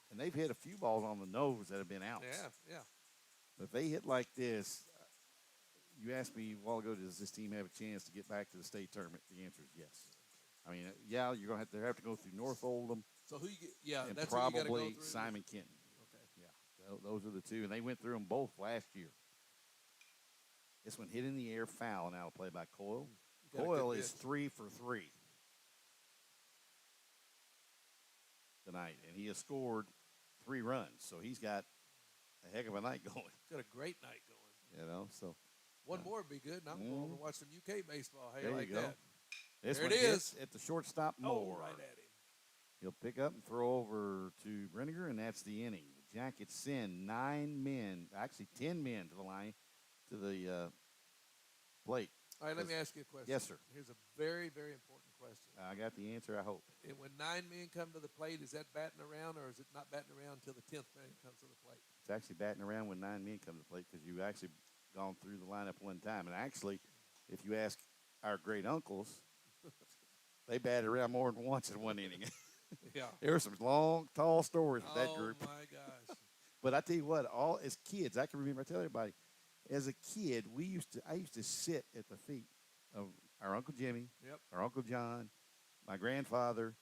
A: and they've hit a few balls on the nose that have been out.
B: Yeah.
A: But if they hit like this, you asked me a while ago, does this team have a chance to get back to the state tournament? The answer is yes. I mean, yeah, you're going to have to go through North Oldham.
B: So who you get? Yeah,
A: and
B: that's who you gotta go
A: probably
B: through.
A: Simon Kenton.
B: Okay.
A: Yeah, those are the two. And they went through them both last year. This one hit in the air, foul, now play by Coyle.
B: Got a
A: Coyle
B: good
A: is
B: pitch.
A: 3 for 3 tonight, and he has scored 3 runs. So he's got a heck of a night going.
B: Got a great night going.
A: You know, so
B: One more would be good, and I'm going over and watch some UK baseball. How
A: there
B: you
A: you
B: like
A: go.
B: that?
A: This
B: There
A: one
B: it
A: hits
B: is.
A: at the shortstop
B: Oh,
A: Moore.
B: right at him.
A: He'll pick up and throw over to Brenniger, and that's the inning. The Jackets send 9 men, actually 10 men to the line, to the plate.
B: All right, let me ask you a question.
A: Yes, sir.
B: Here's a very, very important question.
A: I got the answer, I hope.
B: And when 9 men come to the plate, is that batting around, or is it not batting around until the 10th man comes to the plate?
A: It's actually batting around when 9 men come to the plate because you've actually gone through the lineup one time. And actually, if you ask our great uncles, they batted around more than once in one inning.
B: Yeah.
A: There were some long, tall stories with that group.
B: Oh, my gosh.
A: But I tell you what, all as kids, I can remember, I tell everybody, as a kid, I used to sit at the feet of our Uncle Jimmy,
B: Yep.
A: our Uncle John, my grandfather,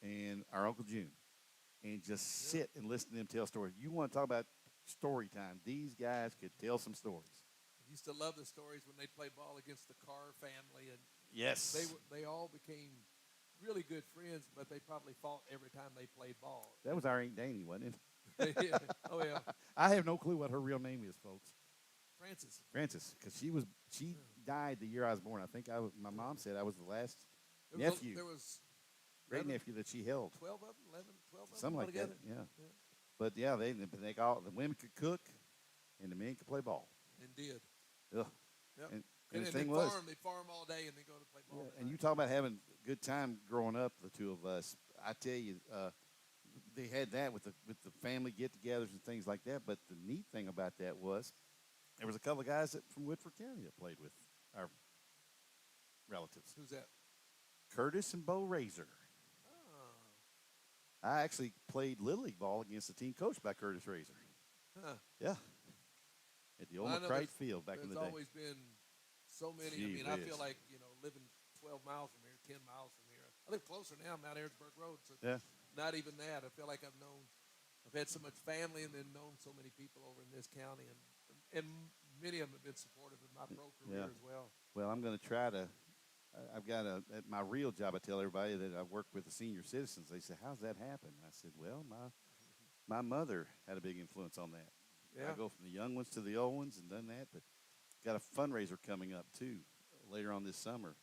A: and our Uncle June, and just sit and listen to them tell stories. You want to talk about story time? These guys could tell some stories.
B: I used to love the stories when they played ball against the Carr family, and
A: Yes.
B: they all became really good friends, but they probably fought every time they played ball.
A: That was our Aunt Danny, wasn't it?
B: Yeah. Oh, yeah.
A: I have no clue what her real name is, folks.
B: Francis.
A: Because she died the year I was born. I think my mom said I was the last
B: There was
A: nephew,
B: there was
A: great
B: 11
A: nephew that she held.
B: 12 of them, 11, 12 of them
A: Something like
B: altogether.
A: that, yeah. But yeah, the women could cook, and the men could play ball.
B: And did.
A: Ugh.
B: Yep.
A: And
B: And
A: the
B: then
A: thing was,
B: they'd farm all day and then go to play ball.
A: and you talk about having a good time growing up, the two of us. I tell you, they had that with the family get-togethers and things like that. But the neat thing about that was, there was a couple of guys from Woodford County that played with our relatives,
B: Who's that?
A: Curtis and Bo Razor.
B: Oh.
A: I actually played Little League ball against a team coached by Curtis Razor.
B: Huh.
A: Yeah. At the old
B: Well, I know
A: McCrite Field back in the
B: There's
A: day.
B: always been so many.
A: Gee
B: I feel
A: whiz.
B: like, living 12 miles from here, 10 miles from here. I live closer now. I'm out Ericksburg Road. So
A: Yeah.
B: not even that. I feel like I've had so much family and then known so many people over in this county. And many of them have been supportive of my pro career
A: Yeah.
B: as well.
A: Well, I'm going to try to. I've got at my real job. I tell everybody that I work with the senior citizens. They say, "How's that happen?" I said, "Well, my mother had a big influence on that.
B: Yeah.
A: I go from the young ones to the old ones and done that. But got a fundraiser coming up too later on this summer.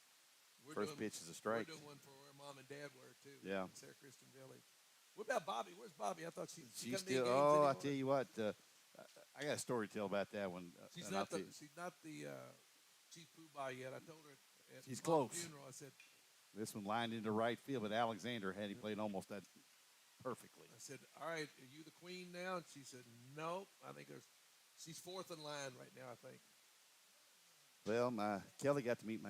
A: First pitch is a strike.
B: We're doing one for where Mom and Dad were too.
A: Yeah.
B: In Sarah Christian Village. What about Bobby? Where's Bobby? I thought she
A: She's
B: come to any
A: still.
B: games
A: Oh, I
B: anymore?
A: tell you what. I got a story to tell about that one.
B: She's
A: and I'll
B: not
A: tell
B: the
A: you.
B: chief poobah yet. I told her at
A: She's
B: Mom's
A: close.
B: funeral. I said,
A: This one lined into right field, but Alexander had him played almost that perfectly.
B: all right, are you the queen now? And she said, nope. I think she's fourth in line right now, I think.
A: Well, Kelly got to meet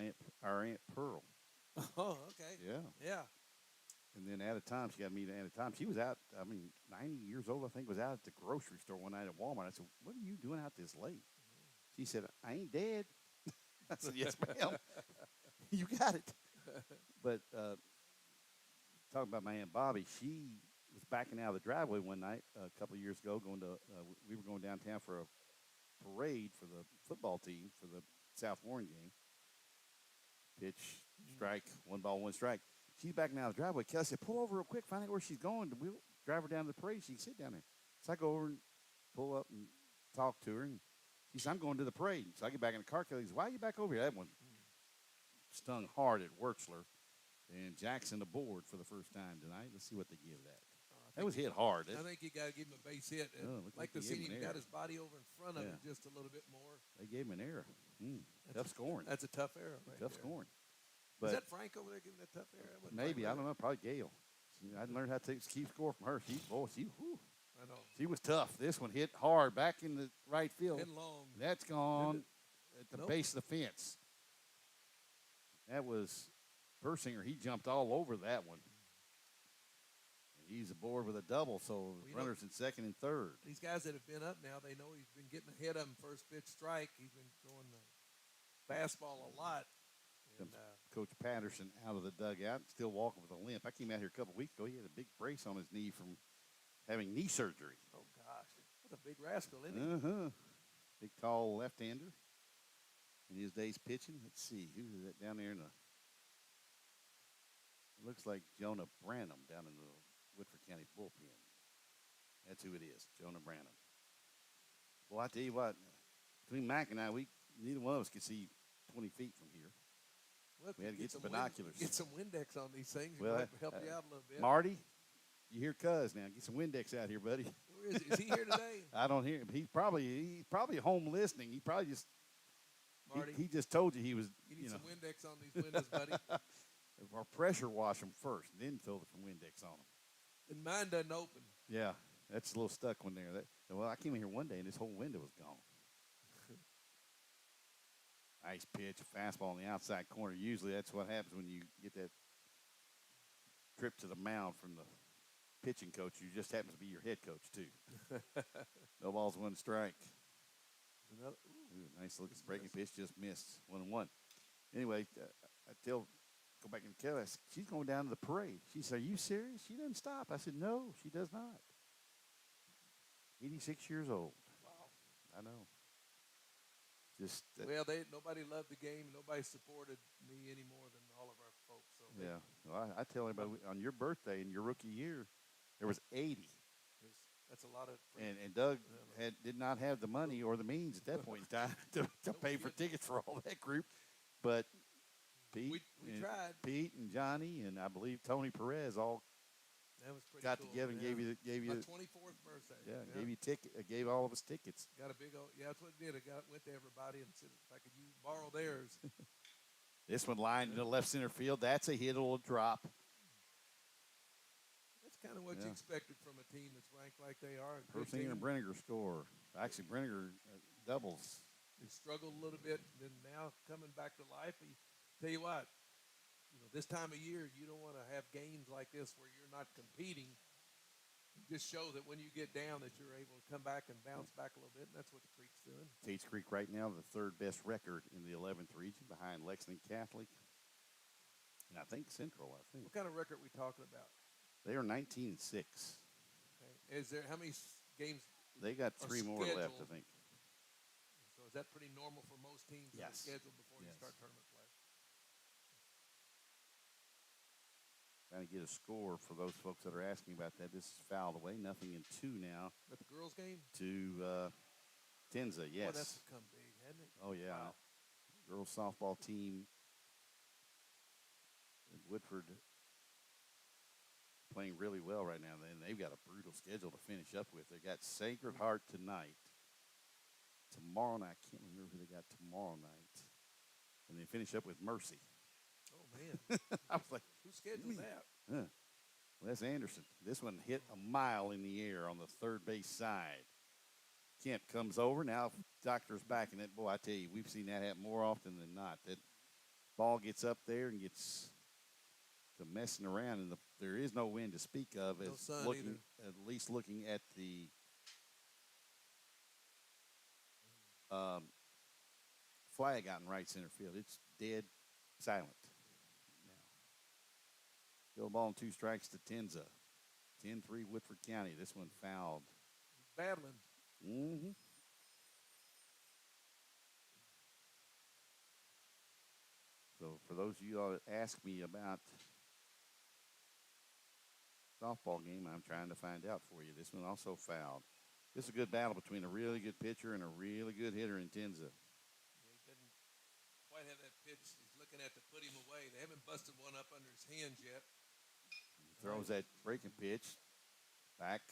A: our Aunt Pearl.
B: Oh, okay.
A: Yeah.
B: Yeah.
A: And then at a time, she got to meet at a time. She was out, 90 years old, I think, was out at the grocery store one night at Walmart. I said, "What are you doing out this late?" She said, "I ain't dead." I said, "Yes, ma'am." You got it. But talking about my Aunt Bobby, she was backing out of the driveway one night a couple of years ago. We were going downtown for a parade for the football team for the South Warren game. Pitch, strike, 1 ball, 1 strike. She's backing out of the driveway. Kelly said, "Pull over real quick, find out where she's going. We'll drive her down to the parade. She can sit down there." So I go over and pull up and talk to her, and she said, "I'm going to the parade." So I get back in the car. Kelly says, "Why are you back over here?" That one stung hard at Wurtzler. And Jackson aboard for the first time tonight. Let's see what they give that. That was hit hard.
B: I think you got to give him a base hit. Like to see him got his body over in front of it just a little bit more.
A: They gave him an error. Tough scoring.
B: That's a tough error right
A: Tough
B: there.
A: scoring.
B: But is that Frank over there giving that tough error?
A: Maybe. I don't know. Probably Gail. I learned how to keep score from her. Whew.
B: I know.
A: She was tough. This one hit hard back in the right field.
B: And long.
A: That's gone at the base of the fence. That was Persinger. He jumped all over that one. He's aboard with a double, so runners in second and third.
B: These guys that have been up now, they know he's been getting ahead of them first pitch strike. He's been throwing the fastball a lot. And,
A: Coach Patterson out of the dugout, still walking with a limp. I came out here a couple weeks ago. He had a big brace on his knee from having knee surgery.
B: Oh, gosh. What a big rascal, isn't he?
A: Big, tall left-hander. In his days pitching, let's see. Who is that down there in the – it looks like Jonah Branham down in the Woodford County bullpen. That's who it is, Jonah Branham. Well, I tell you what, between Mac and I, neither one of us could see 20 feet from here.
B: Well,
A: we had to get some binoculars.
B: Get some Windex on these things.
A: Well,
B: it might help you out a little bit.
A: Marty, you hear Cuz now. Get some Windex out here, buddy.
B: Where is he? Is he here today?
A: I don't hear him. He's probably home listening. He probably just
B: Marty,
A: he just told you he was.
B: You need some Windex on these windows, buddy.
A: Or pressure wash them first, then fill some Windex on them.
B: And mine doesn't open.
A: Yeah, that's a little stuck one there. Well, I came in here one day and this whole window was gone. Nice pitch, a fastball on the outside corner. Usually that's what happens when you get that trip to the mound from the pitching coach. You just happens to be your head coach, too. No balls, 1 strike. Nice looking breaking pitch, just missed. 1-1. Anyway, go back and Kelly. She's going down to the parade. She said, "Are you serious? She doesn't stop." I said, "No, she does not." 86 years old.
B: Wow.
A: I know.
B: Well, nobody loved the game. Nobody supported me any more than all of our folks. So
A: yeah. Well, I tell everybody, on your birthday in your rookie year, there was 80.
B: That's a lot of.
A: And Doug did not have the money or the means at that point in time to pay for tickets for all that group. But Pete,
B: we tried.
A: Pete and Johnny and I believe Tony Perez all got
B: cool,
A: together and gave you
B: my 24th birthday.
A: Gave you gave all of us tickets.
B: Got a big old that's what it did. Went to everybody and said if I could borrow theirs.
A: This one lined in the left center field. That's a hit. It'll drop.
B: That's kind of what you expected from a team that's ranked like they are.
A: Persinger and Brenninger score. Actually, Brenninger doubles.
B: He struggled a little bit, and then now coming back to life. Tell you what, this time of year, you don't want to have games like this where you're not competing. It just shows that when you get down that you're able to come back and bounce back a little bit, and that's what the Creek's doing.
A: Tates Creek right now the third best record in the 11th region behind Lexington Catholic. And I think Central,
B: What kind of record are we talking about?
A: They are 19-6.
B: Okay. How many games?
A: They got 3 more left, I think.
B: So is that pretty normal for most teams that are scheduled before you start tournament play?
A: Trying to get a score for those folks that are asking about that. This is fouled away. 0-2 now.
B: At the girls' game?
A: To Tenza, yes.
B: Boy, that's become big, hasn't it?
A: Oh, yeah.
B: Wow.
A: Girls softball team in Woodford playing really well right now. And they've got a brutal schedule to finish up with. They got Sacred Heart tonight. Tomorrow night, I can't remember who they got tomorrow night. And they finish up with Mercy.
B: Oh, man.
A: I was like,
B: who scheduled that?
A: Well, that's Anderson. This one hit a mile in the air on the third base side. Kemp comes over. Now Doctor's backing it. Boy, I tell you, we've seen that happen more often than not. That ball gets up there and gets to messing around, and there is no wind to speak of.
B: No sun
A: looking,
B: either.
A: at least looking at the flag out in right center field. It's dead silent. Now, field ball and 2 strikes to Tenza. 10-3 Woodford County. This one fouled.
B: Battling.
A: Mm-hmm. So for those of you that ask me about softball game, I'm trying to find out for you. This one also fouled. This is a good battle between a really good pitcher and a really good hitter in Tenza.
B: Yeah, he doesn't quite have that pitch. He's looking at to put him away. They haven't busted one up under his hands yet.
A: He throws that breaking pitch. Back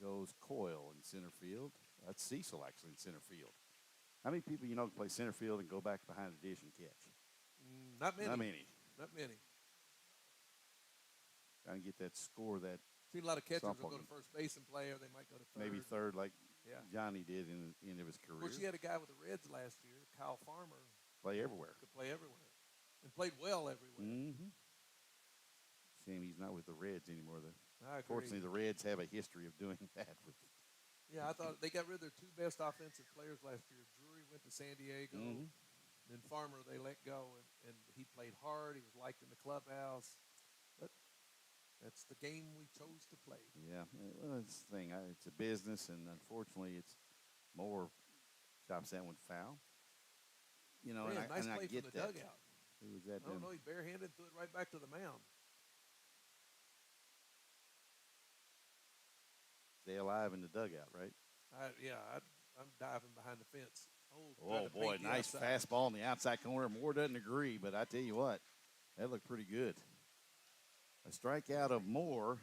A: goes Coyle in center field. That's Cecil actually in center field. How many people you know can play center field and go back behind the dish and catch?
B: Not many.
A: Not many.
B: Not many.
A: Trying to get that score that
B: Seen a lot of catchers will
A: softball
B: go to
A: game.
B: first base and play, or they might go to third.
A: Maybe third, like
B: Yeah.
A: Johnny did in the end of his
B: Of
A: career.
B: course, you had a guy with the Reds last year, Kyle Farmer,
A: Play everywhere.
B: could play everywhere and played well everywhere.
A: Mm-hmm. Shame he's not with the Reds anymore, though.
B: I agree.
A: Fortunately, the Reds have a history of doing that.
B: Yeah, I thought they got rid of their 2 best offensive players last year. Drury went to San Diego.
A: Mm-hmm.
B: Then Farmer they let go, and he played hard. He was liked in the clubhouse. But that's the game we chose to play.
A: Yeah, well, that's the thing. It's a business, and unfortunately, it's more chops that one foul. You know,
B: Man, nice
A: and I
B: play
A: get
B: from the
A: that.
B: dugout.
A: Who was that?
B: I don't know. He barehanded, threw it right back to the mound.
A: Stay alive in the dugout, right?
B: I'm diving behind the fence.
A: Oh boy, nice fastball on the outside corner. Moore doesn't agree, but I tell you what, that looked pretty good. A strikeout of Moore,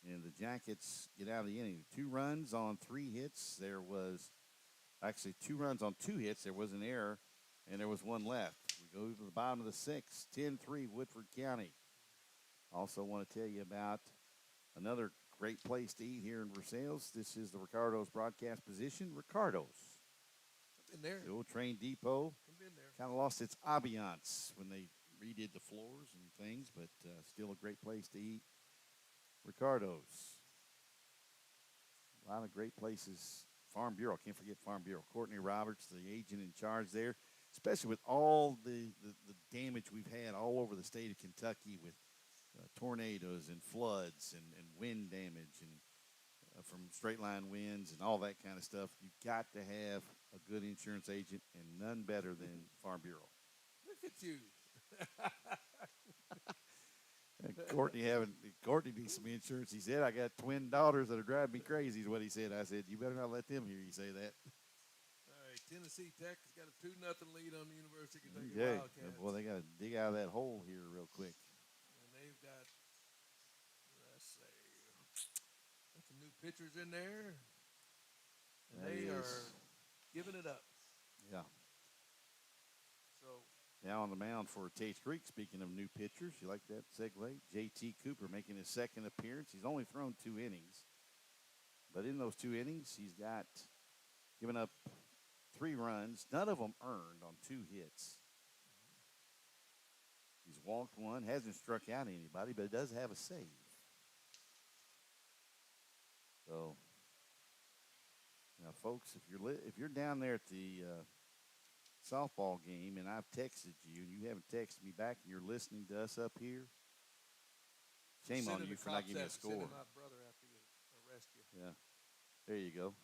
A: and the Jackets get out of the inning. 2 runs on 3 hits. There was actually 2 runs on 2 hits. There was an error, and there was 1 left. We go to the bottom of the 6th, 10-3 Woodford County. Also want to tell you about another great place to eat here in Versailles. This is the Ricardo's broadcast position. Ricardo's.
B: In there.
A: The old train depot.
B: I've been there.
A: Kind of lost its ambiance when they redid the floors and things, but still a great place to eat. Ricardo's. A lot of great places. Farm Bureau. Can't forget Farm Bureau. Courtney Roberts, the agent in charge there, especially with all the damage we've had all over the state of Kentucky with tornadoes and floods and wind damage and from straight line winds and all that kind of stuff. You've got to have a good insurance agent, and none better than Farm Bureau.
B: Look at you.
A: Courtney needs some insurance. He said, I got twin daughters that are driving me crazy, is what he said. I said, you better not let them hear you say that.
B: All right, Tennessee Tech has got a 2-0 lead on the University of Kentucky
A: Okay.
B: Wildcats.
A: Boy, they got to dig out of that hole here real quick.
B: And they've got, let's see, got some new pitchers in there. And they are giving it up.
A: Yeah.
B: So
A: Now on the mound for Tates Creek, speaking of new pitchers, you like that segue? J.T. Cooper making his 2nd appearance. He's only thrown 2 innings. But in those 2 innings, he's given up 3 runs, none of them earned on 2 hits. He's walked 1, hasn't struck out anybody, but does have a save. So, now, folks, if you're down there at the softball game and I've texted you and you haven't texted me back and you're listening to us up here, shame on you for not giving me a score.
B: Sending my brother after you, arrest you.
A: Yeah, there you go.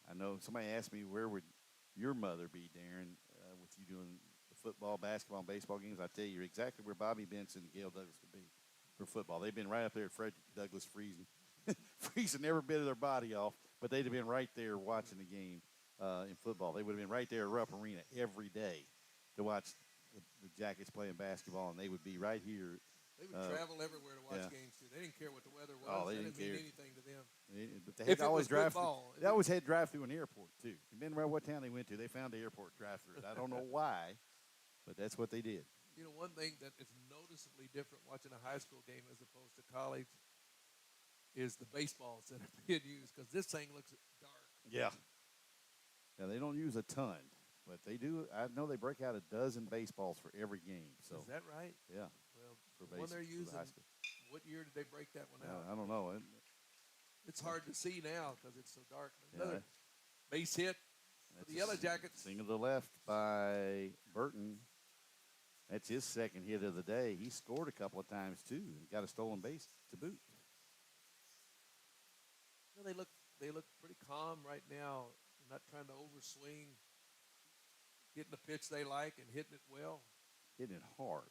A: I know somebody asked me, where would your mother be, Darren, with you doing the football, basketball, and baseball games? I tell you exactly where Bobby Benson and Gail Douglas would be for football. They've been right up there at Frederick Douglass freezing every bit of their body off, but they'd have been right there watching the game in football. They would have been right there at Rupp Arena every day to watch the Jackets playing basketball, and they would be right here.
B: They would travel everywhere to watch games, too. They didn't care what the weather was.
A: Oh, they
B: didn't
A: didn't care.
B: mean anything to them.
A: But they had to always drive. They always had drive through an airport too. Depending on what town they went to, they found the airport drive through. I don't know why, but that's what they did.
B: You know, one thing that is noticeably different watching a high school game as opposed to college is the baseballs that are being used, because this thing looks dark.
A: Yeah. Yeah, they don't use a ton, but they do. I know they break out a dozen baseballs for every game. So
B: is that right?
A: Yeah.
B: Well,
A: for
B: the one they're using. What year did they break that one out?
A: I don't know.
B: It's hard to see now because it's so dark. Another base hit. For the Yellow Jackets.
A: Single to left by Burton. That's his second hit of the day. He scored a couple of times, too, and got a stolen base to boot.
B: You know, they look pretty calm right now. They're not trying to overswing, getting the pitch they like and hitting it well.
A: Hitting it hard.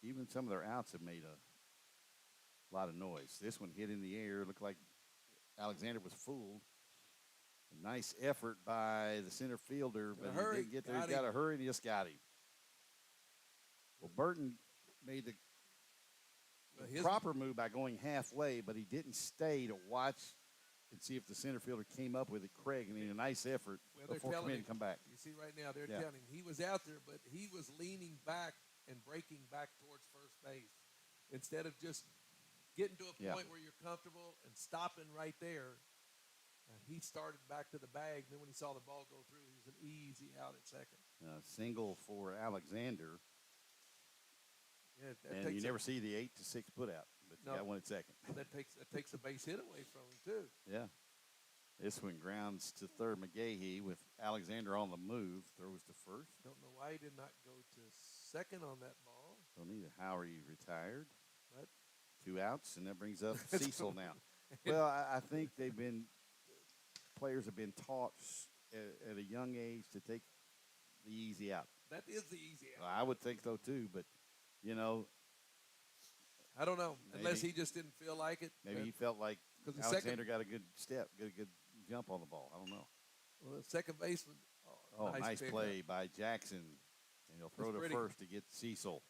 A: Even some of their outs have made a lot of noise. This one hit in the air. Looked like Alexander was fooled. A nice effort by the center fielder, but he didn't get there. He's got to hurry, and he just got him. Well, Burton made the proper move by going halfway, but he didn't stay to watch and see if the center fielder came up with it. Craig, and in a nice effort before coming in and come back.
B: You see right now, they're telling him he was out there, but he was leaning back and breaking back towards first base instead of just getting to a point where you're comfortable and stopping right there. He started back to the bag. Then when he saw the ball go through, he was an easy out at second.
A: Single for Alexander.
B: Yeah,
A: and you never see the 8 to 6 put out, but you got one at second.
B: That takes a base hit away from him too.
A: Yeah. This one grounds to third. McGahee with Alexander on the move. Throws to first.
B: Don't know why he did not go to second on that ball.
A: Don't either. Howery retired.
B: But
A: 2 outs, and that brings up Cecil now. Well, I think players have been taught at a young age to take the easy out.
B: That is the easy out.
A: I would think so too, but you know,
B: I don't know. Unless he just didn't feel like it.
A: Maybe he felt like Alexander got a good step, got a good jump on the ball. I don't know.
B: Well, the second baseman.
A: Nice play by Jackson, and he'll throw to first to get Cecil.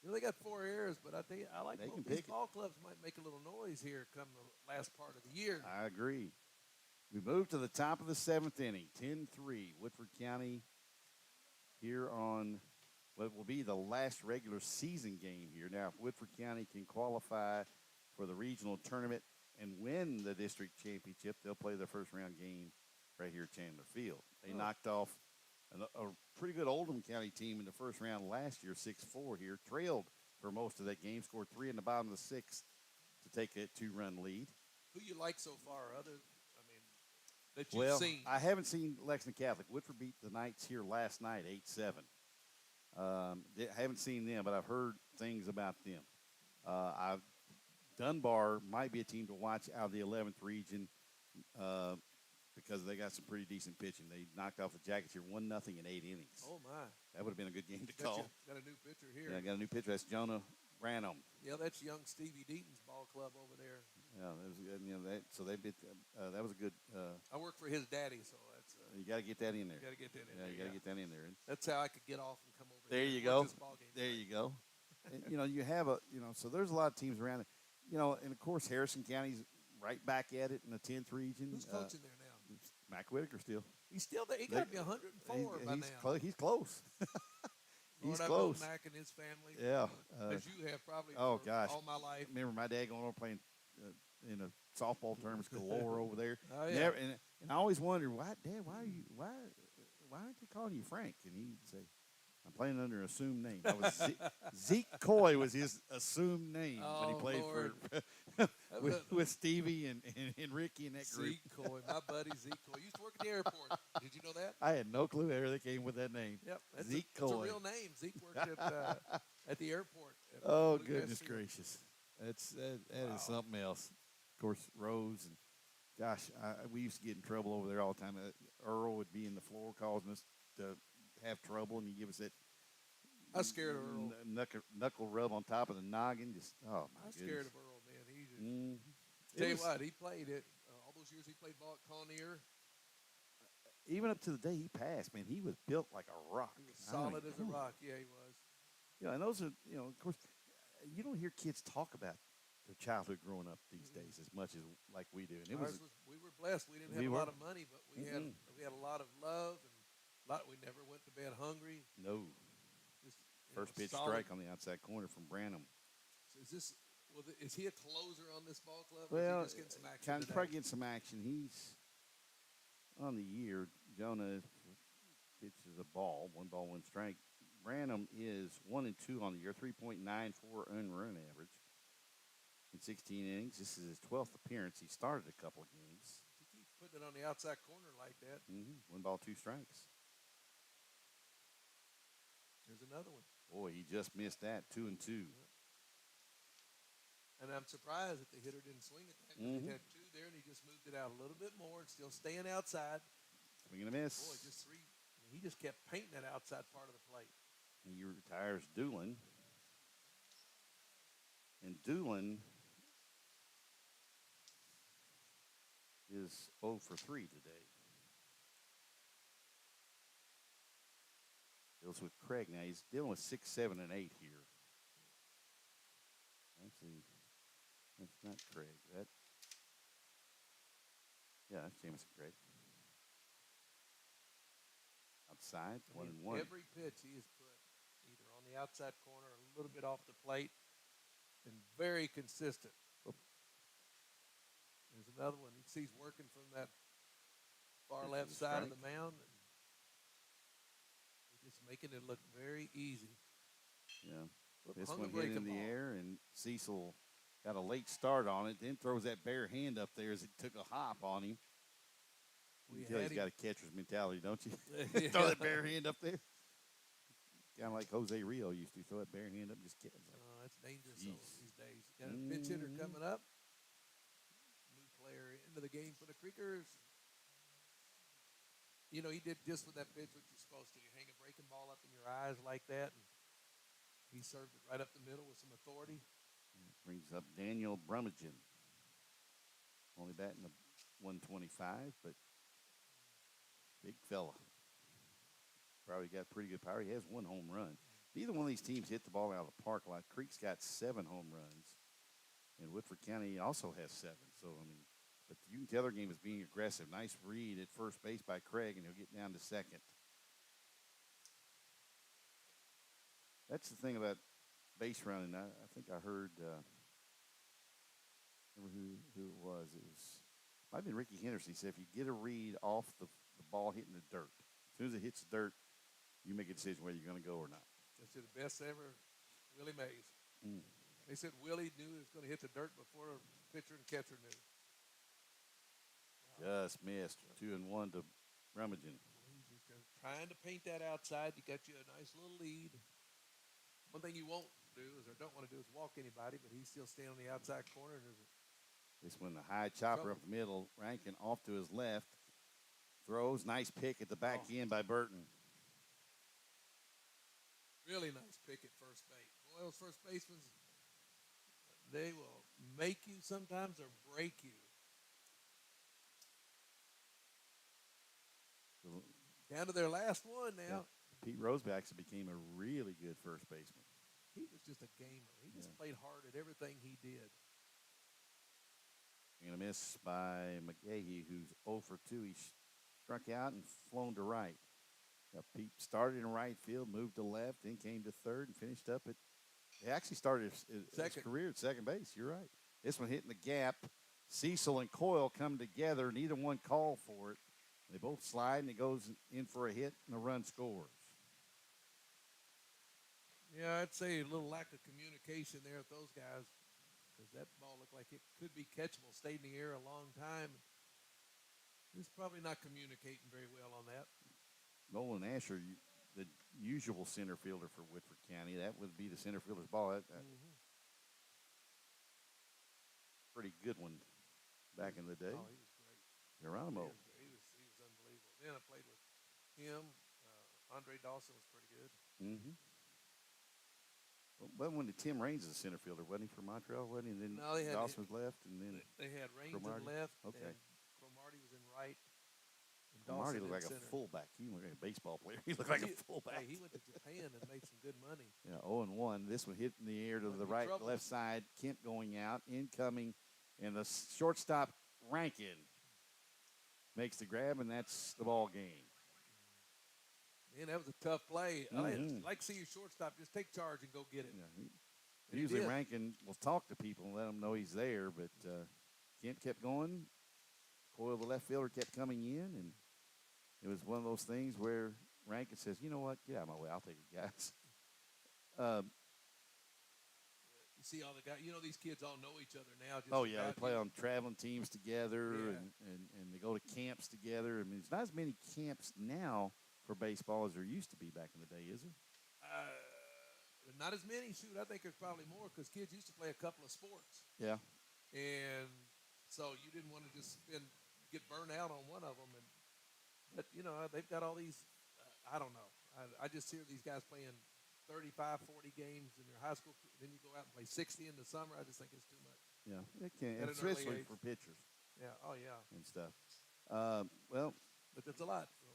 B: You know, they got 4 errors, but I tell you, I like both these ball clubs might make a little noise here come the last part of the year.
A: I agree. We move to the top of the 7th inning, 10-3, Woodford County here on what will be the last regular season game here. Now, if Woodford County can qualify for the regional tournament and win the district championship, they'll play their first round game right here at Chandler Field. They knocked off a pretty good Oldham County team in the first round last year, 6-4 here. Trailed for most of that game, scored 3 in the bottom of the 6th to take a 2-run lead.
B: Who you like so far, that you've seen?
A: I haven't seen Lexington Catholic. Woodford beat the Knights here last night, 8-7. I haven't seen them, but I've heard things about them. Dunbar might be a team to watch out of the 11th region because they got some pretty decent pitching. They knocked off the Jackets here 1-0 in 8 innings.
B: Oh, my.
A: That would have been a good game to call.
B: Got a new pitcher here.
A: Yeah, got a new pitcher. That's Jonah Branham.
B: Yeah, that's young Stevie Deaton's ball club over there.
A: Yeah, that was good. So they bit. That was a good.
B: I work for his daddy, so that's.
A: You got to get that in there.
B: You got to get that in
A: there.
B: Yeah,
A: you got to get that in there.
B: That's how I could get off and come over.
A: There you go. There you go. And, you have so there's a lot of teams around it. And of course Harrison County's right back at it in the 10th region.
B: Who's coaching there now?
A: Mac Whitaker still.
B: He's still there. He got to be 104 by now.
A: He's close. He's
B: Lord,
A: close.
B: I've known Mac and his family.
A: Yeah.
B: As you have probably
A: all
B: my life.
A: Remember my dad going over playing in a softball tournaments galore over there.
B: Oh, yeah.
A: And I always wondered, Dad, why aren't they calling you Frank? And he'd say, I'm playing under an assumed name. That was Zeke Coy was his assumed name when he played with Stevie and Ricky and that group.
B: Zeke Coy, my buddy Zeke Coy. He used to work at the airport. Did you know that?
A: I had no clue where they came with that name.
B: Yep,
A: Zeke Coy.
B: That's a real name. Zeke worked at the airport.
A: Oh, goodness gracious. That is something else. Of course, Rose and gosh, we used to get in trouble over there all the time. Earl would be in the floor causing us to have trouble, and he give us that.
B: I was scared of Earl.
A: Knuckle rub on top of the noggin. Just my
B: I was scared of Earl, man. He just
A: tell
B: you what, he played it all those years. He played ball at Conneer.
A: Even up to the day he passed, man, he was built like a rock.
B: He was solid as a rock. Yeah, he was.
A: Yeah, and those are of course, you don't hear kids talk about their childhood growing up these days as much as like we do. And
B: we were blessed. We didn't have a lot of money, but we had a lot of love and we never went to bed hungry.
A: No. Just first pitch strike on the outside corner from Branham.
B: So is he a closer on this ball club?
A: Well,
B: he's getting some action
A: probably getting some action. He's on the year. Jonah pitches a ball, 1 ball, 1 strike. Branham is 1-2 on the year, 3.94 earned run average in 16 innings. This is his 12th appearance. He started a couple of games.
B: putting it on the outside corner like that.
A: 1 ball, 2 strikes.
B: There's another one.
A: Boy, he just missed that. 2-2.
B: And I'm surprised that the hitter didn't swing at that. He had 2 there, and he just moved it out a little bit more and still staying outside.
A: Swing and a miss.
B: Boy, just 3. He just kept painting that outside part of the plate.
A: He retires Doolin. And Doolin is 0 for 3 today. Deals with Craig now. He's dealing with 6, 7, and 8 here. Actually, that's not Craig. That's Jameson Craig. Outside, 1-1.
B: Every pitch he has put either on the outside corner or a little bit off the plate, and very consistent. There's another one. You see he's working from that far left side of the mound. And just making it look very easy.
A: Yeah. This one hit in the air, and Cecil got a late start on it, then throws that bare hand up there as it took a hop on him. You tell he's got a catcher's mentality, don't you? Throw that bare hand up there. Kind of like Jose Rio used to throw that bare hand up and just catch.
B: That's dangerous these days. You got a pinch hitter coming up. New player into the game for the Creekers. You know, he did just with that pitch what you're supposed to. You hang a breaking ball up in your eyes like that, and he served it right up the middle with some authority.
A: Brings up Daniel Brummagem. Only batting the 125, but big fella. Probably got pretty good power. He has 1 home run. Neither one of these teams hit the ball out of the park a lot. Creek's got 7 home runs, and Woodford County also has 7. So, I mean, but you can tell their game is being aggressive. Nice read at first base by Craig, and he'll get down to second. That's the thing about base running. I think I heard, remember who it was. It might have been Ricky Henderson. He said if you get a read off the ball hitting the dirt, as soon as it hits the dirt, you make a decision whether you're going to go or not.
B: That's the best ever, Willie Mays. They said Willie knew he was going to hit the dirt before pitcher and catcher knew.
A: Just missed. 2-1 to Brummagem.
B: He's just trying to paint that outside. You got you a nice little lead. One thing you won't do or don't want to do is walk anybody, but he's still staying on the outside corner.
A: This one, the high chopper up the middle, Rankin off to his left. Throws, nice pick at the back end by Burton.
B: Really nice pick at first base. Boy, those first basemen, they will make you sometimes or break you. Down to their last one now.
A: Yeah. Pete Rosebacks became a really good first baseman.
B: He was just a gamer. He just played hard at everything he did.
A: And a miss by McGahee, who's 0 for 2. He struck out and flown to right. Pete started in right field, moved to left, then came to third and finished up at – he actually started his career at second base. You're right. This one hitting the gap. Cecil and Coyle come together. Neither one called for it. They both slide, and it goes in for a hit, and a run scores.
B: Yeah, I'd say a little lack of communication there with those guys because that ball looked like it could be catchable. Stayed in the air a long time. He's probably not communicating very well on that.
A: Nolan Asher, the usual center fielder for Woodford County, that would be the center fielder's ball. Pretty good one back in the day.
B: Oh, he was great.
A: Geronimo.
B: He was unbelievable. Then I played with him. Andre Dawson was pretty good.
A: Well, when Tim Raines was a center fielder, wasn't he, for Montreal? Wasn't he? And then Dawson was left, and then
B: they had Raines in left. Okay. And Cromartie was in right.
A: Cromartie looked like a fullback. He looked like a baseball player. He looked like a fullback.
B: He went to Japan and made some good money.
A: Yeah, 0-1. This one hit in the air to the right, left side. Kemp going out, incoming, and the shortstop Rankin makes the grab, and that's the ball game.
B: Man, that was a tough play. I'd like to see your shortstop just take charge and go get it.
A: Yeah, usually Rankin will talk to people and let them know he's there, but Kemp kept going. Coyle, the left fielder, kept coming in, and it was one of those things where Rankin says, you know what, get out of my way. I'll take it, guys.
B: You see all the guys. You know, these kids all know each other now. Just
A: Oh, yeah, they
B: about,
A: play on traveling teams together,
B: Yeah.
A: and they go to camps together. I mean, there's not as many camps now for baseball as there used to be back in the day, is there?
B: Not as many. Shoot, I think there's probably more because kids used to play a couple of sports,
A: Yeah.
B: and so you didn't want to just get burned out on one of them. But you know, they've got all these. I don't know. I just hear these guys playing 35, 40 games in their high school. Then you go out and play 60 in the summer. I just think it's too much.
A: Yeah, it can,
B: At an early
A: especially
B: age.
A: for pitchers
B: Yeah. Oh yeah.
A: and stuff. Well,
B: But that's a lot. So,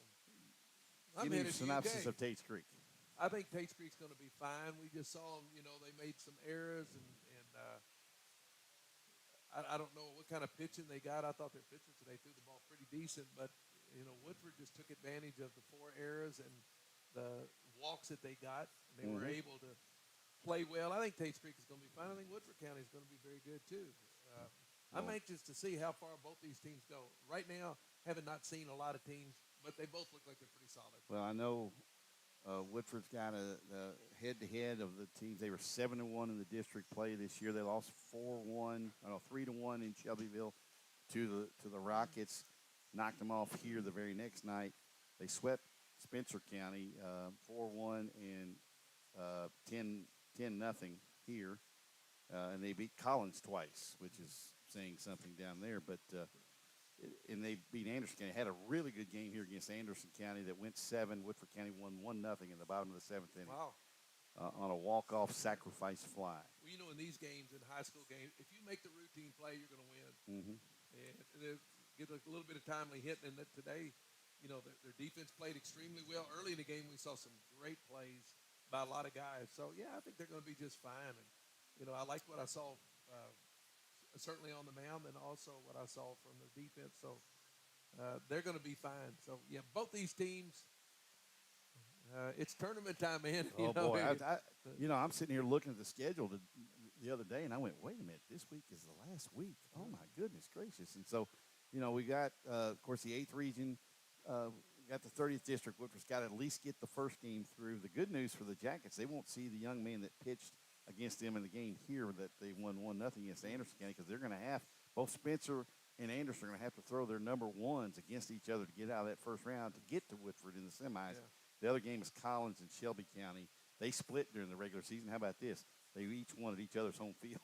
A: give
B: I'm
A: me a
B: headed to
A: synopsis
B: UK.
A: of Tate's Creek.
B: I think Tate's Creek's going to be fine. We just saw them. You know, they made some errors, and I don't know what kind of pitching they got. I thought their pitcher today threw the ball pretty decent, but you know, Woodford just took advantage of the 4 errors and the walks that they got. And they were able to play well. I think Tate's Creek is going to be fine. I think Woodford County is going to be very good too. I'm anxious to see how far both these teams go. Right now, haven't not seen a lot of teams, but they both look like they're pretty solid.
A: Well, I know Woodford's got a head-to-head of the teams. They were 7-1 in the district play this year. They lost 4-1, 3-1 in Shelbyville to the Rockets. Knocked them off here the very next night. They swept Spencer County 4-1 and 10-0 here, and they beat Collins twice, which is saying something down there. But and they beat Anderson County. Had a really good game here against Anderson County that went 7. Woodford County won 1-0 in the bottom of the 7th inning.
B: Wow.
A: On a walk-off sacrifice fly.
B: Well, you know, in these games, in high school games, if you make the routine play, you're going to win.
A: Mm-hmm.
B: And get a little bit of timely hitting. And today, you know, their defense played extremely well. Early in the game, we saw some great plays by a lot of guys. So, yeah, I think they're going to be just fine. And, you know, I liked what I saw certainly on the mound and also what I saw from their defense. So, they're going to be fine. So, yeah, both these teams, it's tournament time, man.
A: Oh, boy. I'm sitting here looking at the schedule the other day, and I went, wait a minute, this week is the last week. Oh, my goodness gracious. And so, you know, we got, of course, the 8th region, got the 30th district, which has got to at least get the first game through. The good news for the Jackets, they won't see the young man that pitched against them in the game here that they won 1-0 against Anderson County, because they're going to have, both Spencer and Anderson are going to have to throw their number ones against each other to get out of that first round to get to Woodford in the semis. Yeah. The other game is Collins and Shelby County. They split during the regular season. How about this? They each won at each other's home field.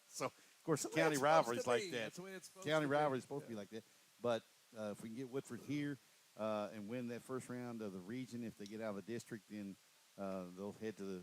A: So, of course, county rivalries like that.
B: That's the way it's supposed
A: county
B: to be.
A: rivalries supposed to be like that. But if we can get Woodford here and win that first round of the region, if they get out of the district, then they'll head to the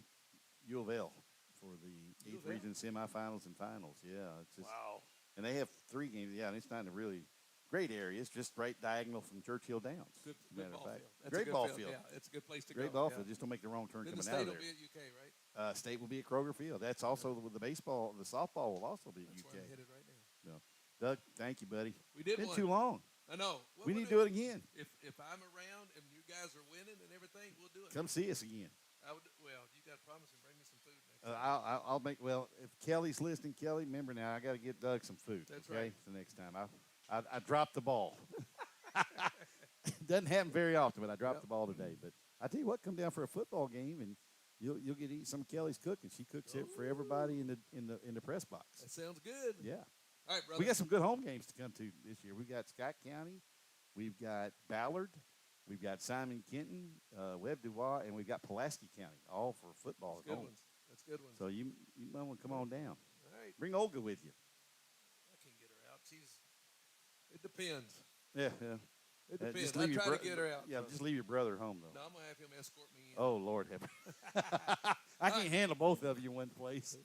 A: U of L for the 8th region semifinals and finals. Yeah, it's just,
B: wow.
A: And they have 3 games. Yeah, and it's not in a really great area. It's just right diagonal from Churchill Downs.
B: Good ball field. That's
A: Great
B: a good
A: ball
B: field.
A: field.
B: Yeah, it's a good place to
A: Great
B: go.
A: ball field. Just don't make the wrong turn
B: then
A: coming
B: the
A: out
B: state
A: of there.
B: will be at UK, right?
A: State will be at Kroger Field. That's also with the baseball. The softball will also be at
B: That's
A: UK.
B: where I'm headed right now.
A: No. Doug, thank you, buddy.
B: We did
A: Been
B: one.
A: too long.
B: I know.
A: We need to do it again.
B: If I'm around and you guys are winning and everything, we'll do it.
A: Come see us again.
B: Well, you got to promise and bring me some food next time.
A: I'll make. Well, if Kelly's listening, Kelly, remember now, I got to get Doug some food.
B: That's
A: okay?
B: right.
A: The next time, I dropped the ball. Doesn't happen very often, but I dropped the ball today. But I tell you what, come down for a football game and you'll get to eat some of Kelly's cooking. She cooks it for everybody in the press box.
B: That sounds good.
A: Yeah.
B: All right, brother.
A: We got some good home games to come to this year. We got Scott County, we've got Ballard, we've got Simon Kenton, Webb Dubois, and we've got Pulaski County, all for football.
B: That's good ones. That's good ones.
A: So you might want to come on down.
B: All right.
A: Bring Olga with you.
B: I can't get her out. It depends.
A: Yeah.
B: It depends.
A: Just
B: I
A: leave
B: try to get her out.
A: Yeah,
B: so.
A: just leave your brother at home, though.
B: No, I'm going to have him escort me in.
A: Oh, Lord have I can't handle both of you in one place.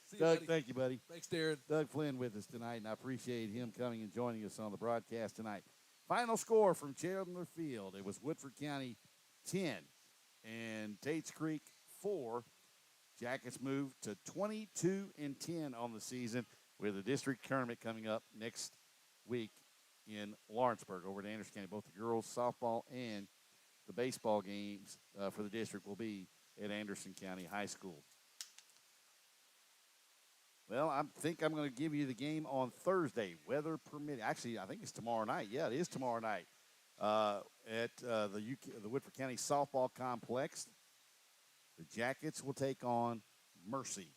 B: See you,
A: Doug,
B: buddy.
A: thank you, buddy.
B: Thanks, Darren.
A: Doug Flynn with us tonight, and I appreciate him coming and joining us on the broadcast tonight. Final score from Chandler Field. It was Woodford County 10 and Tate's Creek 4. Jackets moved to 22-10 on the season with a district tournament coming up next week in Lawrenceburg over at Anderson County. Both the girls softball and the baseball games for the district will be at Anderson County High School. Well, I think I'm going to give you the game on Thursday, weather permitting. Actually, I think it's tomorrow night. Yeah, it is tomorrow night at the Woodford County Softball Complex. The Jackets will take on Mercy.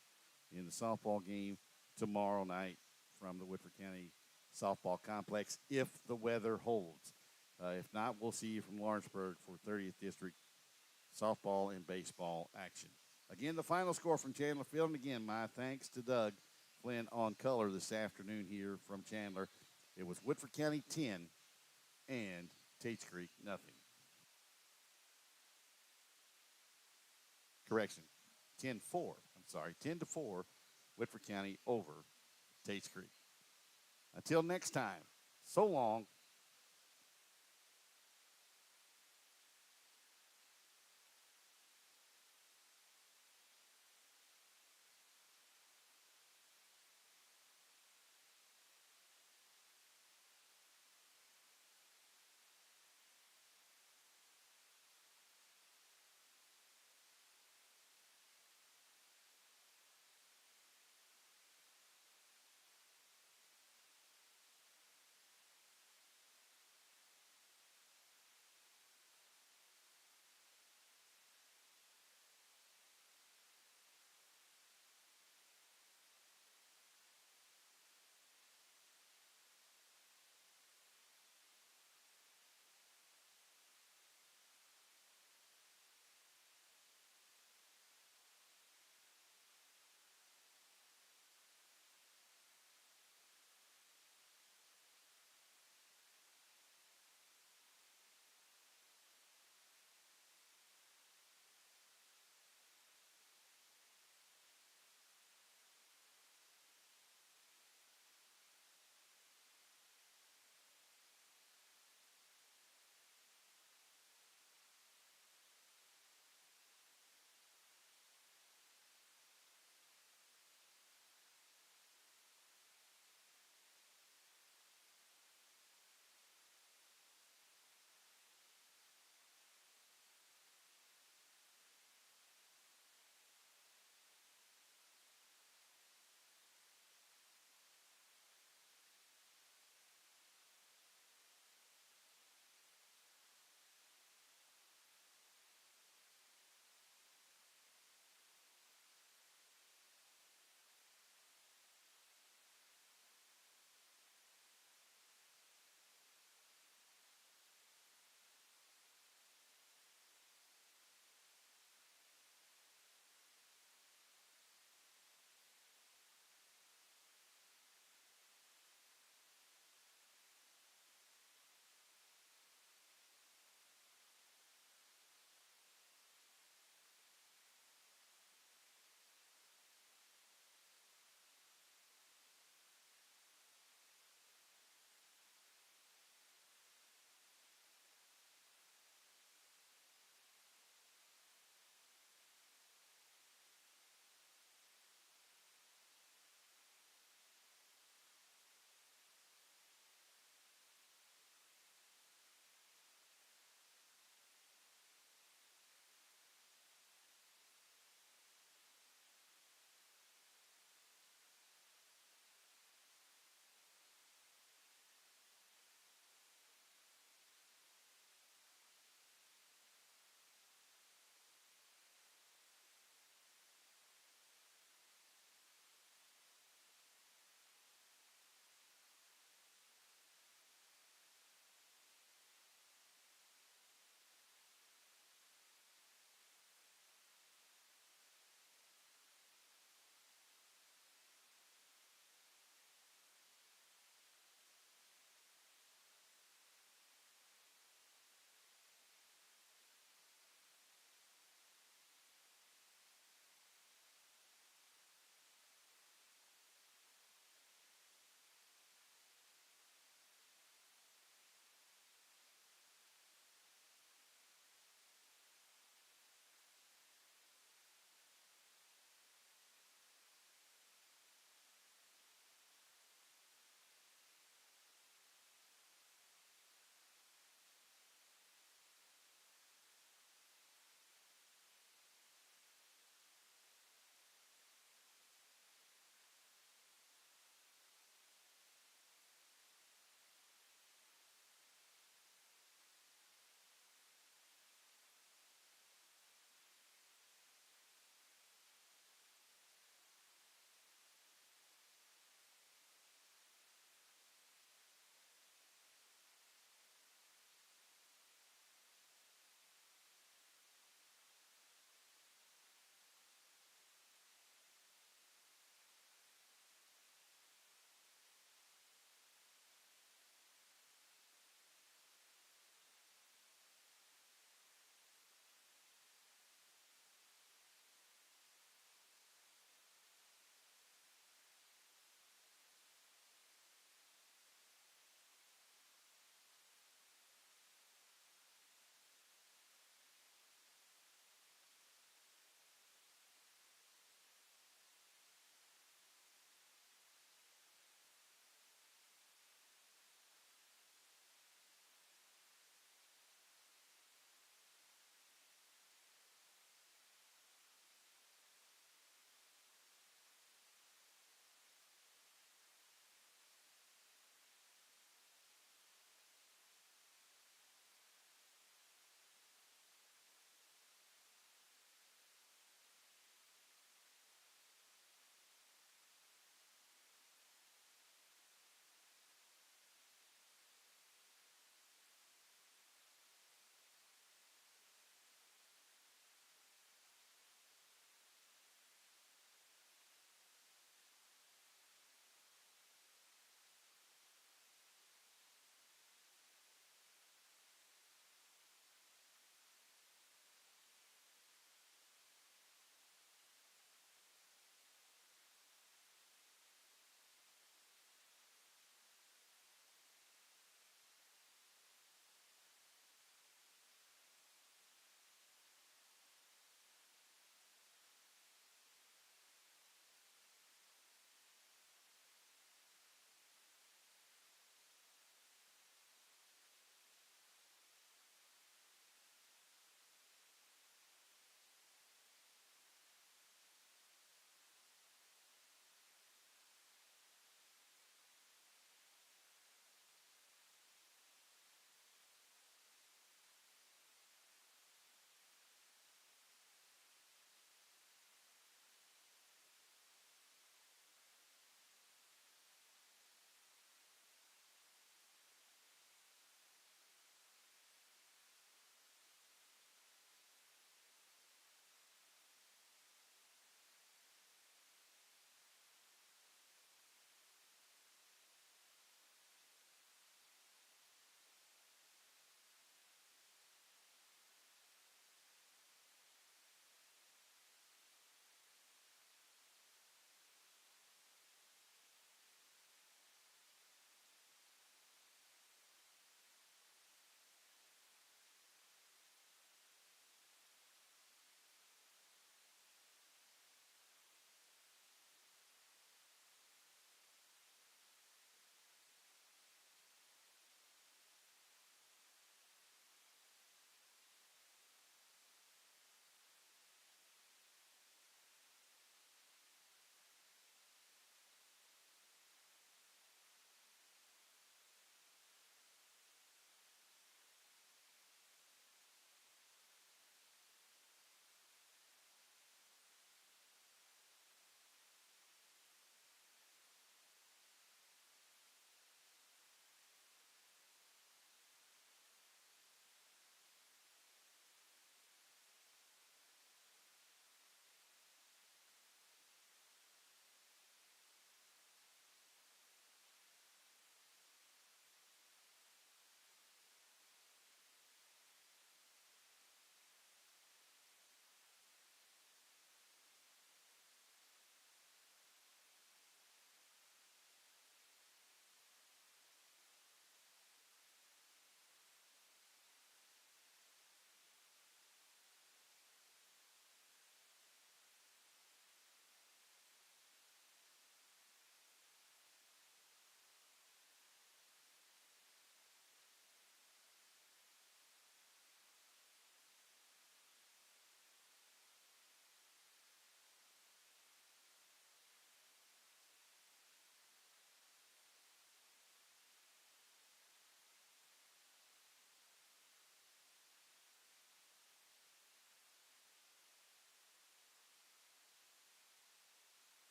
A: in the softball game tomorrow night from the Woodford County Softball Complex if the weather holds. If not, we'll see you from Lawrenceburg for 30th District softball and baseball action. Again, the final score from Chandler Field, and again, my thanks to Doug Flynn on color this afternoon here from Chandler. It was Woodford County 10 and Tates Creek nothing. Correction, 10-4. I'm sorry, 10-4, Woodford County over Tates Creek. Until next time, so long